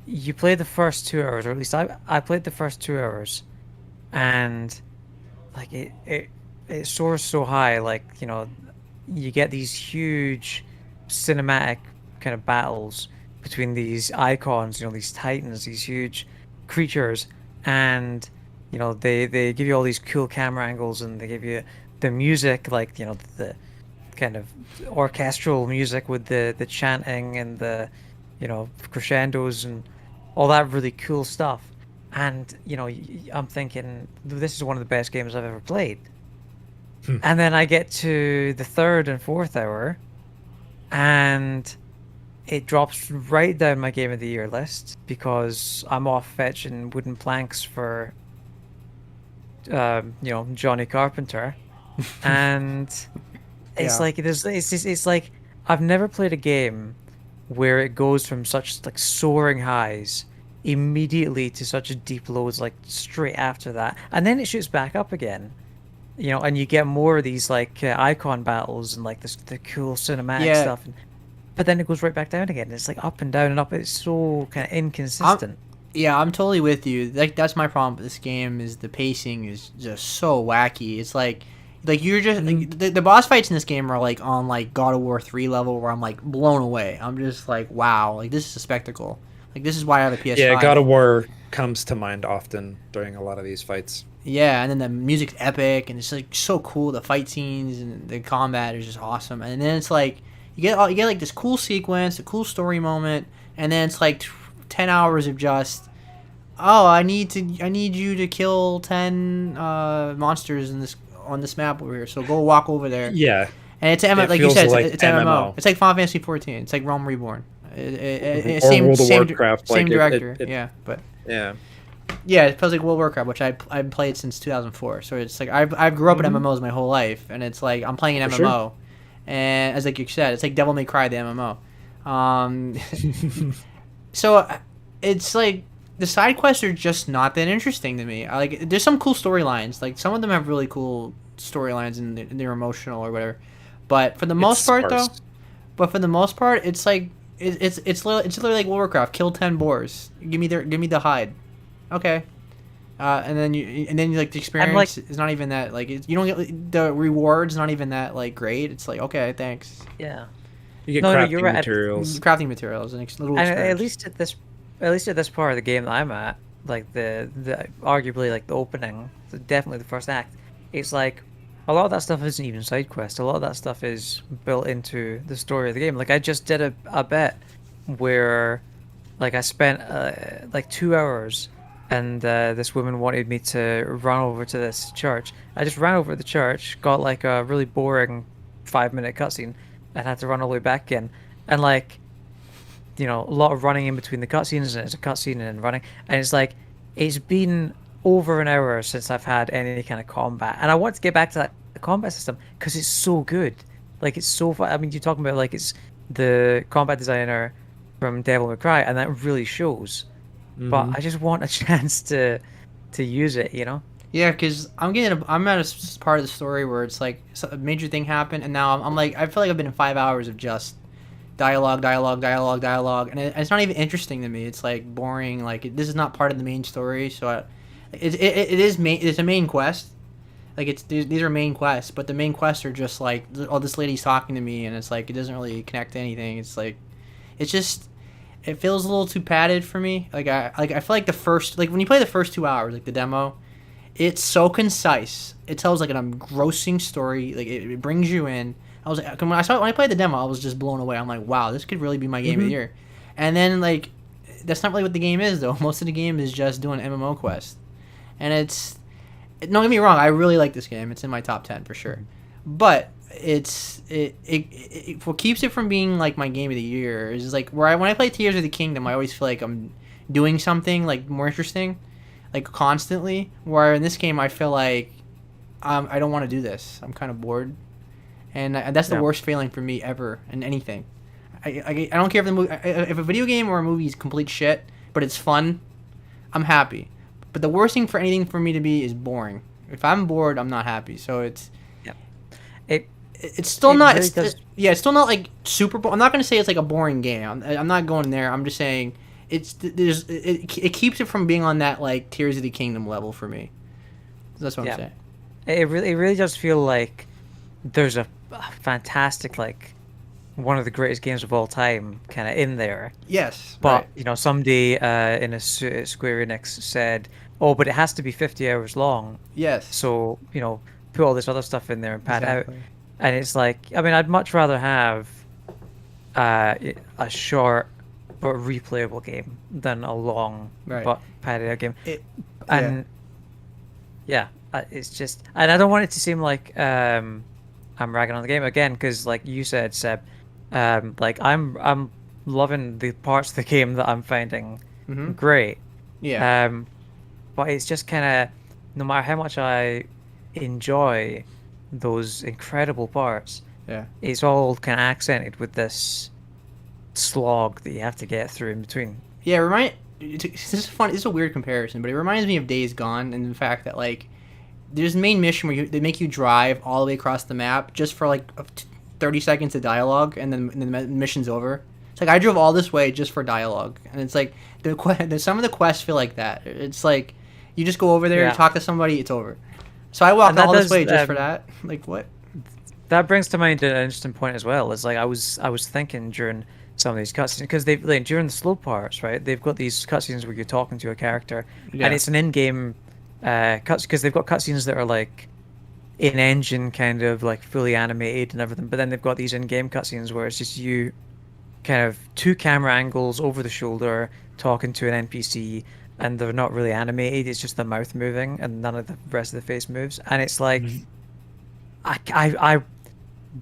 you play the first 2 hours, or at least I played the first 2 hours, and like it soars so high, like, you know, you get these huge cinematic kind of battles between these icons, you know, these titans, these huge creatures, and you know, they give you all these cool camera angles, and they give you the music, like, you know, the kind of orchestral music with the chanting and the, you know, crescendos and all that really cool stuff. And you know, I'm thinking, this is one of the best games I've ever played. And then I get to the third and fourth hour, and it drops right down my Game of the Year list because I'm off fetching wooden planks for, you know, Johnny Carpenter, and it's
Yeah.
like it's like I've never played a game where it goes from such like soaring highs immediately to such a deep lows, like straight after that, and then it shoots back up again. You know, and you get more of these like icon battles and like the cool cinematic
Yeah.
stuff, but then it goes right back down again. It's like up and down and up. It's so kind of inconsistent.
Yeah, I'm totally with you. Like, that's my problem with this game, is the pacing is just so wacky. It's like you're just like, the boss fights in this game are like on like God of War 3 level, where I'm like blown away. I'm just like, wow, like this is a spectacle. Like, this is why I have a PS5.
Yeah, God of War comes to mind often during a lot of these fights.
Yeah, and then the music's epic, and it's like so cool. The fight scenes and the combat is just awesome. And then it's like you get like this cool sequence, a cool story moment, and then it's like 10 hours of just, oh, I need you to kill 10 monsters on this map over here. So go walk over there.
Yeah,
And it's like you
feels
said,
like
it's MMO.
MMO.
It's like Final Fantasy 14. It's like Realm Reborn.
Or
Same
World of
same
Warcraft,
same
like,
director.
it-
Yeah, but.
yeah.
Yeah, it feels like World of Warcraft, which I've played since 2004. So it's like I've grew up in MMOs my whole life, and it's like I'm playing an
For
MMO,
sure.
and as like you said, it's like Devil May Cry, the MMO. So it's like the side quests are just not that interesting to me. There's some cool storylines, like some of them have really cool storylines, and they're emotional or whatever. But for the most part,
sparse.
it's like it's literally like Warcraft. Kill 10 boars. Give me the hide. Okay. And then you like the experience is not even that like you don't get the rewards, not even that like great. It's like, okay, thanks.
Yeah.
You get
No,
crafting
you're right.
materials.
Crafting materials and little
And
experience.
at least at this part of the game that I'm at, like the arguably like the opening, definitely the first act, it's like a lot of that stuff isn't even side quest. A lot of that stuff is built into the story of the game. Like, I just did a bet where like I spent like 2 hours, and this woman wanted me to run over to this church. I just ran over to the church, got like a really boring 5-minute cutscene, and had to run all the way back in. And like, you know, a lot of running in between the cutscenes, and it's a cutscene and then running, and it's like it's been over an hour since I've had any kind of combat, and I want to get back to that combat system because it's so good. Like, it's so fun. I mean, you're talking about like it's the combat designer from Devil May Cry, and that really shows. But I just want a chance to use it, you know.
Yeah, because I'm at a part of the story where it's like a major thing happened, and now I'm like, I feel like I've been in 5 hours of just dialogue, and it's not even interesting to me. It's like boring. Like this is not part of the main story. So it's a main quest. Like these are main quests, but the main quests are just like, oh, this lady's talking to me, and it's like it doesn't really connect to anything. It's like it's just it feels a little too padded for me. Like I feel like the first, like when you play the first 2 hours, like the demo, it's so concise. It tells like an engrossing story. Like it brings you in. I was like, when I played the demo, I was just blown away. I'm like, wow, this could really be my game of the year. And then like, that's not really what the game is though. Most of the game is just doing MMO quests, and don't get me wrong, I really like this game. It's in my top 10 for sure, but what keeps it from being like my game of the year is like when I play Tears of the Kingdom, I always feel like I'm doing something like more interesting, like constantly. Where in this game, I feel like I don't want to do this. I'm kind of bored. And that's the worst feeling for me ever in anything. I don't care if a video game or a movie is complete shit, but it's fun, I'm happy. But the worst thing for anything for me to be is boring. If I'm bored, I'm not happy. So it's still not. It's still not like super. I'm not gonna say it's like a boring game. I'm not going there. I'm just saying it keeps it from being on that like Tears of the Kingdom level for me. That's what I'm saying.
It really does feel like there's a fantastic, like one of the greatest games of all time kind of in there.
Yes,
but somebody in a Square Enix said, oh, but it has to be 50 hours long.
Yes.
So put all this other stuff in there and pad out. And it's like, I mean, I'd much rather have a short but replayable game than a long but padded out game. It's just, and I don't want it to seem like I'm ragging on the game again, because like you said, Seb, like I'm loving the parts of the game that I'm finding great.
Yeah.
But it's just kind of, no matter how much I enjoy those incredible parts, it's all kind of accented with this slog that you have to get through in between.
Yeah, this is fun. It's a weird comparison, but it reminds me of Days Gone, and the fact that like there's a main mission where they make you drive all the way across the map just for like 30 seconds of dialogue, and then the mission's over. It's like I drove all this way just for dialogue, and it's like some of the quests feel like that. It's like you just go over there, talk to somebody, it's over. So I walked all this way just for that. Like what?
That brings to mind an interesting point as well. It's like I was thinking during some of these cutscenes, because they've like, during the slow parts, right? They've got these cutscenes where you're talking to a character, and it's an in-game cuts, because they've got cutscenes that are like in-engine kind of like fully animated and everything, but then they've got these in-game cutscenes where it's just you kind of 2 camera angles over the shoulder talking to an NPC, and they're not really animated. It's just the mouth moving and none of the rest of the face moves, and it's like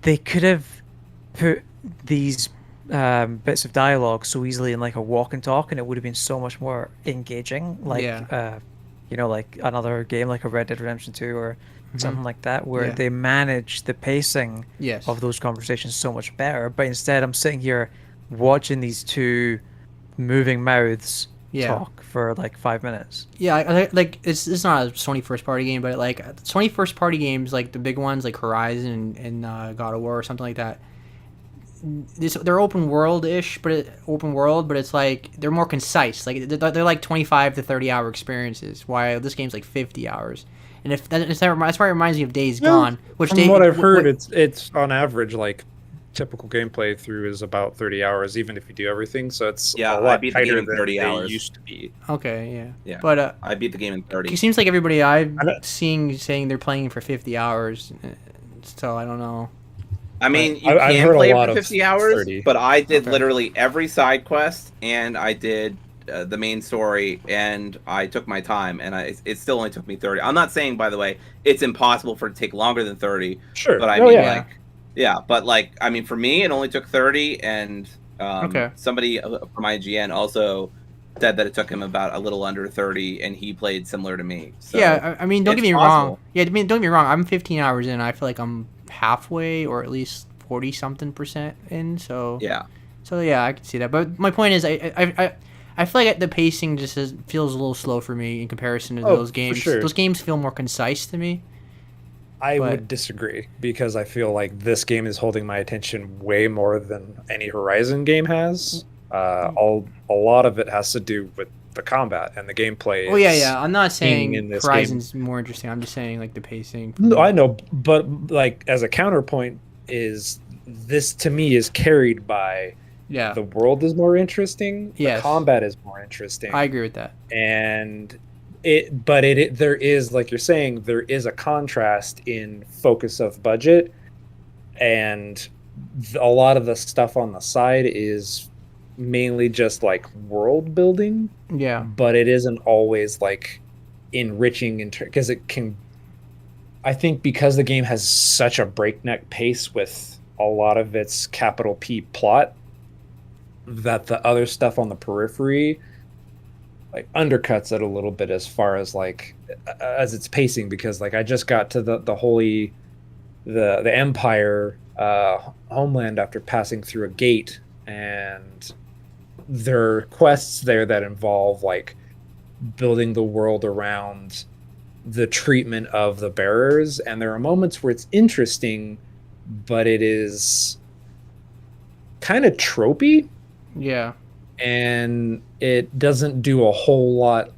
they could have put these bits of dialogue so easily in like a walk and talk, and it would have been so much more engaging, like like another game like a Red Dead Redemption 2 or something like that, where they manage the pacing of those conversations so much better. But instead I'm sitting here watching these 2 moving mouths talk for like 5 minutes.
I like it's not a Sony first party game, but like Sony first party games, like the big ones like Horizon and God of War or something like that, they're open world, but it's like they're more concise. Like they're like 25 to 30 hour experiences, while this game's like 50 hours. And that's why it reminds me of Days Gone. Which
from what I've heard, it's on average like typical gameplay through is about 30 hours, even if you do everything. So it's a lot tighter than 30 hours used to be.
Okay, yeah. But
I beat the game in 30.
It seems like everybody I've seen saying they're playing for 50 hours. So I don't know.
I mean, you can play for 50 hours, but I did literally every side quest, and I did the main story, and I took my time, and it still only took me 30. I'm not saying, by the way, it's impossible for it to take longer than 30.
Sure.
But I mean, but like, I mean, for me, it only took 30, and somebody from IGN also said that it took him about a little under 30, and he played similar to me. So
I mean, don't get me wrong. Yeah, don't get me wrong. I'm 15 hours in. I feel like I'm halfway, or at least 40-something% in. So
yeah,
I can see that. But my point is, I feel like the pacing just feels a little slow for me in comparison to those games.
For sure.
Those games feel more concise to me.
I
But-
would disagree because I feel like this game is holding my attention way more than any Horizon game has. A lot of it has to do with the combat and the gameplay.
Oh yeah,
is
yeah. I'm not
being
saying
in this
Horizon's more interesting. I'm just saying like the pacing.
No, I know, but like as a counterpoint, is this to me is carried by
Yeah,
the world is more interesting.
Yes.
The combat is more interesting.
I agree with that.
And there is, like you're saying, there is a contrast in focus of budget, and a lot of the stuff on the side is mainly just like world building,
Yeah,
but it isn't always like enriching because it can. I think because the game has such a breakneck pace with a lot of its capital P plot, that the other stuff on the periphery like undercuts it a little bit as far as like as its pacing, because like I just got to the Empire homeland after passing through a gate, and there are quests there that involve like building the world around the treatment of the bearers, and there are moments where it's interesting, but it is kind of tropey,
yeah,
and it doesn't do a whole lot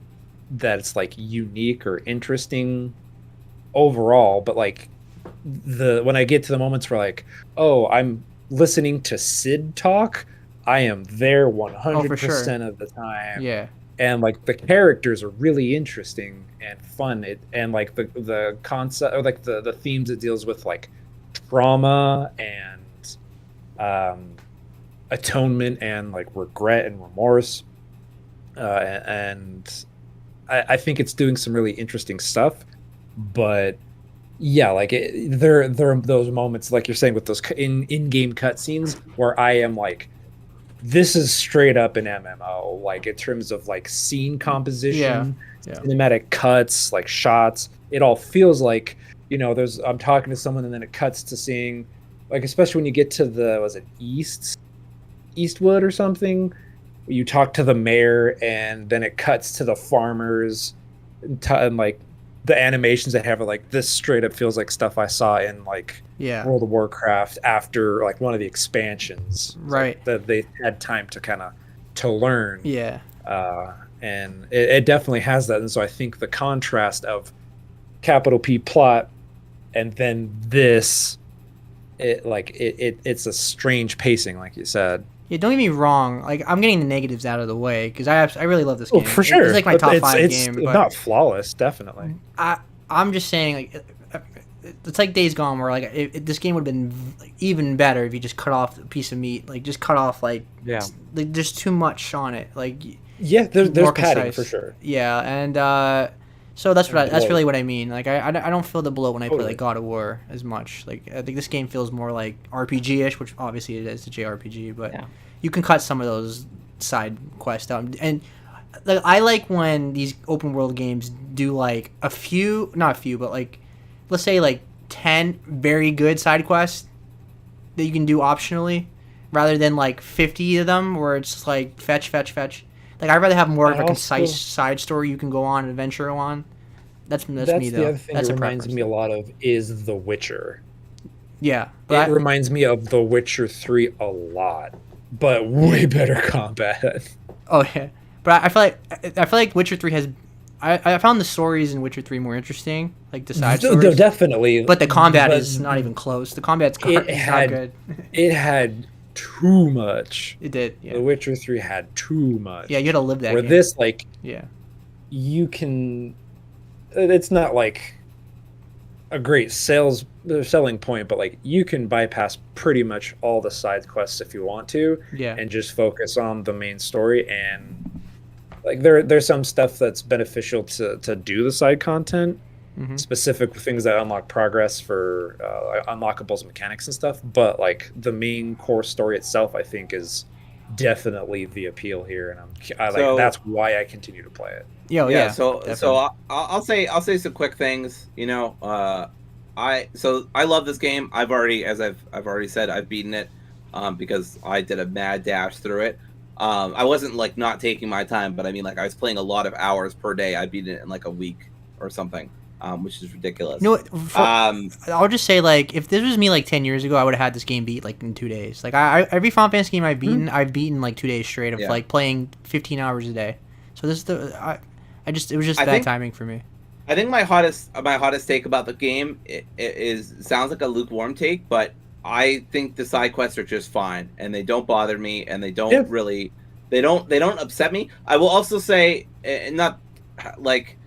that's like unique or interesting overall. But like when I get to the moments where like, oh, I'm listening to Sid talk, I am there 100% of the time.
yeah,
And like the characters are really interesting and fun. And like the concept, or like the themes it deals with, like trauma and atonement and like regret and remorse, and I think it's doing some really interesting stuff. But yeah, like there are those moments, like you're saying, with those in-game cutscenes where I am like, this is straight up an MMO, like in terms of like scene composition,
Yeah.
cinematic cuts, like shots. It all feels like, I'm talking to someone and then it cuts to seeing, like, especially when you get to was it Eastwood or something, you talk to the mayor and then it cuts to the farmers, and like the animations they have are like, this straight up feels like stuff I saw in like World of Warcraft after like one of the expansions,
right?
Like, that they had time to kind of to learn.
Yeah.
And it definitely has that. And so I think the contrast of capital P plot and then this, it's a strange pacing, like you said.
Yeah, don't get me wrong. Like, I'm getting the negatives out of the way because I really love this game.
Oh, for sure.
It's like my top 5
it's
game.
It's
but
not flawless, definitely.
I'm just saying, like, it's like Days Gone, where like this game would have been even better if you just cut off a piece of meat. Like, just cut off like there's too much on it. Like,
yeah, there's padding
concise.
for sure.
Yeah, and so that's really what I mean. Like, I don't feel the blow when I play like God of War as much. Like, I think this game feels more like RPG-ish, which obviously it is a JRPG, but you can cut some of those side quests out. And like, I like when these open world games do like not a few, but like, let's say like 10 very good side quests that you can do optionally, rather than like 50 of them where it's just like fetch. Like, I'd rather have more of a concise side story you can go on and adventure on. That's me, though.
The other thing that reminds me a lot of is The Witcher.
Yeah.
It reminds me of The Witcher 3 a lot, but way better combat.
Oh, yeah. But I feel like Witcher 3 has... I found the stories in Witcher 3 more interesting, like the side stories.
No, definitely.
But the combat is not even close. The combat's not good.
It had too much.
It did, yeah.
The Witcher 3 had too much.
Yeah, you had to live that
Where
game.
this, like...
Yeah.
You can... It's not, like, a great selling point, but, like, you can bypass pretty much all the side quests if you want to.
Yeah.
And just focus on the main story. And, like, there's some stuff that's beneficial to do the side content. Mm-hmm. Specific things that unlock progress for unlockables and mechanics and stuff, but like the main core story itself, I think, is definitely the appeal here, and that's why I continue to play it.
Yeah.
So I'll say some quick things. I love this game. I've already said, I've beaten it because I did a mad dash through it. I wasn't like not taking my time, but I mean, like, I was playing a lot of hours per day. I beat it in like a week or something. which is ridiculous.
You know what, I'll just say, like, if this was me like 10 years ago, I would have had this game beat like in 2 days. Like, every Final Fantasy game I've beaten like 2 days straight of like playing 15 hours a day. So this is it was just bad timing for me.
I think my hottest take about the game sounds like a lukewarm take, but I think the side quests are just fine, and they don't bother me, and they don't really they don't upset me. I will also say, not like,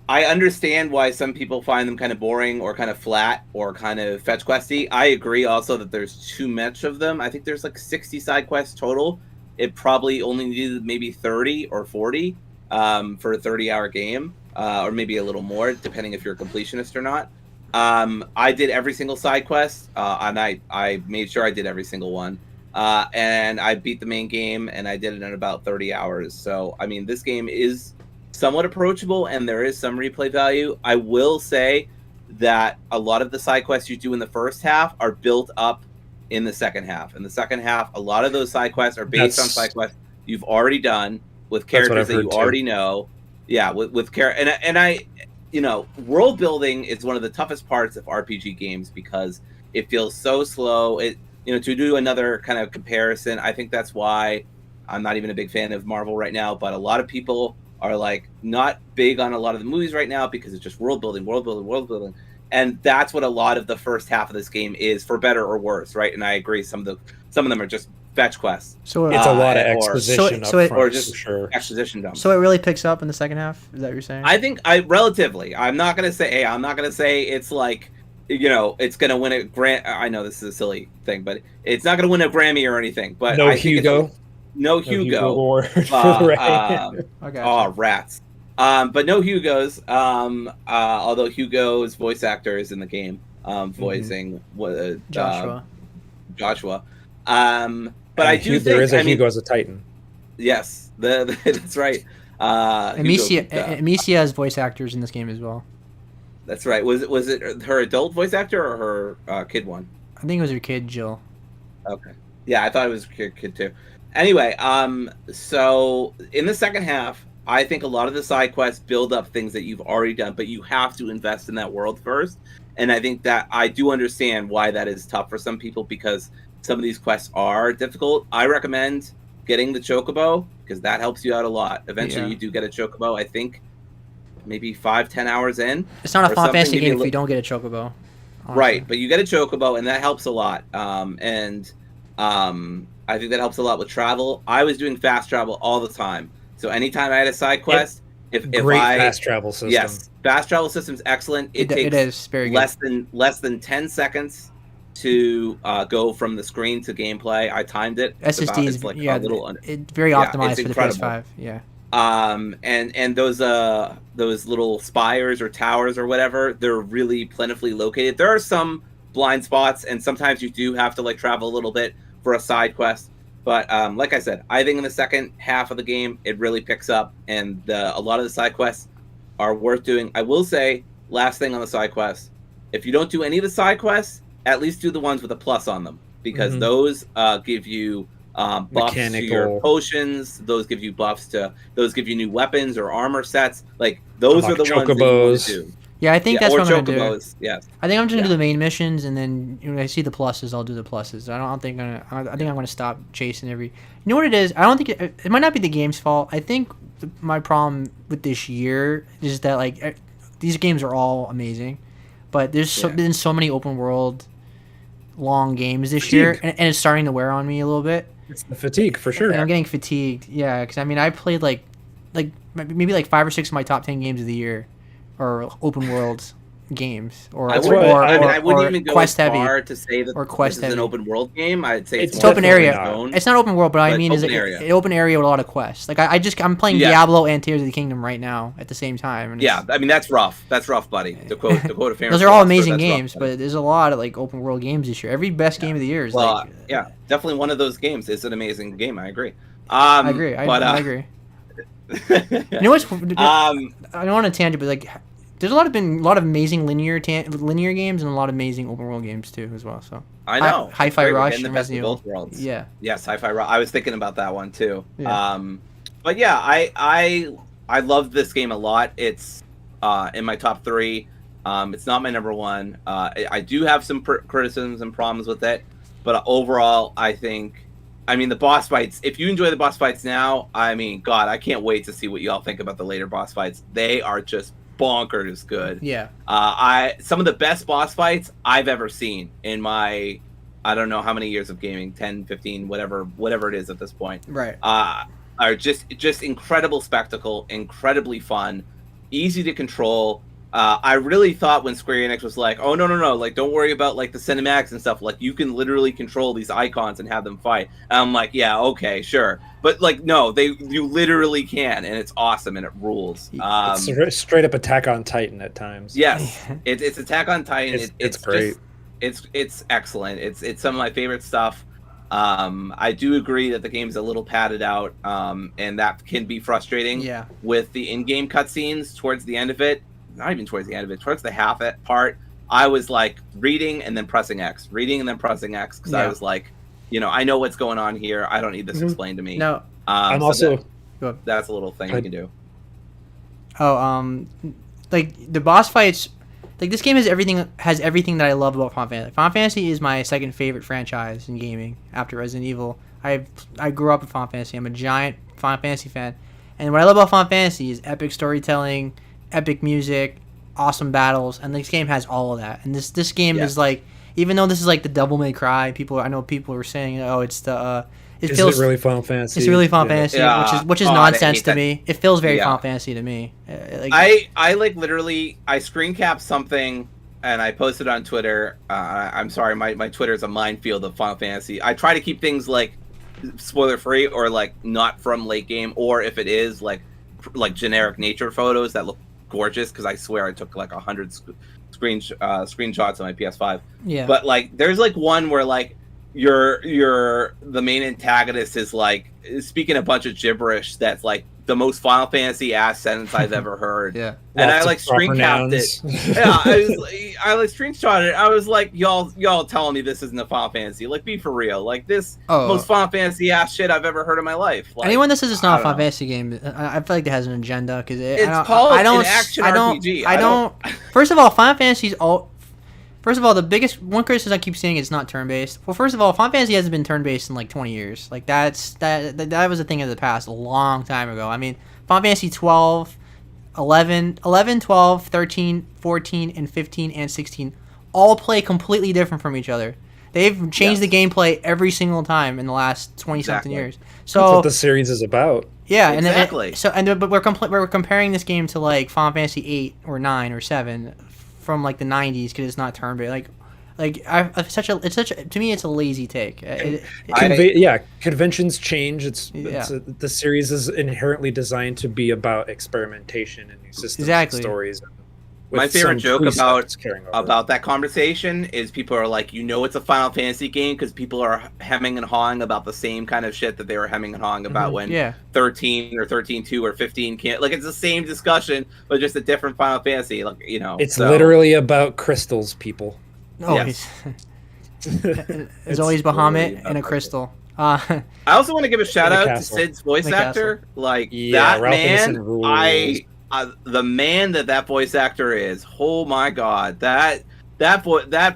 I understand why some people find them kind of boring or kind of flat or kind of fetch questy. I agree also that there's too much of them. I think there's like 60 side quests total. It probably only needed maybe 30 or 40 for a 30-hour game, or maybe a little more, depending if you're a completionist or not. I did every single side quest, and I made sure I did every single one. And I beat the main game, and I did it in about 30 hours. So, I mean, this game is somewhat approachable, and there is some replay value. I will say that a lot of the side quests you do in the first half are built up in the second half. In the second half, a lot of those side quests are based on side quests you've already done with characters that you already know. Yeah, with and I, you know, world building is one of the toughest parts of RPG games because it feels so slow. To do another kind of comparison, I think that's why I'm not even a big fan of Marvel right now, but a lot of people are like not big on a lot of the movies right now because it's just world building. And that's what a lot of the first half of this game is, for better or worse, right? And I agree, some of them are just fetch quests.
So it's a lot of exposition
or just
for sure.
Exposition dumps.
So it really picks up in the second half? Is that what you're saying?
I think relatively. I'm not gonna say it's like, it's gonna win a Grammy. I know this is a silly thing, but it's not gonna win a Grammy or anything. But
no Hugo.
No Hugo.
Award for
Rats. But no Hugos. Although Hugo's voice actor is in the game, voicing
Joshua.
But I do think
there is a Hugo as a Titan.
Yes, that's right.
Amicia's voice actors in this game as well.
That's right. Was it her adult voice actor or her kid one?
I think it was her kid, Jill.
Okay. Yeah, I thought it was her kid too. Anyway, so in the second half, I think a lot of the side quests build up things that you've already done, but you have to invest in that world first. And I think that I do understand why that is tough for some people, because some of these quests are difficult. I recommend getting the Chocobo, because that helps you out a lot. Eventually, you do get a Chocobo, I think, maybe 5-10 hours in.
It's not a Final Fantasy game if you don't get a Chocobo.
Honestly. Right, but you get a Chocobo, and that helps a lot. I think that helps a lot with travel. I was doing fast travel all the time. So anytime I had a side quest,
fast travel system.
Yes, fast travel system's excellent. It takes
it is very good.
less than 10 seconds to go from the screen to gameplay. I timed it.
SSD is like it's very optimized for the PS5. Yeah.
And those little spires or towers or whatever, they're really plentifully located. There are some blind spots, and sometimes you do have to like travel a little bit for a side quest. But like I said, I think in the second half of the game, it really picks up, and a lot of the side quests are worth doing. I will say, last thing on the side quests, if you don't do any of the side quests, at least do the ones with a plus on them, because those give you buffs to your potions. Those give you those give you new weapons or armor sets. Like those are the ones that you want to do.
Yeah, I think that's what I'm gonna do.
Yes.
I think I'm just gonna do the main missions, and then when I see the pluses, I'll do the pluses. I think I'm gonna stop chasing every. You know what it is? I don't think it might not be the game's fault. I think my problem with this year is that like these games are all amazing, but there's been so many open world, long games this year, and it's starting to wear on me a little bit.
It's the fatigue for sure.
And I'm getting fatigued. Yeah, because I mean I played like maybe like 5 or 6 of my top 10 games of the year. Or open world games, I
wouldn't even go as far to say that this is an open world game. I'd say
it's open area. It's not open world, but I mean, is an open area with a lot of quests. Like I'm playing Diablo and Tears of the Kingdom right now at the same time. And
I mean that's rough. That's rough, buddy. To quote a famous.
Those are all amazing games, but there's a lot of like open world games this year. Every best game of the year is
definitely one of those games is an amazing game. I agree.
I agree. I agree. You know what's? I don't want to tangent, but like. There's a lot of amazing linear games and a lot of amazing open world games too as well. So
I know
Hi-Fi Rush
and the best of both worlds.
Yeah.
Yes, Hi-Fi Rush. I was thinking about that one too.
Yeah.
But yeah, I love this game a lot. It's in my top 3. It's not my number 1. I do have some criticisms and problems with it, but overall, I think, the boss fights, if you enjoy the boss fights now, God, I can't wait to see what y'all think about the later boss fights. They are just bonkers good.
Yeah.
Some of the best boss fights I've ever seen in my, I don't know how many years of gaming, 10, 15, whatever it is at this point.
Right.
Are just incredible spectacle, incredibly fun, easy to control. I really thought when Square Enix was like, oh, no, like, don't worry about, like, the cinematics and stuff. Like, you can literally control these icons and have them fight. And I'm like, yeah, okay, sure. But, like, no, you literally can, and it's awesome, and it rules.
It's straight up Attack on Titan at times.
Yes, it's Attack on Titan.
It's great.
It's excellent. It's some of my favorite stuff. I do agree that the game's a little padded out, and that can be frustrating.
Yeah.
With the in-game cutscenes towards the end of it. Not even towards the end of it, towards the half part, I was like reading and then pressing X, because I was like, I know what's going on here. I don't need this explained to me.
No,
I'm also
that's a little thing you can do.
Oh, like the boss fights, like this game has everything that I love about Final Fantasy. Final Fantasy is my second favorite franchise in gaming after Resident Evil. I grew up with Final Fantasy. I'm a giant Final Fantasy fan, and what I love about Final Fantasy is epic storytelling, epic music, awesome battles, and this game has all of that. And this game is like, even though this is like the Devil May Cry, I know people were saying, oh, it's the
Is it really Final Fantasy?
It's really Final Fantasy, which is nonsense to me. It feels very Final Fantasy to me.
I like literally, I screen capped something and I posted on Twitter. I'm sorry, my Twitter is a minefield of Final Fantasy. I try to keep things like spoiler free or like not from late game, or if it is like generic nature photos that look gorgeous, because I swear I took like 100 screenshots on my PS5.
Yeah.
But like, there's like one where like the main antagonist is like speaking a bunch of gibberish that's like the most Final Fantasy ass sentence I've ever heard.
Yeah.
And I like screen capped it. Yeah, I like screenshot it. I was like, y'all telling me this isn't a Final Fantasy? Like, be for real. Like, this most Final Fantasy ass shit I've ever heard in my life. Like,
anyone that says it's not a Final Fantasy game, I feel like it has an agenda, because
it's called an action RPG.
I don't. First of all, Final Fantasy's all. First of all, the biggest one criticism I keep seeing is it's not turn-based. Well, first of all, Final Fantasy hasn't been turn-based in like 20 years. Like that was a thing of the past a long time ago. I mean, Final Fantasy 12, 11, 12, 13, 14, and 15 and 16 all play completely different from each other. They've changed the gameplay every single time in the last 20-something years. So
that's what the series is about.
Yeah,
exactly.
But we're comparing this game to like Final Fantasy 8 or 9 or 7 from like the 90s, because it's not turn-based. To me it's a lazy take.
Conventions change. The series is inherently designed to be about experimentation and new systems and stories.
My favorite joke about that conversation is people are like, it's a Final Fantasy game because people are hemming and hawing about the same kind of shit that they were hemming and hawing about when 13 or 13.2 or 15 can't. Like, it's the same discussion, but just a different Final Fantasy. Like,
it's literally about crystals, people.
Always. It's always Bahamut and a crystal.
I also want to give a shout out to Sid's voice actor. Like, that man, the man that voice actor is, oh my god, that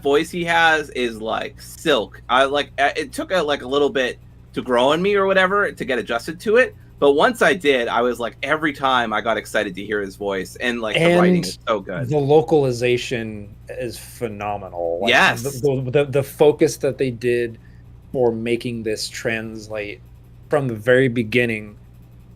voice he has is like silk. It took a little bit to grow on me or whatever to get adjusted to it, but once I did, I was like, every time I got excited to hear his voice, and like the writing is so good.
The localization is phenomenal. Like,
yes,
the focus that they did for making this translate from the very beginning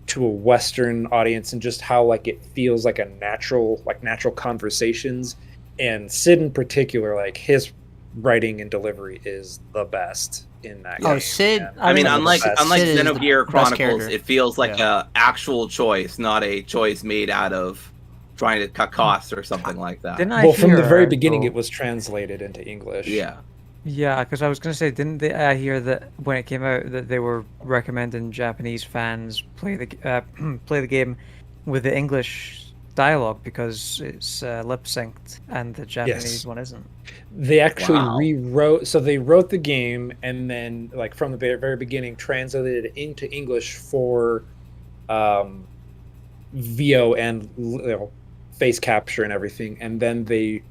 to a Western audience, and just how like it feels like natural conversations. And Sid in particular, like his writing and delivery is the best in that game.
Sid,
unlike
Sid
Xenogear Chronicles, it feels like a actual choice, not a choice made out of trying to cut costs or something like that.
From the very beginning, it was translated into English.
Yeah, because I was going to say, didn't I hear that when it came out that they were recommending Japanese fans play the game with the English dialogue because it's lip synced and the Japanese one isn't.
They actually they wrote the game and then, like, from the very beginning, translated it into English for VO and face capture and everything, and then they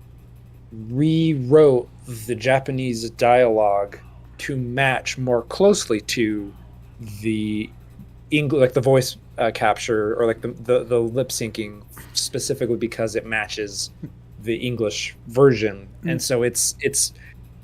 rewrote the Japanese dialogue to match more closely to the English, like the voice capture, or like the lip syncing, specifically because it matches the English version. And so it's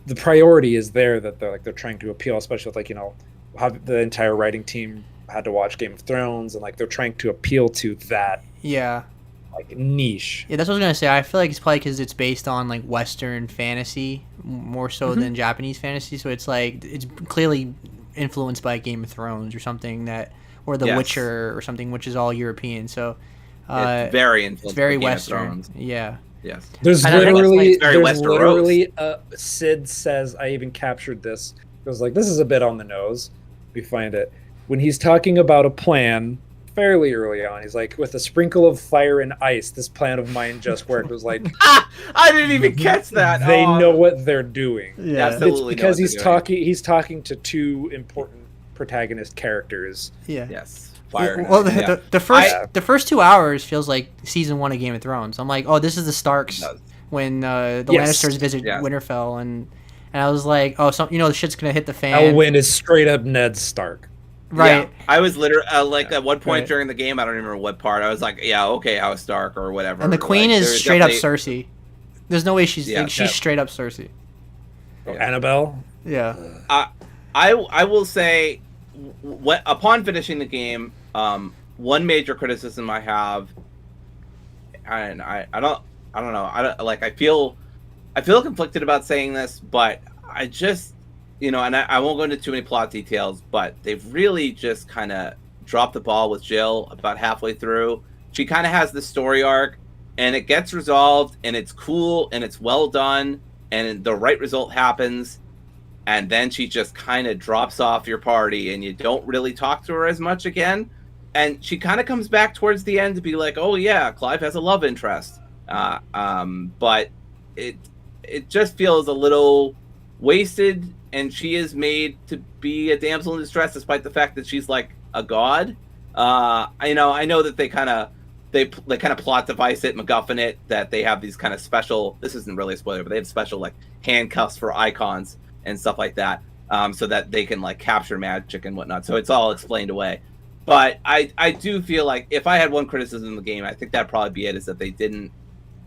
the priority is there, that they're trying to appeal, especially with, like, you know, how the entire writing team had to watch Game of Thrones, and like they're trying to appeal to that like niche.
Yeah, that's what I was gonna say. I feel like it's probably because it's based on like Western fantasy more so than Japanese fantasy. So it's like it's clearly influenced by Game of Thrones or something, or The Witcher or something, which is all European. So
it's very influenced.
It's very
by Game of
Western.
Thrones.
Yeah.
Yes.
There's
And I think
literally,
it's very Westeros.
Sid says, I even captured this. It was like, this is a bit on the nose. We find it when he's talking about a plan fairly early on. He's like, with a sprinkle of fire and ice, this plan of mine just worked. It was like,
I didn't even catch that.
They know what they're doing.
Yeah.
Absolutely.
It's because he's talking to two important protagonist characters.
Yeah.
Yes. Fire.
Well, the first 2 hours feels like season 1 of Game of Thrones. I'm like, oh, this is the Starks when the Lannisters visit Winterfell, and I was like, oh, so the shit's gonna hit the fan.
Elwyn is straight up Ned Stark.
Right.
Yeah, I was literally like at one point during the game, I don't even remember what part. I was like, yeah, okay, House Stark or whatever.
And the Queen is straight up Cersei. There's no way she's straight up Cersei.
Oh, Annabelle.
Yeah.
I will say, upon finishing the game, one major criticism I have, and I don't know, I feel conflicted about saying this, but I just, and I won't go into too many plot details, but they've really just kind of dropped the ball with Jill about halfway through. She kind of has this story arc, and it gets resolved, and it's cool, and it's well done, and the right result happens, and then she just kind of drops off your party, and you don't really talk to her as much again. And she kind of comes back towards the end to be like, oh yeah, Clive has a love interest. But it just feels a little wasted, and she is made to be a damsel in distress despite the fact that she's like a god. I know that they kind of plot device it, MacGuffin it, that they have these kind of special, this isn't really a spoiler, but they have special like handcuffs for icons and stuff like that, so that they can like capture magic and whatnot. So it's all explained away. But I do feel like if I had one criticism of the game, I think that'd probably be it, is that they didn't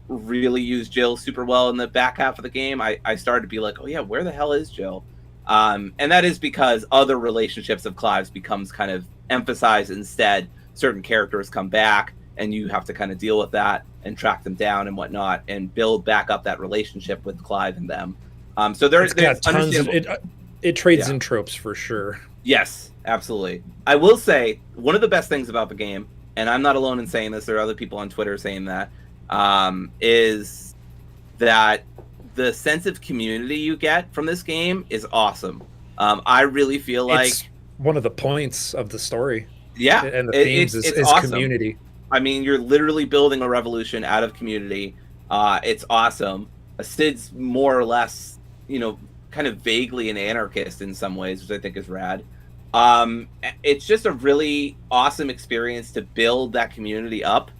really use Jill super well in the back half of the game. I started to be like, oh yeah, where the hell is Jill? And that is because other relationships of Clive's becomes kind of emphasized instead. Certain characters come back, and you have to kind of deal with that and track them down and whatnot, and build back up that relationship with Clive and them. So there's
tons of it trades in tropes for sure.
Yes, absolutely. I will say one of the best things about the game, and I'm not alone in saying this, there are other people on Twitter saying that, is that the sense of community you get from this game is awesome. I really feel like
it's one of the points of the story.
Yeah,
and the themes is awesome. Community.
I mean, you're literally building a revolution out of community. It's awesome. Sid's more or less, kind of vaguely an anarchist in some ways, which I think is rad. It's just a really awesome experience to build that community up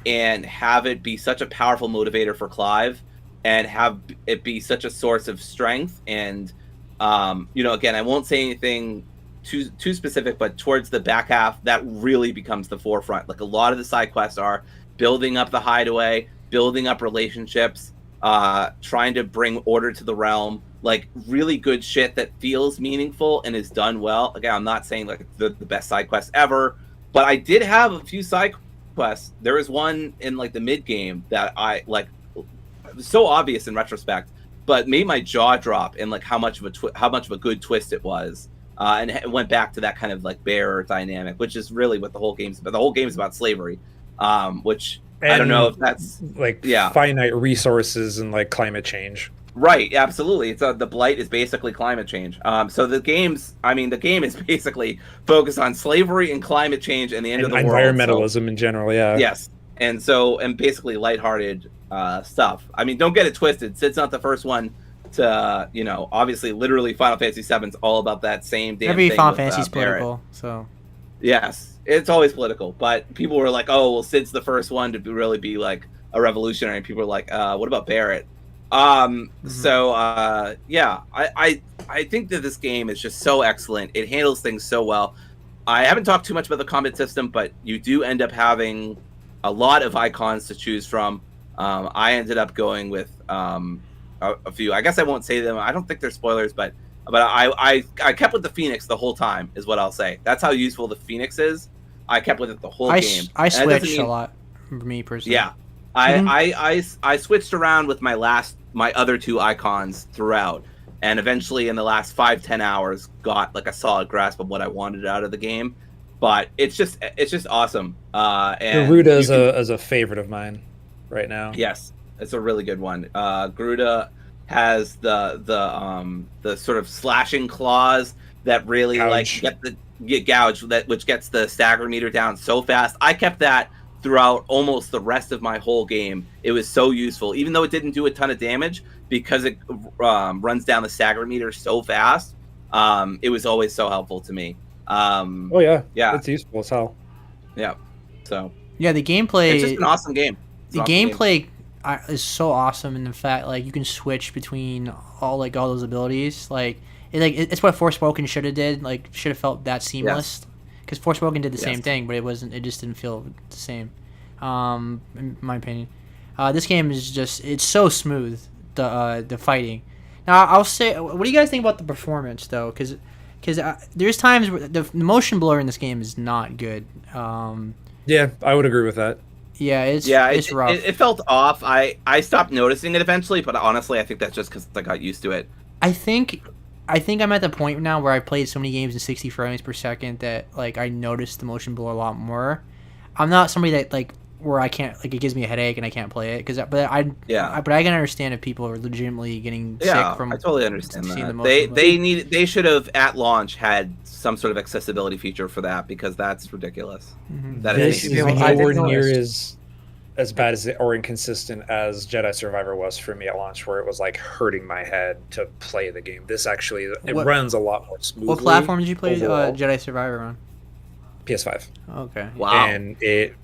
and have it be such a powerful motivator for Clive, and have it be such a source of strength. And again, I won't say anything too specific, but towards the back half, that really becomes the forefront. Like a lot of the side quests are building up the hideaway, building up relationships, trying to bring order to the realm, like really good shit that feels meaningful and is done well. Again, I'm not saying like the best side quest ever, but I did have a few side quests. There was one in like the mid game that I like, it was so obvious in retrospect, but made my jaw drop in like how much of a good twist it was. And it went back to that kind of like bearer dynamic, which is really what the whole game's about. The whole game's about slavery, which I don't know if that's
like finite resources and like climate change.
Right, absolutely. It's the Blight is basically climate change. So the game is basically focused on slavery and climate change and the end of the world.
Environmentalism in general, yeah.
Yes, and basically lighthearted stuff. I mean, don't get it twisted. Sid's not the first one to, obviously, literally Final Fantasy VII's all about that same damn thing.
Every Final Fantasy is political, so.
Yes, it's always political, but people were like, "Oh, well, Sid's the first one to really be like a revolutionary." And people were like, "What about Barrett?" So yeah, I think that this game is just so excellent. It handles things so well. I haven't talked too much about the combat system, but you do end up having a lot of icons to choose from. I ended up going with a few. I guess I won't say them. I don't think they're spoilers, but I kept with the Phoenix the whole time, is what I'll say. That's how useful the Phoenix is. I kept with it the whole game.
I switched a lot, for me personally.
Yeah, I switched around with my other two icons throughout, and eventually in the last 5-10 hours got like a solid grasp of what I wanted out of the game. But it's just awesome. And
Garuda is a favorite of mine right now.
Yes, it's a really good one. Garuda has the sort of slashing claws that really
Gouge.
get gouge, which gets the stagger meter down so fast. I kept that throughout almost the rest of my whole game. It was so useful, even though it didn't do a ton of damage, because it runs down the stagger meter so fast. It was always so helpful to me.
Oh yeah, it's useful as hell.
Yeah, so
yeah, the gameplay.
It's just an awesome game.
The gameplay is so awesome in the fact like you can switch between all those abilities. It's what Forspoken should have did. Like should have felt that seamless. Because Forspoken did the same thing, but it wasn't. It just didn't feel the same. In my opinion, this game is just—it's so smooth. The fighting. Now I'll say, what do you guys think about the performance though? Because there's times where the motion blur in this game is not good.
Yeah, I would agree with that.
Yeah, it's rough.
It felt off. I stopped noticing it eventually, but honestly, I think that's just because I got used to it.
I think I'm at the point now where I played so many games in 60 frames per second that like I noticed the motion blur a lot more. I'm not somebody that like where I can't like it gives me a headache and I can't play it but I can understand if people are legitimately getting sick from.
I totally understand that. They should have at launch had some sort of accessibility feature for that, because that's ridiculous.
Mm-hmm.
That
This
is
is nowhere near as bad as or inconsistent as Jedi Survivor was for me at launch, where it was like hurting my head to play the game. This actually runs a lot more smoothly.
What platform did you play
overall.
Jedi Survivor on?
PS5.
Okay.
Wow.
And it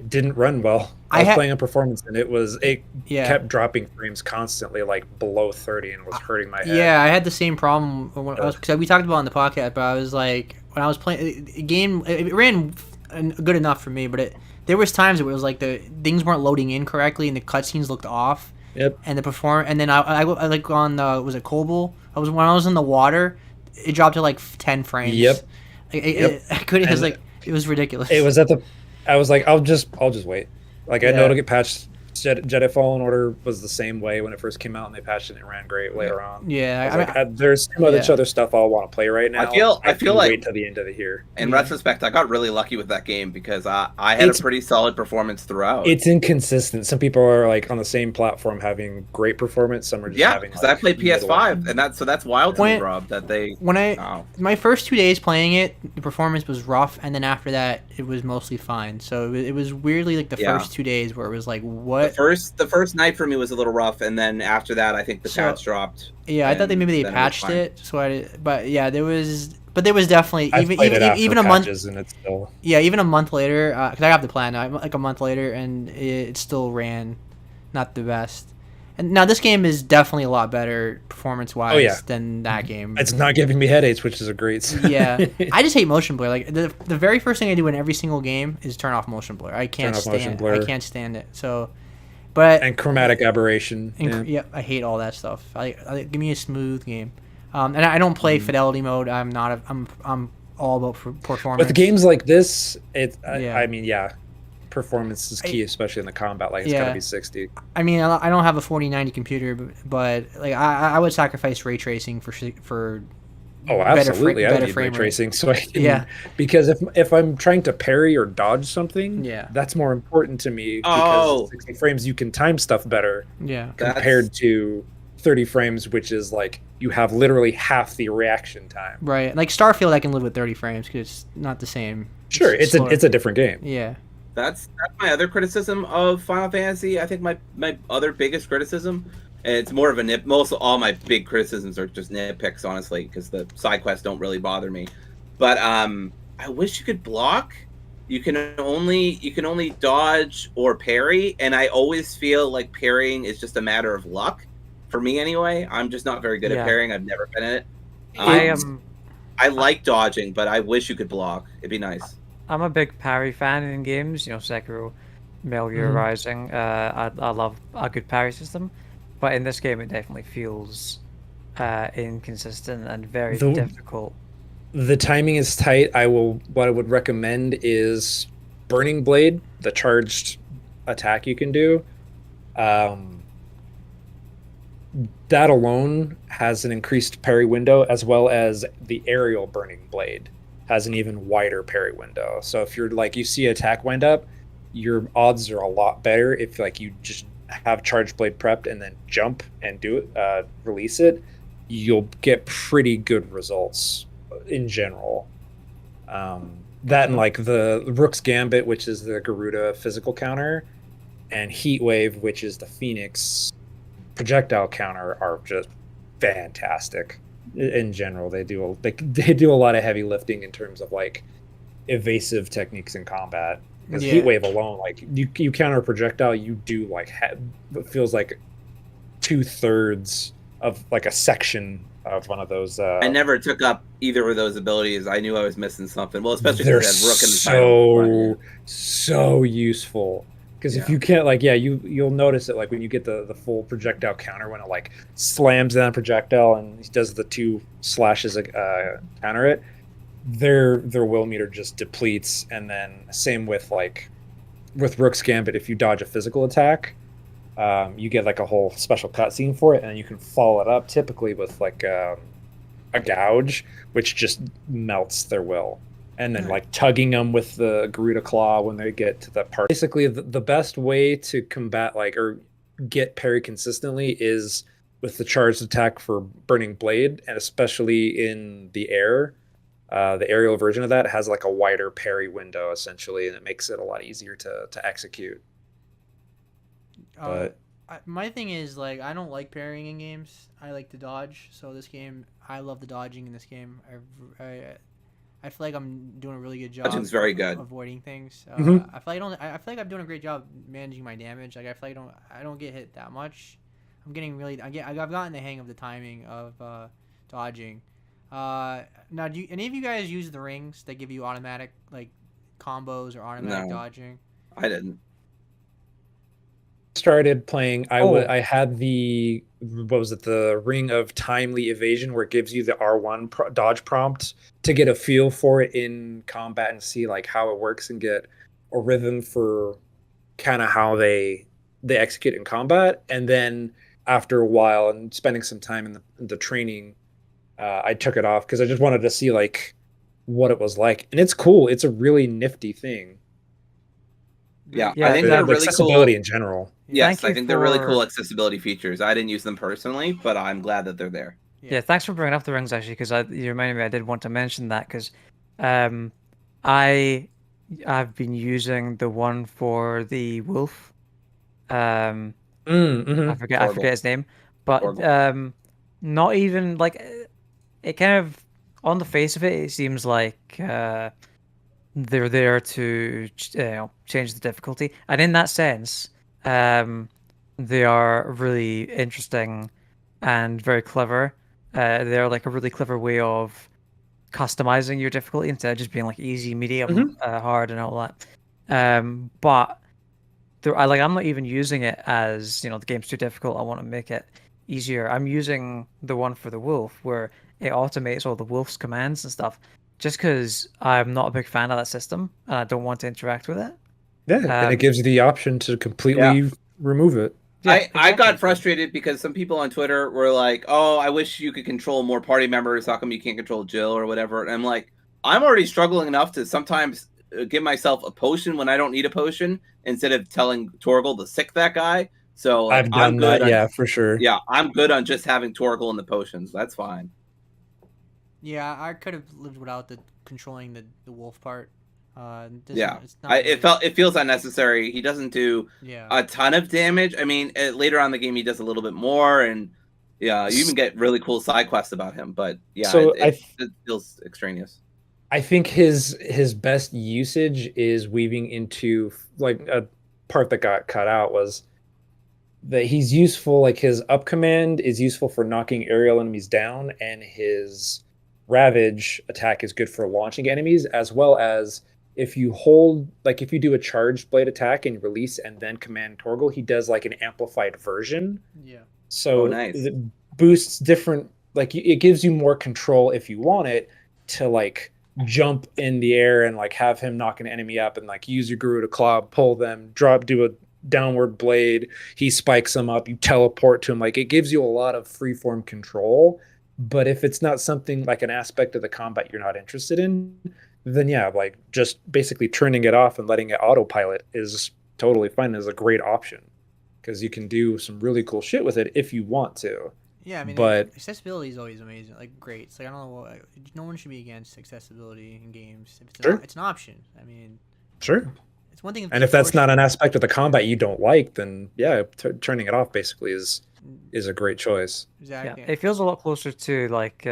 didn't run well. I was playing a performance and it kept dropping frames constantly, like below 30, and was hurting my head.
Yeah, I had the same problem because we talked about it on the podcast, but I was like, when I was playing the game, it ran good enough for me, but there was times where it was like the things weren't loading in correctly and the cutscenes looked off.
Yep.
And and then I like on was it Kobol? When I was in the water, it dropped to like 10 frames.
Yep.
I couldn't. It was like it was ridiculous.
It was I was like, I'll just wait. Like I know it'll get patched. Jedi Fallen Order was the same way when it first came out, and they patched it and it ran great later on.
Yeah,
there's some other stuff I want to play right now.
I feel like
wait till the end of the year.
In retrospect, I got really lucky with that game because I had a pretty solid performance throughout.
It's inconsistent. Some people are like on the same platform having great performance. Some are just having
because I played PS5, and that's wild to me, Rob. That they
my first 2 days playing it, the performance was rough, and then after that, it was mostly fine. So it was weirdly like the first 2 days where it was like what.
The first night for me was a little rough, and then after that, I think the patch dropped.
Yeah, I thought they patched it. So there was definitely even a month.
And it's still...
Yeah, even a month later, because I have the plan now. Like a month later, and it still ran not the best. And now this game is definitely a lot better performance-wise than that game.
It's not giving me headaches, which is a great sign.
Yeah, I just hate motion blur. Like the very first thing I do in every single game is turn off motion blur. I can't stand it. So.
And chromatic aberration.
I hate all that stuff. Give me a smooth game, and I don't play fidelity mode. I'm all about performance.
With games like this, performance is key, especially in the combat. Like it's gotta be 60.
I mean, I don't have a 4090 computer, but like I would sacrifice ray tracing for.
Oh, absolutely! I need ray tracing, so I can, because if I'm trying to parry or dodge something, that's more important to me. Because 60 frames, you can time stuff better.
Yeah,
compared to 30 frames, which is like you have literally half the reaction time.
Right, like Starfield, I can live with 30 frames because it's not the same.
Sure, it's a different game.
Yeah,
that's my other criticism of Final Fantasy. I think my other biggest criticism. It's more of a nip. Most of all my big criticisms are just nitpicks, honestly, because the side quests don't really bother me. But I wish you could block. You can only dodge or parry, and I always feel like parrying is just a matter of luck. For me, anyway, I'm just not very good at
Yeah.
parrying. I've never been in it.
I am.
I like dodging, but I wish you could block. It'd be nice.
I'm a big parry fan in games. You know, Sekiro, Metal Gear Rising. I love a good parry system, but in this game, it definitely feels inconsistent and very difficult.
The timing is tight. What I would recommend is Burning Blade, the charged attack you can do. That alone has an increased parry window, as well as the aerial Burning Blade has an even wider parry window. So if you're like, you see attack wind up, your odds are a lot better if like you just have charged blade prepped and then jump and do it, release it. You'll get pretty good results in general. That and like the Rook's Gambit, which is the Garuda physical counter, and Heat Wave, which is the Phoenix projectile counter, are just fantastic. In general, they do a lot of heavy lifting in terms of like evasive techniques in combat. Because Heat Wave alone, like you counter a projectile, you do like it feels like 2/3 of like a section of one of those.
I never took up either of those abilities. I knew I was missing something. Well, especially
they're
because Rook in the title.
So useful. Because if you can't, like, you'll notice it, like, when you get the full projectile counter, when it, like, slams down projectile and he does the 2 slashes counter it, their will meter just depletes. And then same with, like, with Rook's Gambit, if you dodge a physical attack, you get, like, a whole special cutscene for it, and you can follow it up typically with, like, a gouge, which just melts their will. And then like tugging them with the Garuda Claw when they get to that part. Basically, the best way to combat like or get parry consistently is with the charged attack for Burning Blade, and especially in the air. The aerial version of that has like a wider parry window essentially, and it makes it a lot easier to execute. But
my thing is like I don't like parrying in games. I like to dodge. So this game, I love the dodging in this game. I feel like I'm doing a really good job.
Dodging's very good.
Avoiding things. I feel like I'm doing a great job managing my damage. Like I feel like I don't get hit that much. I'm getting really. I've gotten the hang of the timing of dodging. Now, do any of you guys use the rings that give you automatic like combos or automatic dodging?
I didn't.
Started playing. I had the the Ring of Timely Evasion, where it gives you the R1 dodge prompt to get a feel for it in combat and see like how it works and get a rhythm for kind of how they execute in combat. And then after a while and spending some time in the training, I took it off because I just wanted to see like what it was like. And it's cool. It's a really nifty thing.
Yeah, I think they're really
accessibility
cool
in general.
Yes, I think they're really cool accessibility features. I didn't use them personally, but I'm glad that they're there.
Yeah, thanks for bringing up the rings actually, because you reminded me I did want to mention that because I've been using the one for the wolf. I forget his name, but not even like it kind of on the face of it, it seems like they're there to change the difficulty, and in that sense, they are really interesting and very clever. They're like a really clever way of customizing your difficulty instead of just being like easy, medium, hard, and all that. But I'm not even using it as the game's too difficult, I want to make it easier. I'm using the one for the wolf where it automates all the wolf's commands and stuff, just because I'm not a big fan of that system and I don't want to interact with it.
Yeah, and it gives you the option to completely remove it.
Yeah,
I got frustrated because some people on Twitter were like, "Oh, I wish you could control more party members. How come you can't control Jill or whatever?" And I'm like, I'm already struggling enough to sometimes give myself a potion when I don't need a potion instead of telling Torgal to sick that guy. So
I've done that, for sure.
Yeah, I'm good on just having Torgal and the potions. That's fine.
Yeah, I could have lived without the controlling the wolf part.
It feels unnecessary. He doesn't do a ton of damage. I mean, later on in the game, he does a little bit more, and you even get really cool side quests about him. But yeah,
so
it feels extraneous.
I think his best usage is weaving into like a part that got cut out was that he's useful. Like his up command is useful for knocking aerial enemies down, and his ravage attack is good for launching enemies, as well as if you hold, like if you do a charged blade attack and release and then command Torgal, he does like an amplified version.
Yeah.
So
nice.
it boosts different, like it gives you more control if you want it to like jump in the air and like have him knock an enemy up and like use your Guru to club, pull them, drop, do a downward blade. He spikes them up. You teleport to him. Like it gives you a lot of freeform control. But if it's not something like an aspect of the combat you're not interested in, then yeah, like just basically turning it off and letting it autopilot is totally fine. Is a great option because you can do some really cool shit with it if you want to.
Yeah, I mean,
but
accessibility is always amazing, like great. It's like I don't know, no one should be against accessibility in games. If it's
Sure.
it's an option. I mean,
sure.
it's one thing.
And if that's not an aspect of the combat you don't like, then yeah, turning it off basically is a great choice.
Exactly.
Yeah, it feels a lot closer to like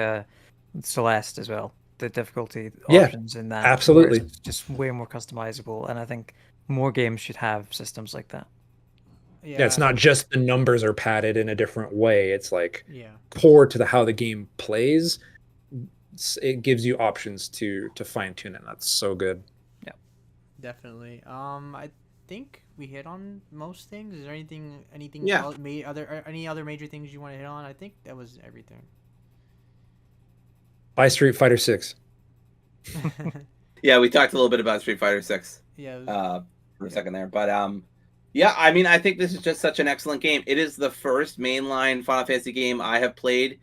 Celeste as well. The difficulty
Yeah,
options in that,
absolutely.
where it's just way more customizable, and I think more games should have systems like that.
Yeah, it's not just the numbers are padded in a different way. It's like
Yeah.
core to how the game plays. It gives you options to fine tune it. That's so good.
Definitely. I think we hit on most things. Is there anything
Yeah.
else, any other major things you want to hit on? I think that was everything.
Buy Street Fighter 6.
Yeah, we talked a little bit about Street Fighter 6
Yeah.
for a second there, but yeah, I mean, I think this is just such an excellent game. It is the first mainline Final Fantasy game I have played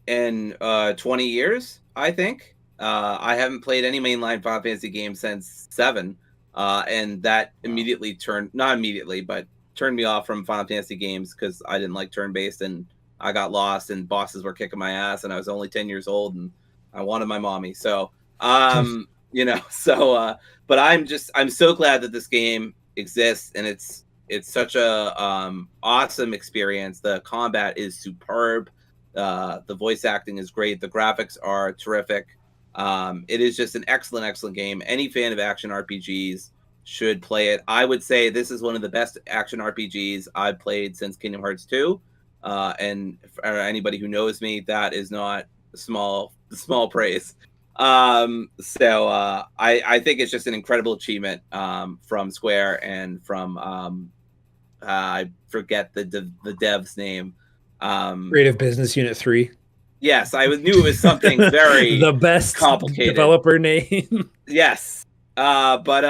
in 20 years, I think. I haven't played any mainline Final Fantasy game since 7, and that immediately turned me off from Final Fantasy games because I didn't like turn-based, and I got lost, and bosses were kicking my ass, and I was only 10 years old, and I wanted my mommy. So, you know, so, but I'm so glad that this game exists, and it's such a awesome experience. The combat is superb. The voice acting is great. The graphics are terrific. It is just an excellent game. Any fan of action RPGs should play it. I would say this is one of the best action RPGs I've played since Kingdom Hearts 2. And for anybody who knows me, that is not small praise. So I think it's just an incredible achievement from Square and from I forget the dev's name.
Creative Business Unit 3.
Yes, I knew it was something very
the best
complicated
developer name.
Yes. But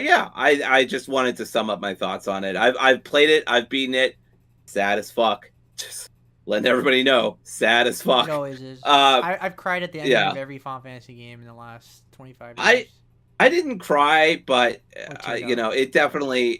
yeah, I just wanted to sum up my thoughts on it. I've played it, I've beaten it. Sad as fuck. Just letting everybody know, sad as fuck.
It always is. I've cried at the end of every Final Fantasy game in the last 25 years.
I didn't cry, but you know, it definitely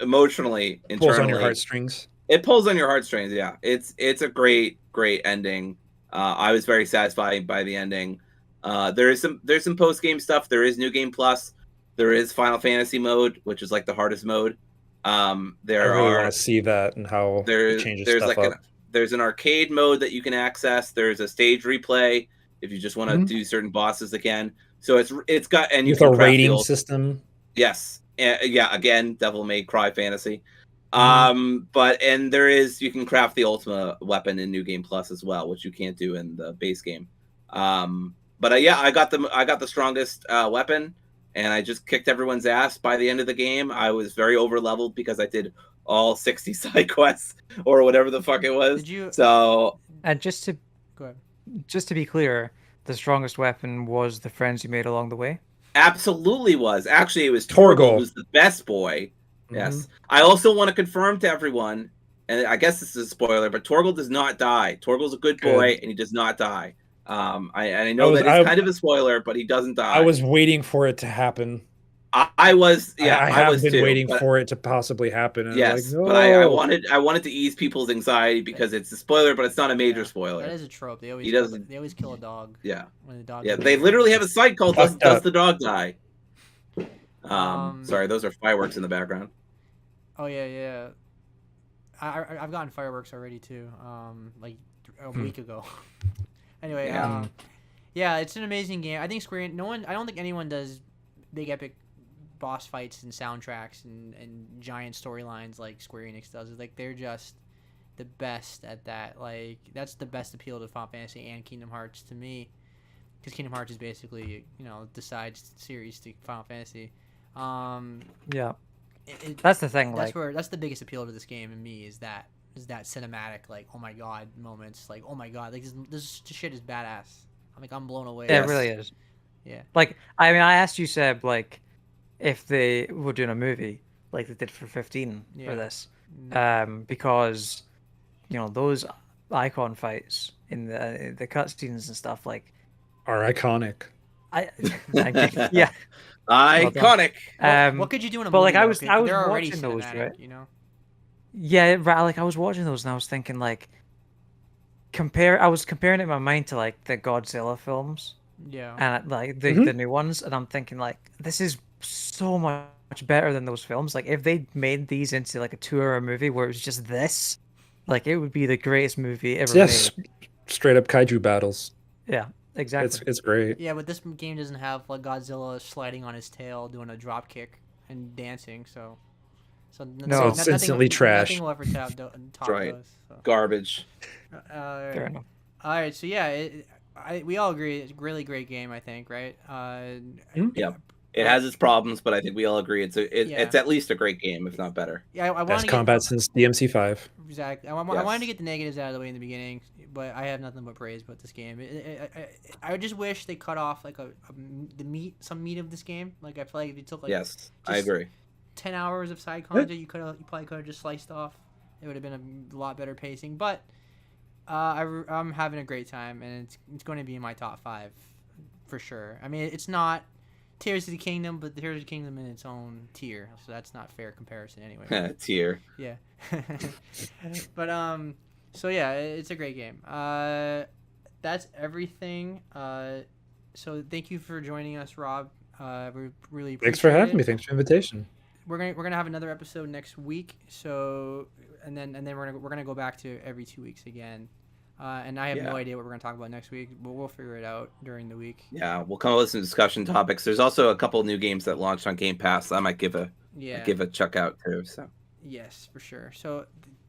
emotionally, internally
pulls on your heartstrings.
It pulls on your heartstrings. Yeah, it's a great ending. I was very satisfied by the ending. There's some post game stuff. There is New Game Plus. There is Final Fantasy mode, which is like the hardest mode. I
really want to see that and how it changes stuff up.
There's an arcade mode that you can access. There's a stage replay if you just want to do certain bosses again. So it's got, and you
with
can
a rating system.
Yes, yeah. Again, Devil May Cry fantasy. But you can craft the ultimate weapon in New Game Plus as well, which you can't do in the base game. But yeah, I got the strongest weapon, and I just kicked everyone's ass by the end of the game. I was very over leveled because I did all 60 side quests or whatever the fuck it was.
And just to be clear, the strongest weapon was the friends you made along the way?
Absolutely was. Actually, it was Torgal who's the best boy. Yes. I also want to confirm to everyone, and I guess this is a spoiler, but Torgal does not die. Torgal's a good boy, and he does not die. I know that is kind of a spoiler, but he doesn't die.
I was waiting for it to happen.
I was
been waiting for it to possibly happen. And
yes,
like, no.
But I wanted to ease people's anxiety because it's a spoiler, but it's not a major spoiler.
That is a trope. They always kill a dog.
Yeah.
When the dog.
Yeah, they literally have a site called "Does the Dog Die?" Sorry, those are fireworks in the background.
Oh yeah. I've gotten fireworks already too. Like a week ago. Anyway, Yeah, it's an amazing game. I think Square. I don't think anyone does big epic boss fights and soundtracks and giant storylines like Square Enix does. It's like they're just the best at that. Like that's the best appeal to Final Fantasy and Kingdom Hearts to me, because Kingdom Hearts is basically the side series to Final Fantasy.
Yeah, that's the thing.
That's the biggest appeal to this game in me is that cinematic, like, oh my god moments, like, oh my god, like this shit is badass. I'm blown away.
Yeah, it really is.
Yeah.
Like, I mean, I asked you, Seb, like, if they were doing a movie like they did for 15 for this, because those icon fights in the cutscenes and stuff like
are iconic.
Yeah,
iconic.
What could you do in a
but
movie?
Like I was
they're already
watching those,
cinematic,
right? Yeah, right. Like I was watching those and I was thinking like I was comparing it in my mind to like the Godzilla films.
Yeah.
And like the new ones, and I'm thinking like this is so much better than those films. Like if they made these into like a 2-hour movie where it was just this, like it would be the greatest movie ever made.
Straight up kaiju battles.
Yeah, exactly.
It's great.
Yeah, but this game doesn't have like Godzilla sliding on his tail, doing a drop kick and dancing. So
it's instantly trash.
Nothing will ever top
right.
those. So.
Garbage.
Fair enough.
All right, so yeah, we all agree it's a really great game. I think, right?
Yeah, it has its problems, but I think we all agree it's at least a great game, if not better.
Yeah, I
best combat since DMC5.
Exactly. I wanted to get the negatives out of the way in the beginning, but I have nothing but praise about this game. I just wish they cut off like some meat of this game. Like I feel like if you took
I agree.
10 hours of side content, you probably could have just sliced off. It would have been a lot better pacing, but. I'm having a great time, and it's going to be in my top 5 for sure. I mean, it's not Tears of the Kingdom, but Tears of the Kingdom in its own tier, so that's not fair comparison anyway.
Tier.
Yeah. But so yeah, it's a great game. That's everything. So thank you for joining us, Rob. We really appreciate
Thanks for having
it.
me. Thanks for the invitation.
We're gonna have another episode next week. So and then we're gonna go back to every 2 weeks again. And I have no idea what we're going to talk about next week, but we'll figure it out during the week.
Yeah, we'll come up with some discussion topics. There's also a couple new games that launched on Game Pass. I might give a check out too. So
yes, for sure. So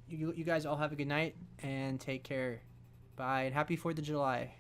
you guys all have a good night and take care. Bye, and happy 4th of July.